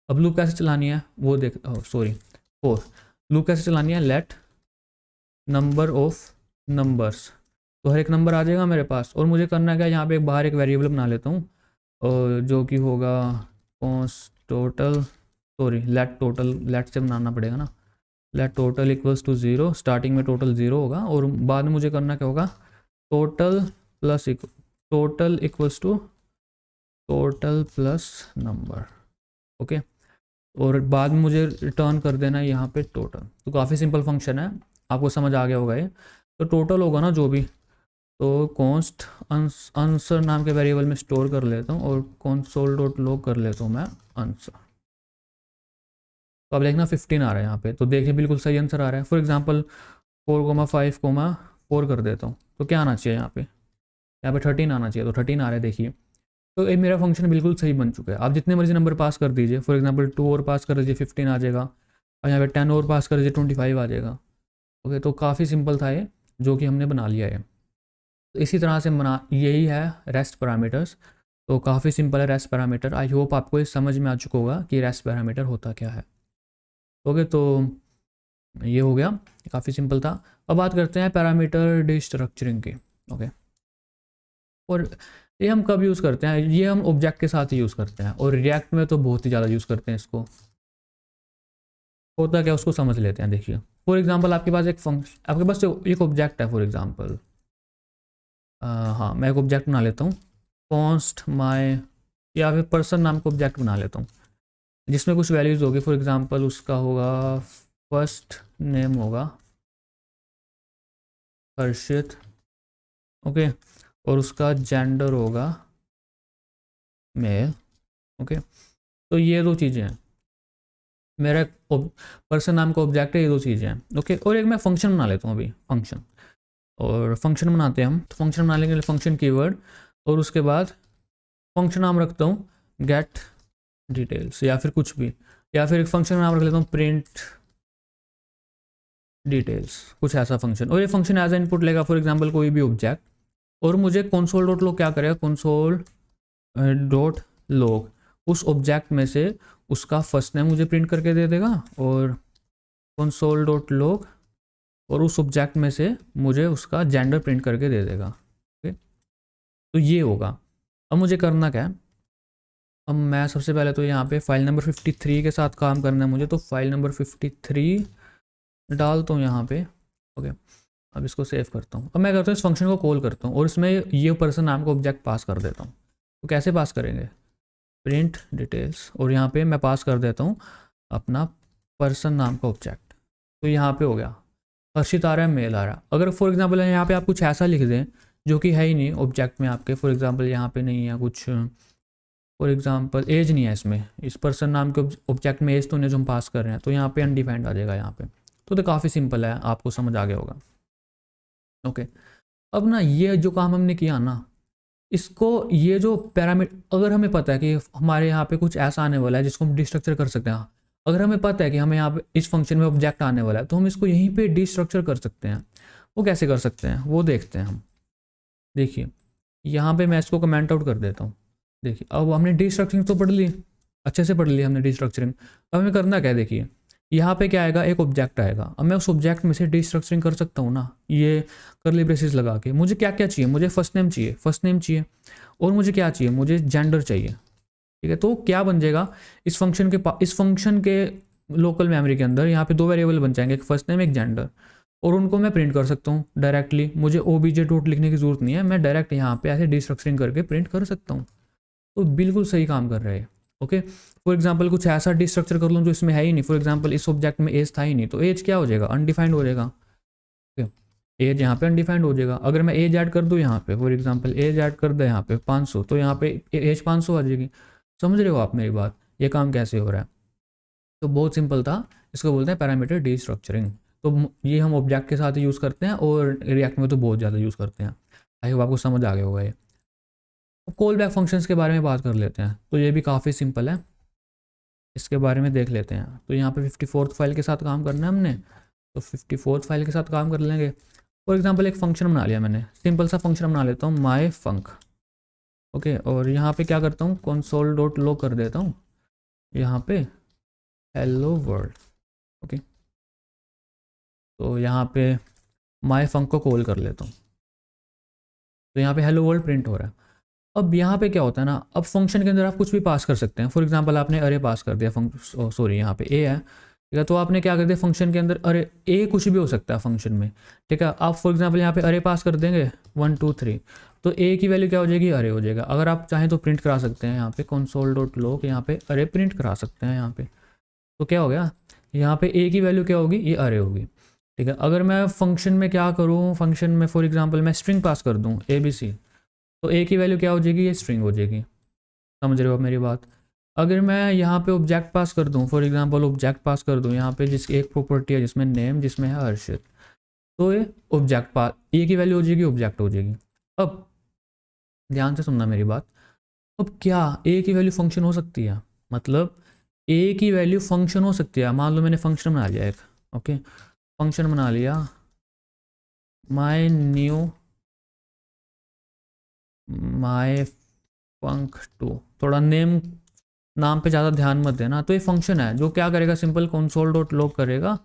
अब लूप कैसे चलानी है वो देख, सॉरी फोर, लूप कैसे चलानी है, लेट नंबर ऑफ नंबर्स। तो हर एक नंबर आ जाएगा मेरे पास, और मुझे करना क्या है, यहाँ पे एक बाहर एक वेरिएबल बना लेता हूँ, और जो कि होगा const total, sorry let total, let से बनाना पड़ेगा ना। Let total equals to 0, starting में टोटल 0 होगा, और बाद में मुझे करना क्या होगा, total plus total equals to total plus number. Okay, और बाद में मुझे रिटर्न कर देना है यहाँ पे टोटल। तो काफ़ी सिंपल फंक्शन है, आपको समझ आ गया होगा ये। तो टोटल होगा ना जो भी, तो कॉन्स्ट आंसर नाम के वेरिएबल में स्टोर कर लेता हूँ, और कंसोल डॉट लॉग कर लेता हूँ मैं आंसर। तो अब देखना 15 आ रहा है यहाँ पे, तो देखिए बिल्कुल सही आंसर आ रहा है। फॉर एग्जांपल 4,5,4 कर देता हूँ, तो क्या आना चाहिए यहाँ पे, 13 आना चाहिए, तो 13 आ रहा है। देखिए, तो ये मेरा फंक्शन बिल्कुल सही बन चुका है। आप जितने मर्जी नंबर पास कर दीजिए, फॉर एग्जांपल 2 और पास कर दीजिए 15 आ जाएगा, और यहाँ पे 10 और पास कर दीजिए 25 आ जाएगा। ओके, तो काफ़ी सिंपल था ये, जो कि हमने बना लिया है। तो इसी तरह से यही है रेस्ट पैरामीटर्स। तो काफ़ी सिंपल है रेस्ट पैरामीटर। आई होप आपको ये समझ में आ चुका होगा कि रेस्ट पैरामीटर होता क्या है। ओके, तो ये हो गया, काफ़ी सिंपल था। अब बात करते हैं पैरामीटर डिस्ट्रक्चरिंग की। ओके, और ये हम कब यूज़ करते हैं, ये हम ऑब्जेक्ट के साथ ही यूज़ करते हैं, और रिएक्ट में तो बहुत ही ज़्यादा यूज़ करते हैं इसको। होता क्या, उसको समझ लेते हैं। देखिए फॉर एग्जांपल आपके पास एक फंक्शन, आपके पास एक ऑब्जेक्ट है। फॉर एग्जांपल हाँ, मैं एक ऑब्जेक्ट बना लेता हूँ, कॉन्स्ट माई, या फिर पर्सन नाम का ऑब्जेक्ट बना लेता हूँ, जिसमें कुछ वैल्यूज़ होगी। फॉर एग्जांपल उसका होगा फर्स्ट नेम होगा हर्षित, ओके, और उसका जेंडर होगा मेल। ओके, तो ये दो चीज़ें हैं, मेरा पर्सन नाम का ऑब्जेक्ट है, ये दो चीज़ें हैं। ओके, और एक मैं फंक्शन बना लेता हूँ अभी, फंक्शन, और फंक्शन बनाते हैं हम। तो फंक्शन बनाने के लिए फंक्शन कीवर्ड, और उसके बाद फंक्शन नाम रखता हूँ गेट डिटेल्स, या फिर कुछ भी, या फिर एक फंक्शन नाम रख लेता हूँ प्रिंट डिटेल्स, कुछ ऐसा फंक्शन। और ये फंक्शन एज ए इनपुट लेगा फॉर एग्जांपल कोई भी ऑब्जेक्ट, और मुझे कंसोल डॉट लॉग क्या करेगा, कंसोल डॉट लॉग उस ऑब्जेक्ट में से उसका फर्स्ट नेम मुझे प्रिंट करके दे देगा, और कंसोल डॉट लॉग और उस ऑब्जेक्ट में से मुझे उसका जेंडर प्रिंट करके दे देगा। ओके, तो ये होगा। अब मुझे करना क्या है, अब मैं सबसे पहले तो यहाँ पे फाइल नंबर 53 के साथ काम करना है मुझे, तो फाइल नंबर 53 डालता हूँ यहाँ पे। ओके, अब इसको सेव करता हूँ। अब मैं करता हूँ इस फंक्शन को कॉल करता हूँ और इसमें ये पर्सन नाम का ऑब्जेक्ट पास कर देता हूँ। तो कैसे पास करेंगे, प्रिंट डिटेल्स, और यहाँ पे मैं पास कर देता हूँ अपना पर्सन नाम का ऑब्जेक्ट। तो यहाँ पे हो गया, हर्षित आ रहा है, मेल आ रहा है। अगर फॉर एग्जांपल यहाँ पे आप कुछ ऐसा लिख दें जो कि है ही नहीं ऑब्जेक्ट में आपके, फॉर एग्जांपल यहाँ पे नहीं है कुछ, फॉर एग्जांपल एज नहीं है इसमें, इस पर्सन नाम के ऑब्जेक्ट में एज तो नहीं जो हम पास कर रहे हैं, तो यहाँ पे अनडिफाइंड आ जाएगा यहाँ पे। तो काफ़ी सिंपल है, आपको समझ आ गया होगा। ओके, अब ना ये जो काम हमने किया ना, इसको ये जो पैरामीटर, अगर हमें पता है कि हमारे यहाँ पे कुछ ऐसा आने वाला है जिसको हम डिस्ट्रक्चर कर सकते हैं, अगर हमें पता है कि हमें यहाँ पे इस फंक्शन में ऑब्जेक्ट आने वाला है, तो हम इसको यहीं पे डिस्ट्रक्चर कर सकते हैं। वो कैसे कर सकते हैं वो देखते हैं हम। देखिए यहाँ पे मैं इसको कमेंट आउट कर देता हूँ। देखिए अब हमने डिस्ट्रक्चरिंग तो पढ़ ली, अच्छे से पढ़ ली हमने डिस्ट्रक्चरिंग। अब हमें करना क्या है, देखिए यहाँ पे क्या आएगा, एक ऑब्जेक्ट आएगा। अब मैं उस ऑब्जेक्ट में से डिस्ट्रक्चरिंग कर सकता हूँ ना, ये करली ब्रेसेस लगा के। मुझे क्या क्या चाहिए, मुझे फर्स्ट नेम चाहिए, फर्स्ट नेम चाहिए, और मुझे क्या चाहिए, मुझे जेंडर चाहिए। ठीक है, तो क्या बन जाएगा इस फंक्शन के लोकल मेमोरी के अंदर यहाँ पे दो वेरिएबल बन जाएंगे, एक फर्स्ट नेम एक जेंडर, और उनको मैं प्रिंट कर सकता हूँ डायरेक्टली। मुझे ओबीजे डॉट लिखने की जरूरत नहीं है, मैं डायरेक्ट यहाँ पे ऐसे डिस्ट्रक्चरिंग करके प्रिंट कर सकता हूँ। तो बिल्कुल सही काम कर रहे हैं। ओके, फॉर एग्जांपल कुछ ऐसा डिस्ट्रक्चर कर लूँ जो इसमें है ही नहीं, फॉर एग्जांपल इस ऑब्जेक्ट में एज था ही नहीं, तो एज क्या हो जाएगा, अनडिफाइंड हो जाएगा। एज यहाँ पे अनडिफाइंड हो जाएगा। अगर मैं एज ऐड कर दूँ यहाँ पे, फॉर एग्जांपल एज ऐड कर दे यहाँ पे 500, तो यहाँ पे एज 500 आ जाएगी। समझ रहे हो आप मेरी बात, ये काम कैसे हो रहा है। तो बहुत सिंपल था, इसको बोलते हैं पैरामीटर डिस्ट्रक्चरिंग। तो ये हम ऑब्जेक्ट के साथ यूज़ करते हैं और रिएक्ट में तो बहुत ज़्यादा यूज़ करते हैं। आई होप आपको समझ आ गया होगा ये। कॉल बैक फंक्शंस के बारे में बात कर लेते हैं, तो ये भी काफ़ी सिंपल है, इसके बारे में देख लेते हैं। तो यहाँ पे 54th फाइल के साथ काम करना है हमने, तो 54th फाइल के साथ काम कर लेंगे। फॉर एग्जांपल एक फंक्शन बना लिया मैंने, सिंपल सा फंक्शन बना लेता हूँ माई फंक। ओके, और यहाँ पे क्या करता हूँ, कंसोल डॉट लॉग कर देता हूँ यहाँ पे हेलो वर्ल्ड। ओके, तो यहाँ पे माई फंक को कॉल कर लेता हूँ, तो यहाँ पे हेलो वर्ल्ड प्रिंट हो रहा है। अब यहाँ पे क्या होता है ना, अब फंक्शन के अंदर आप कुछ भी पास कर सकते हैं। फॉर एग्जांपल आपने अरे पास कर दिया, सॉरी यहाँ पे ए है, ठीक है, तो आपने क्या कर दिया फंक्शन के अंदर अरे, ए कुछ भी हो सकता है फंक्शन में, ठीक है। आप फॉर एग्जांपल यहाँ पे अरे पास कर देंगे 1 2 3, तो ए की वैल्यू क्या हो जाएगी, अरे हो जाएगा। अगर आप चाहें तो प्रिंट करा सकते हैं यहाँ पे कंसोल डॉट लॉग, यहाँ पे अरे प्रिंट करा सकते हैं यहाँ पे। तो क्या हो गया, यहाँ पे ए की वैल्यू क्या होगी, ये अरे होगी, ठीक है। अगर मैं फंक्शन में क्या करूँ, फंक्शन में फॉर एग्जाम्पल मैं स्ट्रिंग पास कर दूँ ABC, तो ए की वैल्यू क्या हो जाएगी, ये स्ट्रिंग हो जाएगी। समझ रहे हो आप मेरी बात। अगर मैं यहाँ पे ऑब्जेक्ट पास कर दूँ, फॉर एग्जांपल ऑब्जेक्ट पास कर दूँ यहाँ पे जिसकी एक प्रॉपर्टी है जिसमें नेम, जिसमें है हर्षित, तो ये ऑब्जेक्ट पास, ए की वैल्यू हो जाएगी ऑब्जेक्ट हो जाएगी। अब ध्यान से सुनना मेरी बात, अब क्या ए की वैल्यू फंक्शन हो सकती है, मतलब ए की वैल्यू फंक्शन हो सकती है। मान लो मैंने फंक्शन बना लिया एक, ओके, फंक्शन बना लिया माई न्यू माई फंक 2, थोड़ा नेम नाम पे ज़्यादा ध्यान मत देना। तो ये फंक्शन है जो क्या करेगा, सिंपल कंसोल डॉट लॉग करेगा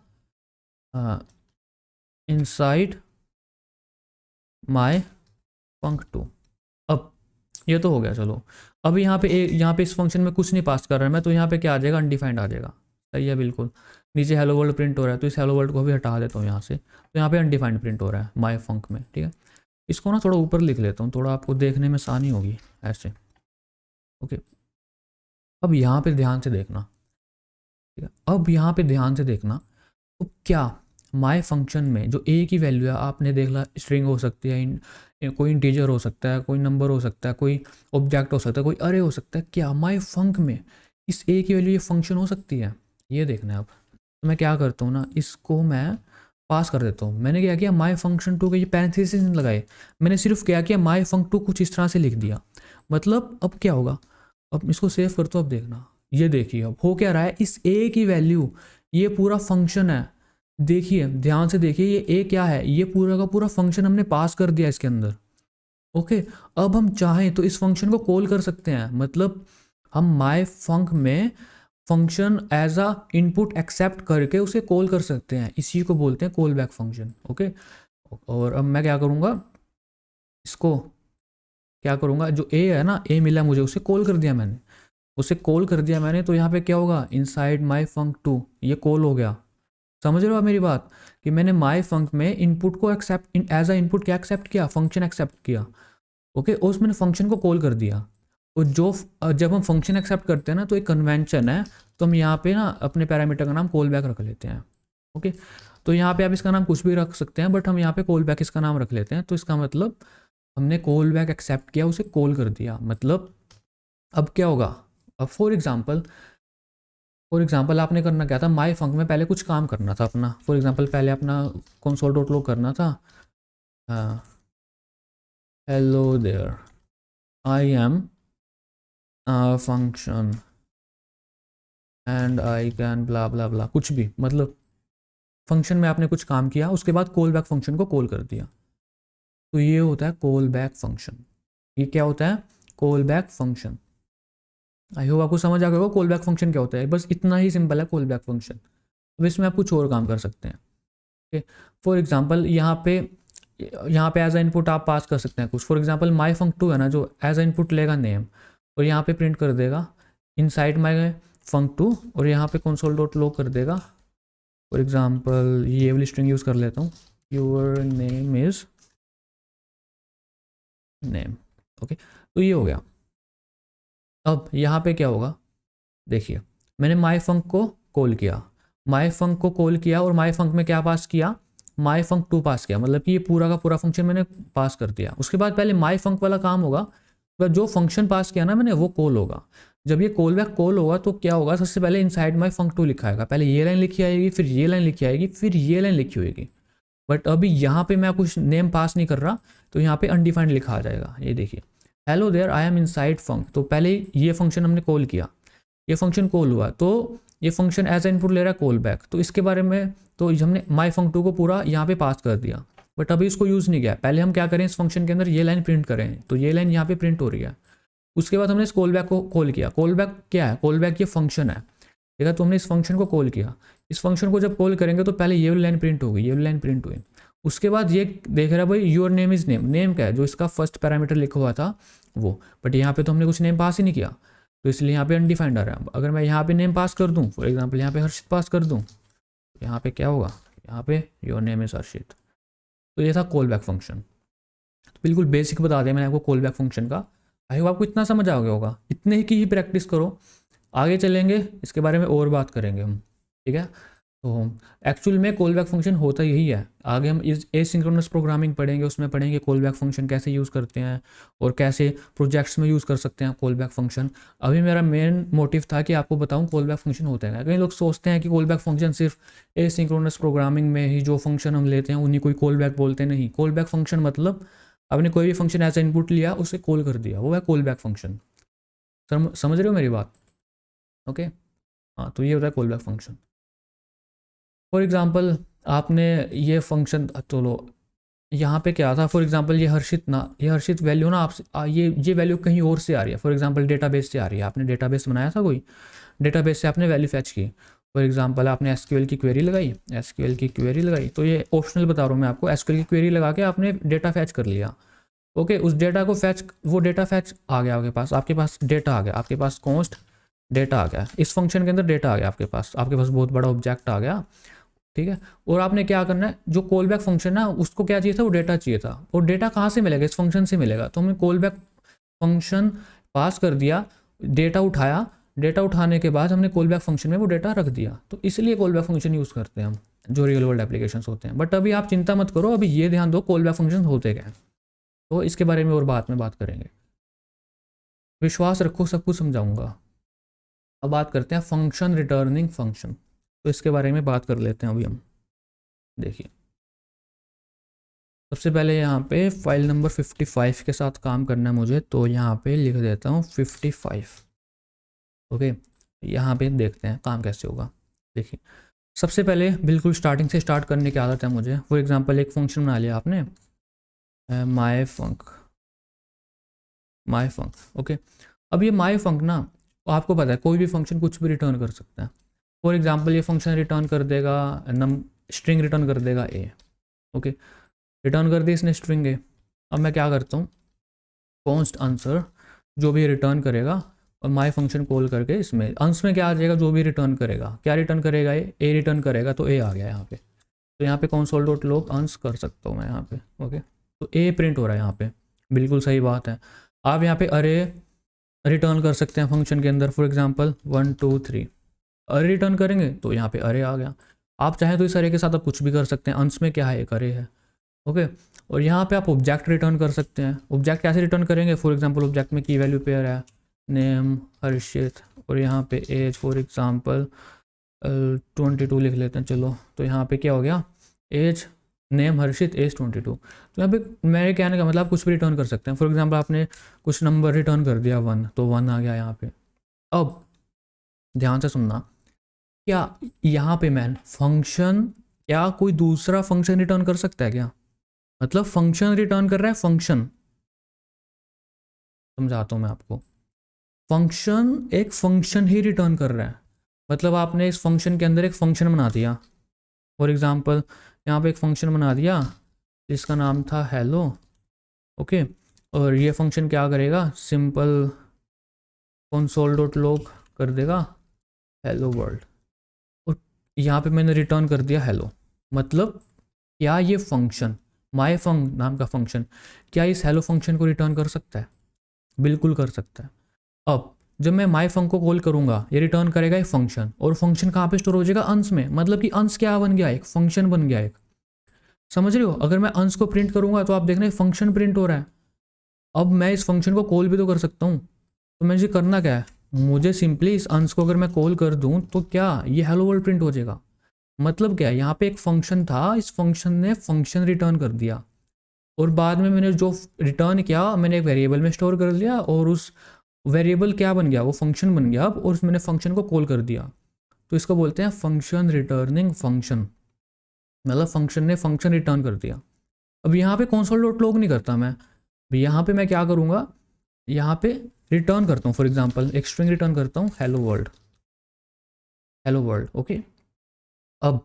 इनसाइड माई फंक 2। अब ये तो हो गया, चलो। अब यहाँ पे इस फंक्शन में कुछ नहीं पास कर रहा है मैं, तो यहाँ पे क्या आ जाएगा, अनडिफाइंड आ जाएगा। सही है, बिल्कुल। नीचे हेलो वर्ल्ड प्रिंट हो रहा है, तो इस हेलो वर्ल्ड को भी हटा देता हूँ यहाँ से, तो यहाँ पे अनडिफाइंड प्रिंट हो रहा है माई फंक में, ठीक है। इसको ना थोड़ा ऊपर लिख लेता हूँ, थोड़ा आपको देखने में आसानी होगी ऐसे। ओके, अब यहाँ पे ध्यान से देखना, ठीक है। अब यहाँ पे ध्यान से देखना, तो क्या माय फंक्शन में जो ए की वैल्यू है, आपने देख ला स्ट्रिंग हो सकती है, कोई इंटीजर हो सकता है, कोई नंबर हो सकता है, कोई ऑब्जेक्ट हो सकता है, कोई अरे हो सकता है, क्या माय फंक में इस ए की वैल्यू ये फंक्शन हो सकती है, ये देखना है। अब तो मैं क्या करता हूँ ना, इसको मैं पास कर देता हूँ। मैंने क्या किया, माई फंक्शन 2 के ये पैरेंथेसिस नहीं लगाए, मैंने सिर्फ क्या किया, माई फंक 2 कुछ इस तरह से लिख दिया। मतलब अब क्या होगा, अब इसको सेव करता हूँ, अब देखना, ये देखिए अब हो क्या रहा है, इस ए की वैल्यू, ये पूरा फंक्शन है, देखिए ध्यान से देखिए, ये ए क्या है, ये पूरा का पूरा फंक्शन हमने पास कर दिया इसके अंदर। ओके, अब हम चाहें तो इस फंक्शन को कॉल कर सकते हैं, मतलब हम माई फंक में function as a input accept करके उसे कॉल कर सकते हैं, इसी को बोलते हैं कॉल बैक फंक्शन। ओके, और अब मैं क्या करूँगा, इसको क्या करूँगा, जो ए है ना, ए मिला मुझे, उसे कॉल कर दिया मैंने, उसे कॉल कर दिया मैंने, तो यहाँ पे क्या होगा, इनसाइड माई फंक टू, ये कॉल हो गया। समझ रहे हो आप मेरी बात, कि मैंने माई फंक में इनपुट को एक्सेप्ट एज अ इनपुट क्या एक्सेप्ट किया, फंक्शन एक्सेप्ट किया। ओके, और उसमें फंक्शन को कॉल कर दिया। और जब हम फंक्शन एक्सेप्ट करते हैं ना, तो एक कन्वेंशन है, तो हम यहाँ पे ना अपने पैरामीटर का नाम कॉल बैक रख लेते हैं। ओके, तो यहाँ पे आप इसका नाम कुछ भी रख सकते हैं, बट हम यहाँ पे कॉल बैक इसका नाम रख लेते हैं। तो इसका मतलब हमने कॉल बैक एक्सेप्ट किया, उसे कॉल कर दिया। मतलब अब क्या होगा, अब फॉर एग्जाम्पल आपने करना क्या था, माई फंक में पहले कुछ काम करना था अपना। फॉर एग्जाम्पल पहले अपना कंसोल डॉट लॉग करना था, hello there I am function and I can blah blah blah, कुछ भी, मतलब फंक्शन में आपने कुछ काम किया, उसके बाद कॉल बैक फंक्शन को कॉल कर दिया। तो ये होता है कॉल बैक फंक्शन। ये क्या होता है, call back function. I hope आपको समझ आ गया होगा कॉल बैक फंक्शन क्या होता है, बस इतना ही सिंपल है कॉल बैक फंक्शन। अब इसमें आप कुछ और काम कर सकते हैं। ओके, फॉर एग्जांपल यहाँ पे एज अ इनपुट आप पास कर सकते हैं कुछ। For example my func two है ना, जो एज अ इनपुट लेगा नेम, और यहाँ पे प्रिंट कर देगा इनसाइड माई फंक टू, और यहाँ पे कंसोल डॉट लॉग कर देगा। फॉर एग्जांपल ये वाली स्ट्रिंग यूज़ कर लेता हूँ, your name is name. Okay, तो ये हो गया। अब यहाँ पे क्या होगा, देखिए मैंने माई फंक को कॉल किया, माई फंक को कॉल किया, और माई फंक में क्या पास किया, माई फंक टू पास किया, मतलब कि ये पूरा का पूरा फंक्शन मैंने पास कर दिया। उसके बाद पहले माई फंक वाला काम होगा, तो जो फंक्शन पास किया ना मैंने, वो कॉल होगा। जब ये कॉल बैक कॉल होगा तो क्या होगा, सबसे पहले इनसाइड माई फंक टू लिखा आएगा, पहले ये लाइन लिखी आएगी, फिर ये लाइन लिखी आएगी, फिर ये लाइन लिखी होगी। बट अभी यहाँ पे मैं कुछ नेम पास नहीं कर रहा, तो यहाँ पे अनडिफाइंड लिखा आ जाएगा। ये देखिए, hello there I am inside func, तो पहले ये फंक्शन हमने कॉल किया, ये फंक्शन कॉल हुआ, तो ये फंक्शन एज ए इनपुट ले रहा है कॉल बैक। तो इसके बारे में तो हमने माई फंक टू को पूरा यहाँ पे पास कर दिया, बट अभी इसको यूज़ नहीं किया। पहले हम क्या करें, इस फंक्शन के अंदर ये लाइन प्रिंट करें, तो ये लाइन यहाँ पे प्रिंट हो रही है। उसके बाद हमने इस कॉल बैक को कॉल किया। कॉल बैक क्या है, कॉल बैक ये फंक्शन है, देखा, तो हमने इस फंक्शन को कॉल किया। इस फंक्शन को जब कॉल करेंगे तो पहले ये वाली लाइन प्रिंट होगी, ये वाली लाइन प्रिंट हुई। उसके बाद ये देख रहा है भाई, your name is name, name क्या है, जो इसका फर्स्ट पैरामीटर लिखा हुआ था वो, बट यहाँ पे तो हमने कुछ नेम पास ही नहीं किया, तो इसलिए यहाँ पे अनडिफाइंड आ रहा है। अगर मैं यहाँ पे नेम पास कर दूँ, फॉर एग्जांपल यहाँ पे हर्षित पास कर दूँ, यहाँ पे क्या होगा, यहाँ पे योर नेम इज़ हर्षित। तो ये था कॉल बैक फंक्शन। तो बिल्कुल बेसिक बता दिया मैंने आपको कॉल बैक फंक्शन का। आई होप आपको इतना समझ आ गया होगा, इतने की ही प्रैक्टिस करो, आगे चलेंगे इसके बारे में और बात करेंगे हम, ठीक है। तो एक्चुअल में कॉल बैक फंक्शन होता यही है। आगे हम इस एसिंक्रोनस प्रोग्रामिंग पढ़ेंगे, उसमें पढ़ेंगे कॉल बैक फंक्शन कैसे यूज़ करते हैं और कैसे प्रोजेक्ट्स में यूज़ कर सकते हैं कॉल बैक फंक्शन। अभी मेरा मेन मोटिव था कि आपको बताऊं कॉल बैक फंक्शन होता है। कई लोग सोचते हैं कि कॉल बैक फंक्शन सिर्फ एसिंक्रोनस प्रोग्रामिंग में ही जो फंक्शन हम लेते हैं उन्हीं कोई कॉल बैक बोलते नहीं। कॉल बैक फंक्शन मतलब आपने कोई भी फंक्शन एज इनपुट लिया, उसे कॉल कर दिया, वो है कॉल बैक फंक्शन। समझ रहे हो मेरी बात? ओके, हाँ, तो ये होता है call back function. For example आपने ये फंक्शन, तो लो यहाँ पे क्या था, फॉर एग्जांपल ये हर्षित वैल्यू ना आपसे ये वैल्यू कहीं और से आ रही है। फॉर एग्जांपल डेटाबेस से आ रही है, आपने डेटाबेस बनाया था कोई, डेटाबेस से आपने वैल्यू फैच की। फॉर एग्जांपल आपने एसक्यूएल की क्वेरी लगाई, तो ये ऑप्शनल बता रहा हूँ मैं आपको, एसक्यूएल की क्वेरी लगा के आपने डेटा फैच कर लिया। ओके, उस डेटा को वो डेटा फैच आ गया आपके पास डेटा आ गया, आपके पास कॉन्स्ट डेटा आ गया, इस फंक्शन के अंदर डेटा आ गया आपके पास बहुत बड़ा ऑब्जेक्ट आ गया, ठीक है। और आपने क्या करना है, जो कॉल बैक फंक्शन है उसको क्या चाहिए था, वो डेटा चाहिए था। और डेटा कहाँ से मिलेगा, इस फंक्शन से मिलेगा। तो हमने कॉल बैक फंक्शन पास कर दिया, डेटा उठाया, डेटा उठाने के बाद हमने कॉल बैक फंक्शन में वो डेटा रख दिया। तो इसलिए कॉल बैक फंक्शन यूज़ करते हैं हम, जो रियल वर्ल्ड एप्लीकेशन होते हैं। बट अभी आप चिंता मत करो, अभी ये ध्यान दो कॉल बैक फंक्शन होते क्या हैं, तो इसके बारे में और बाद में बात करेंगे। विश्वास रखो, सब कुछ समझाऊंगा। अब बात करते हैं फंक्शन रिटर्निंग फंक्शन, तो इसके बारे में बात कर लेते हैं अभी हम। देखिए, सबसे पहले यहाँ पे फाइल नंबर 55 के साथ काम करना है मुझे, तो यहाँ पे लिख देता हूँ 55। ओके, यहाँ पे देखते हैं काम कैसे होगा। देखिए, सबसे पहले बिल्कुल स्टार्टिंग से स्टार्ट करने की आदत है मुझे। फॉर एग्जांपल एक फंक्शन बना लिया आपने, माई फंक, माई फंक। ओके, अब ये माई फंक ना, आपको पता है कोई भी फंक्शन कुछ भी रिटर्न कर सकता है। फॉर एग्जाम्पल ये फंक्शन रिटर्न कर देगा स्ट्रिंग रिटर्न कर देगा ए। ओके, रिटर्न कर दी इसने स्ट्रिंग ए। अब मैं क्या करता हूँ, कॉन्स्ट आंसर जो भी रिटर्न करेगा, और माई फंक्शन कॉल करके इसमें अंश में क्या आ जाएगा, जो भी रिटर्न करेगा, क्या रिटर्न करेगा, ए रिटर्न करेगा, तो ए आ गया यहाँ पे। तो यहाँ पे कंसोल डॉट लॉग अंश कर सकता हूँ मैं यहाँ पे। ओके, तो ए प्रिंट हो रहा है यहाँ पे, बिल्कुल सही बात है। आप यहाँ पे अरे रिटर्न कर सकते हैं फंक्शन के अंदर। फॉर एग्जांपल 1 2 3 अरे रिटर्न करेंगे तो यहाँ पे अरे आ गया। आप चाहें तो इस अरे के साथ आप कुछ भी कर सकते हैं, अंश में क्या है, एक अरे है। ओके, और यहाँ पे आप ऑब्जेक्ट रिटर्न कर सकते हैं। ऑब्जेक्ट कैसे रिटर्न करेंगे, फॉर एग्जांपल ऑब्जेक्ट में की वैल्यू पेयर है, नेम हर्षित, और यहाँ पे एज फॉर एग्जांपल 22 लिख लेते हैं चलो। तो यहाँ पे क्या हो गया, एज नेम हर्षित एज 22। तो यहाँ पे मेरे कहने का मतलब कुछ भी रिटर्न कर सकते हैं। फॉर एग्जांपल आपने कुछ नंबर रिटर्न कर दिया 1, तो 1 आ गया यहाँ पे। अब ध्यान से सुनना, क्या यहाँ पे मैन फंक्शन, क्या कोई दूसरा फंक्शन रिटर्न कर सकता है क्या, मतलब फंक्शन रिटर्न कर रहा है फंक्शन। समझाता हूँ मैं आपको, फंक्शन एक फंक्शन ही रिटर्न कर रहा है। मतलब आपने इस फंक्शन के अंदर एक फंक्शन बना दिया। फॉर एग्जांपल यहाँ पे एक फंक्शन बना दिया जिसका नाम था हेलो। ओके, और ये फंक्शन क्या करेगा, सिंपल कंसोल डॉट लॉग कर देगा हेलो वर्ल्ड, और यहाँ पे मैंने रिटर्न कर दिया हेलो। मतलब क्या ये फंक्शन, माई फंक नाम का फंक्शन, क्या इस हेलो फंक्शन को रिटर्न कर सकता है, बिल्कुल कर सकता है। अब जब मैं माई फंक को कॉल करूंगा, ये रिटर्न करेगा एक फंक्शन, और फंक्शन कहाँ पे स्टोर हो जाएगा, अंश में। मतलब कि अंश क्या बन गया, एक फंक्शन बन गया एक। समझ रहे हो, अगर मैं अंश को प्रिंट करूंगा तो आप देखना फंक्शन प्रिंट हो रहा है। अब मैं इस फंक्शन को कॉल भी तो कर सकता हूँ। तो मुझे करना क्या है, मुझे सिंपली इस अंश को अगर मैं कॉल कर दूँ तो क्या ये हेलो वर्ल्ड प्रिंट हो जाएगा। मतलब क्या है, यहाँ पे एक फंक्शन था, इस फंक्शन ने फंक्शन रिटर्न कर दिया, और बाद में मैंने जो रिटर्न किया मैंने एक वेरिएबल में स्टोर कर लिया, और उस वेरिएबल क्या बन गया, वो फंक्शन बन गया अब, और मैंने फंक्शन को कॉल कर दिया। तो इसको बोलते हैं फंक्शन रिटर्निंग फंक्शन। मतलब फंक्शन ने फंक्शन रिटर्न कर दिया। अब यहाँ पे कंसोल डॉट लॉग नहीं करता मैं, यहाँ पे मैं क्या करूँगा, यहाँ पे रिटर्न करता हूँ। फॉर एग्जांपल एक स्ट्रिंग रिटर्न करता हूँ hello world, hello world. Okay, अब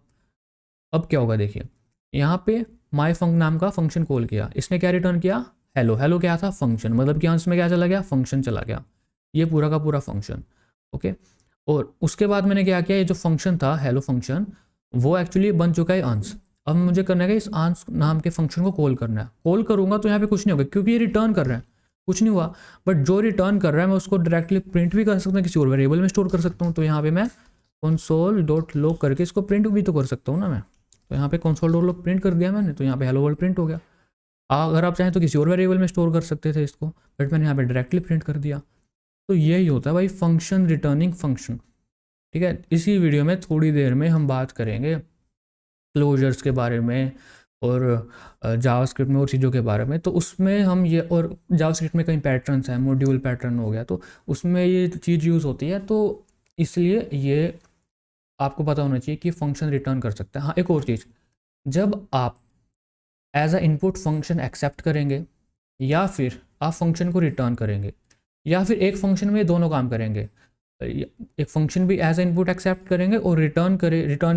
क्या होगा देखिए, यहाँ पे माई फंक नाम का फंक्शन कॉल किया, इसने क्या रिटर्न किया, हेलो। हेलो क्या था, फंक्शन, मतलब कि अंश में क्या चला गया, फंक्शन चला गया, ये पूरा का पूरा फंक्शन। ओके, और उसके बाद मैंने क्या किया, ये जो फंक्शन था हेलो फंक्शन, वो एक्चुअली बन चुका है अंश। अब मुझे करना है कि इस अंश नाम के फंक्शन को कॉल करना है। कॉल करूंगा तो यहाँ पे कुछ नहीं होगा क्योंकि ये रिटर्न कर रहा है, कुछ नहीं हुआ। बट जो रिटर्न कर रहा है मैं उसको डायरेक्टली प्रिंट भी कर सकता हूँ, किसी और वेरिएबल में स्टोर कर सकता हूँ। तो यहाँ पे मैं कंसोल डॉट लॉग करके इसको प्रिंट भी तो कर सकता हूँ ना मैं। तो यहाँ पे कंसोल डॉट लॉग प्रिंट कर दिया मैंने, तो यहाँ पे हेलो वर्ल्ड प्रिंट हो गया। अगर आप चाहें तो किसी और वेरिएबल में स्टोर कर सकते थे इसको, बट मैंने यहाँ पे डायरेक्टली प्रिंट कर दिया। तो यही होता है भाई फंक्शन रिटर्निंग फंक्शन। ठीक है, इसी वीडियो में थोड़ी देर में हम बात करेंगे क्लोजर्स के बारे में और जावास्क्रिप्ट में और चीज़ों के बारे में। तो उसमें हम ये, और जावास्क्रिप्ट में कई पैटर्न्स हैं, मॉड्यूल पैटर्न हो गया, तो उसमें ये चीज़ यूज़ होती है। तो इसलिए ये आपको पता होना चाहिए कि फंक्शन रिटर्न कर सकता है। हाँ, एक और चीज़, जब आप as a input function accept करेंगे, या फिर आप फंक्शन को रिटर्न करेंगे, या फिर एक फंक्शन में दोनों काम करेंगे, एक फंक्शन भी एज अ इनपुट एक्सेप्ट करेंगे और रिटर्न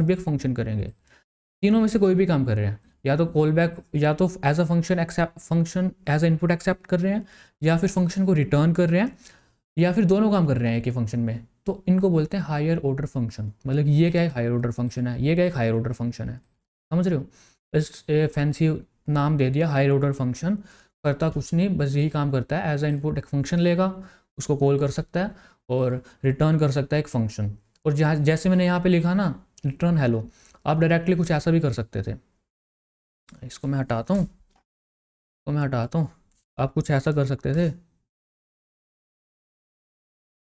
भी एक फंक्शन करेंगे, तीनों में से कोई भी काम कर रहे हैं, या तो कॉल बैक, या तो as a function as a input accept कर रहे हैं, या फिर फंक्शन को रिटर्न कर रहे हैं, या फिर दोनों काम कर रहे हैं एक ही फंक्शन में, तो इनको बोलते हैं हायर ऑर्डर फंक्शन। मतलब ये क्या है, हायर ऑर्डर फंक्शन है, ये क्या एक हायर ऑर्डर फंक्शन है। समझ रहे हो, बस फैंसी नाम दे दिया हायर ऑर्डर फंक्शन। करता कुछ नहीं, बस यही काम करता है, एज अ इनपुट एक फंक्शन लेगा, उसको कॉल कर सकता है और रिटर्न कर सकता है एक फंक्शन। और जैसे मैंने यहाँ पे लिखा ना रिटर्न हेलो, आप डायरेक्टली कुछ ऐसा भी कर सकते थे। इसको मैं हटाता हूँ, आप कुछ ऐसा कर सकते थे।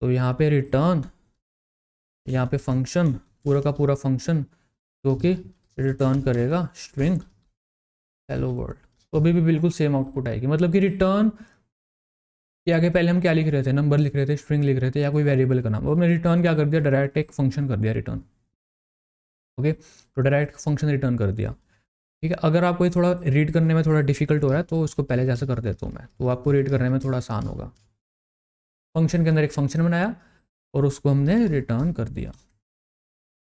तो यहाँ पे रिटर्न, यहाँ पे फंक्शन, पूरा का पूरा फंक्शन जो कि रिटर्न करेगा स्ट्रिंग हेलो वर्ल्ड। तो अभी भी बिल्कुल सेम आउटपुट आएगी। मतलब कि रिटर्न के आगे पहले हम क्या लिख रहे थे, नंबर लिख रहे थे, स्ट्रिंग लिख रहे थे, या कोई वेरिएबल का नाम, और मैंने रिटर्न क्या कर दिया, डायरेक्ट एक फंक्शन कर दिया रिटर्न। ओके, तो डायरेक्ट फंक्शन रिटर्न कर दिया। ठीक है, अगर आपको ये थोड़ा रीड करने में थोड़ा डिफिकल्ट हो रहा है तो इसको पहले जैसे कर देता हूँ मैं, तो आपको रीड करने में थोड़ा आसान होगा। फंक्शन के अंदर एक फंक्शन बनाया और उसको हमने रिटर्न कर दिया।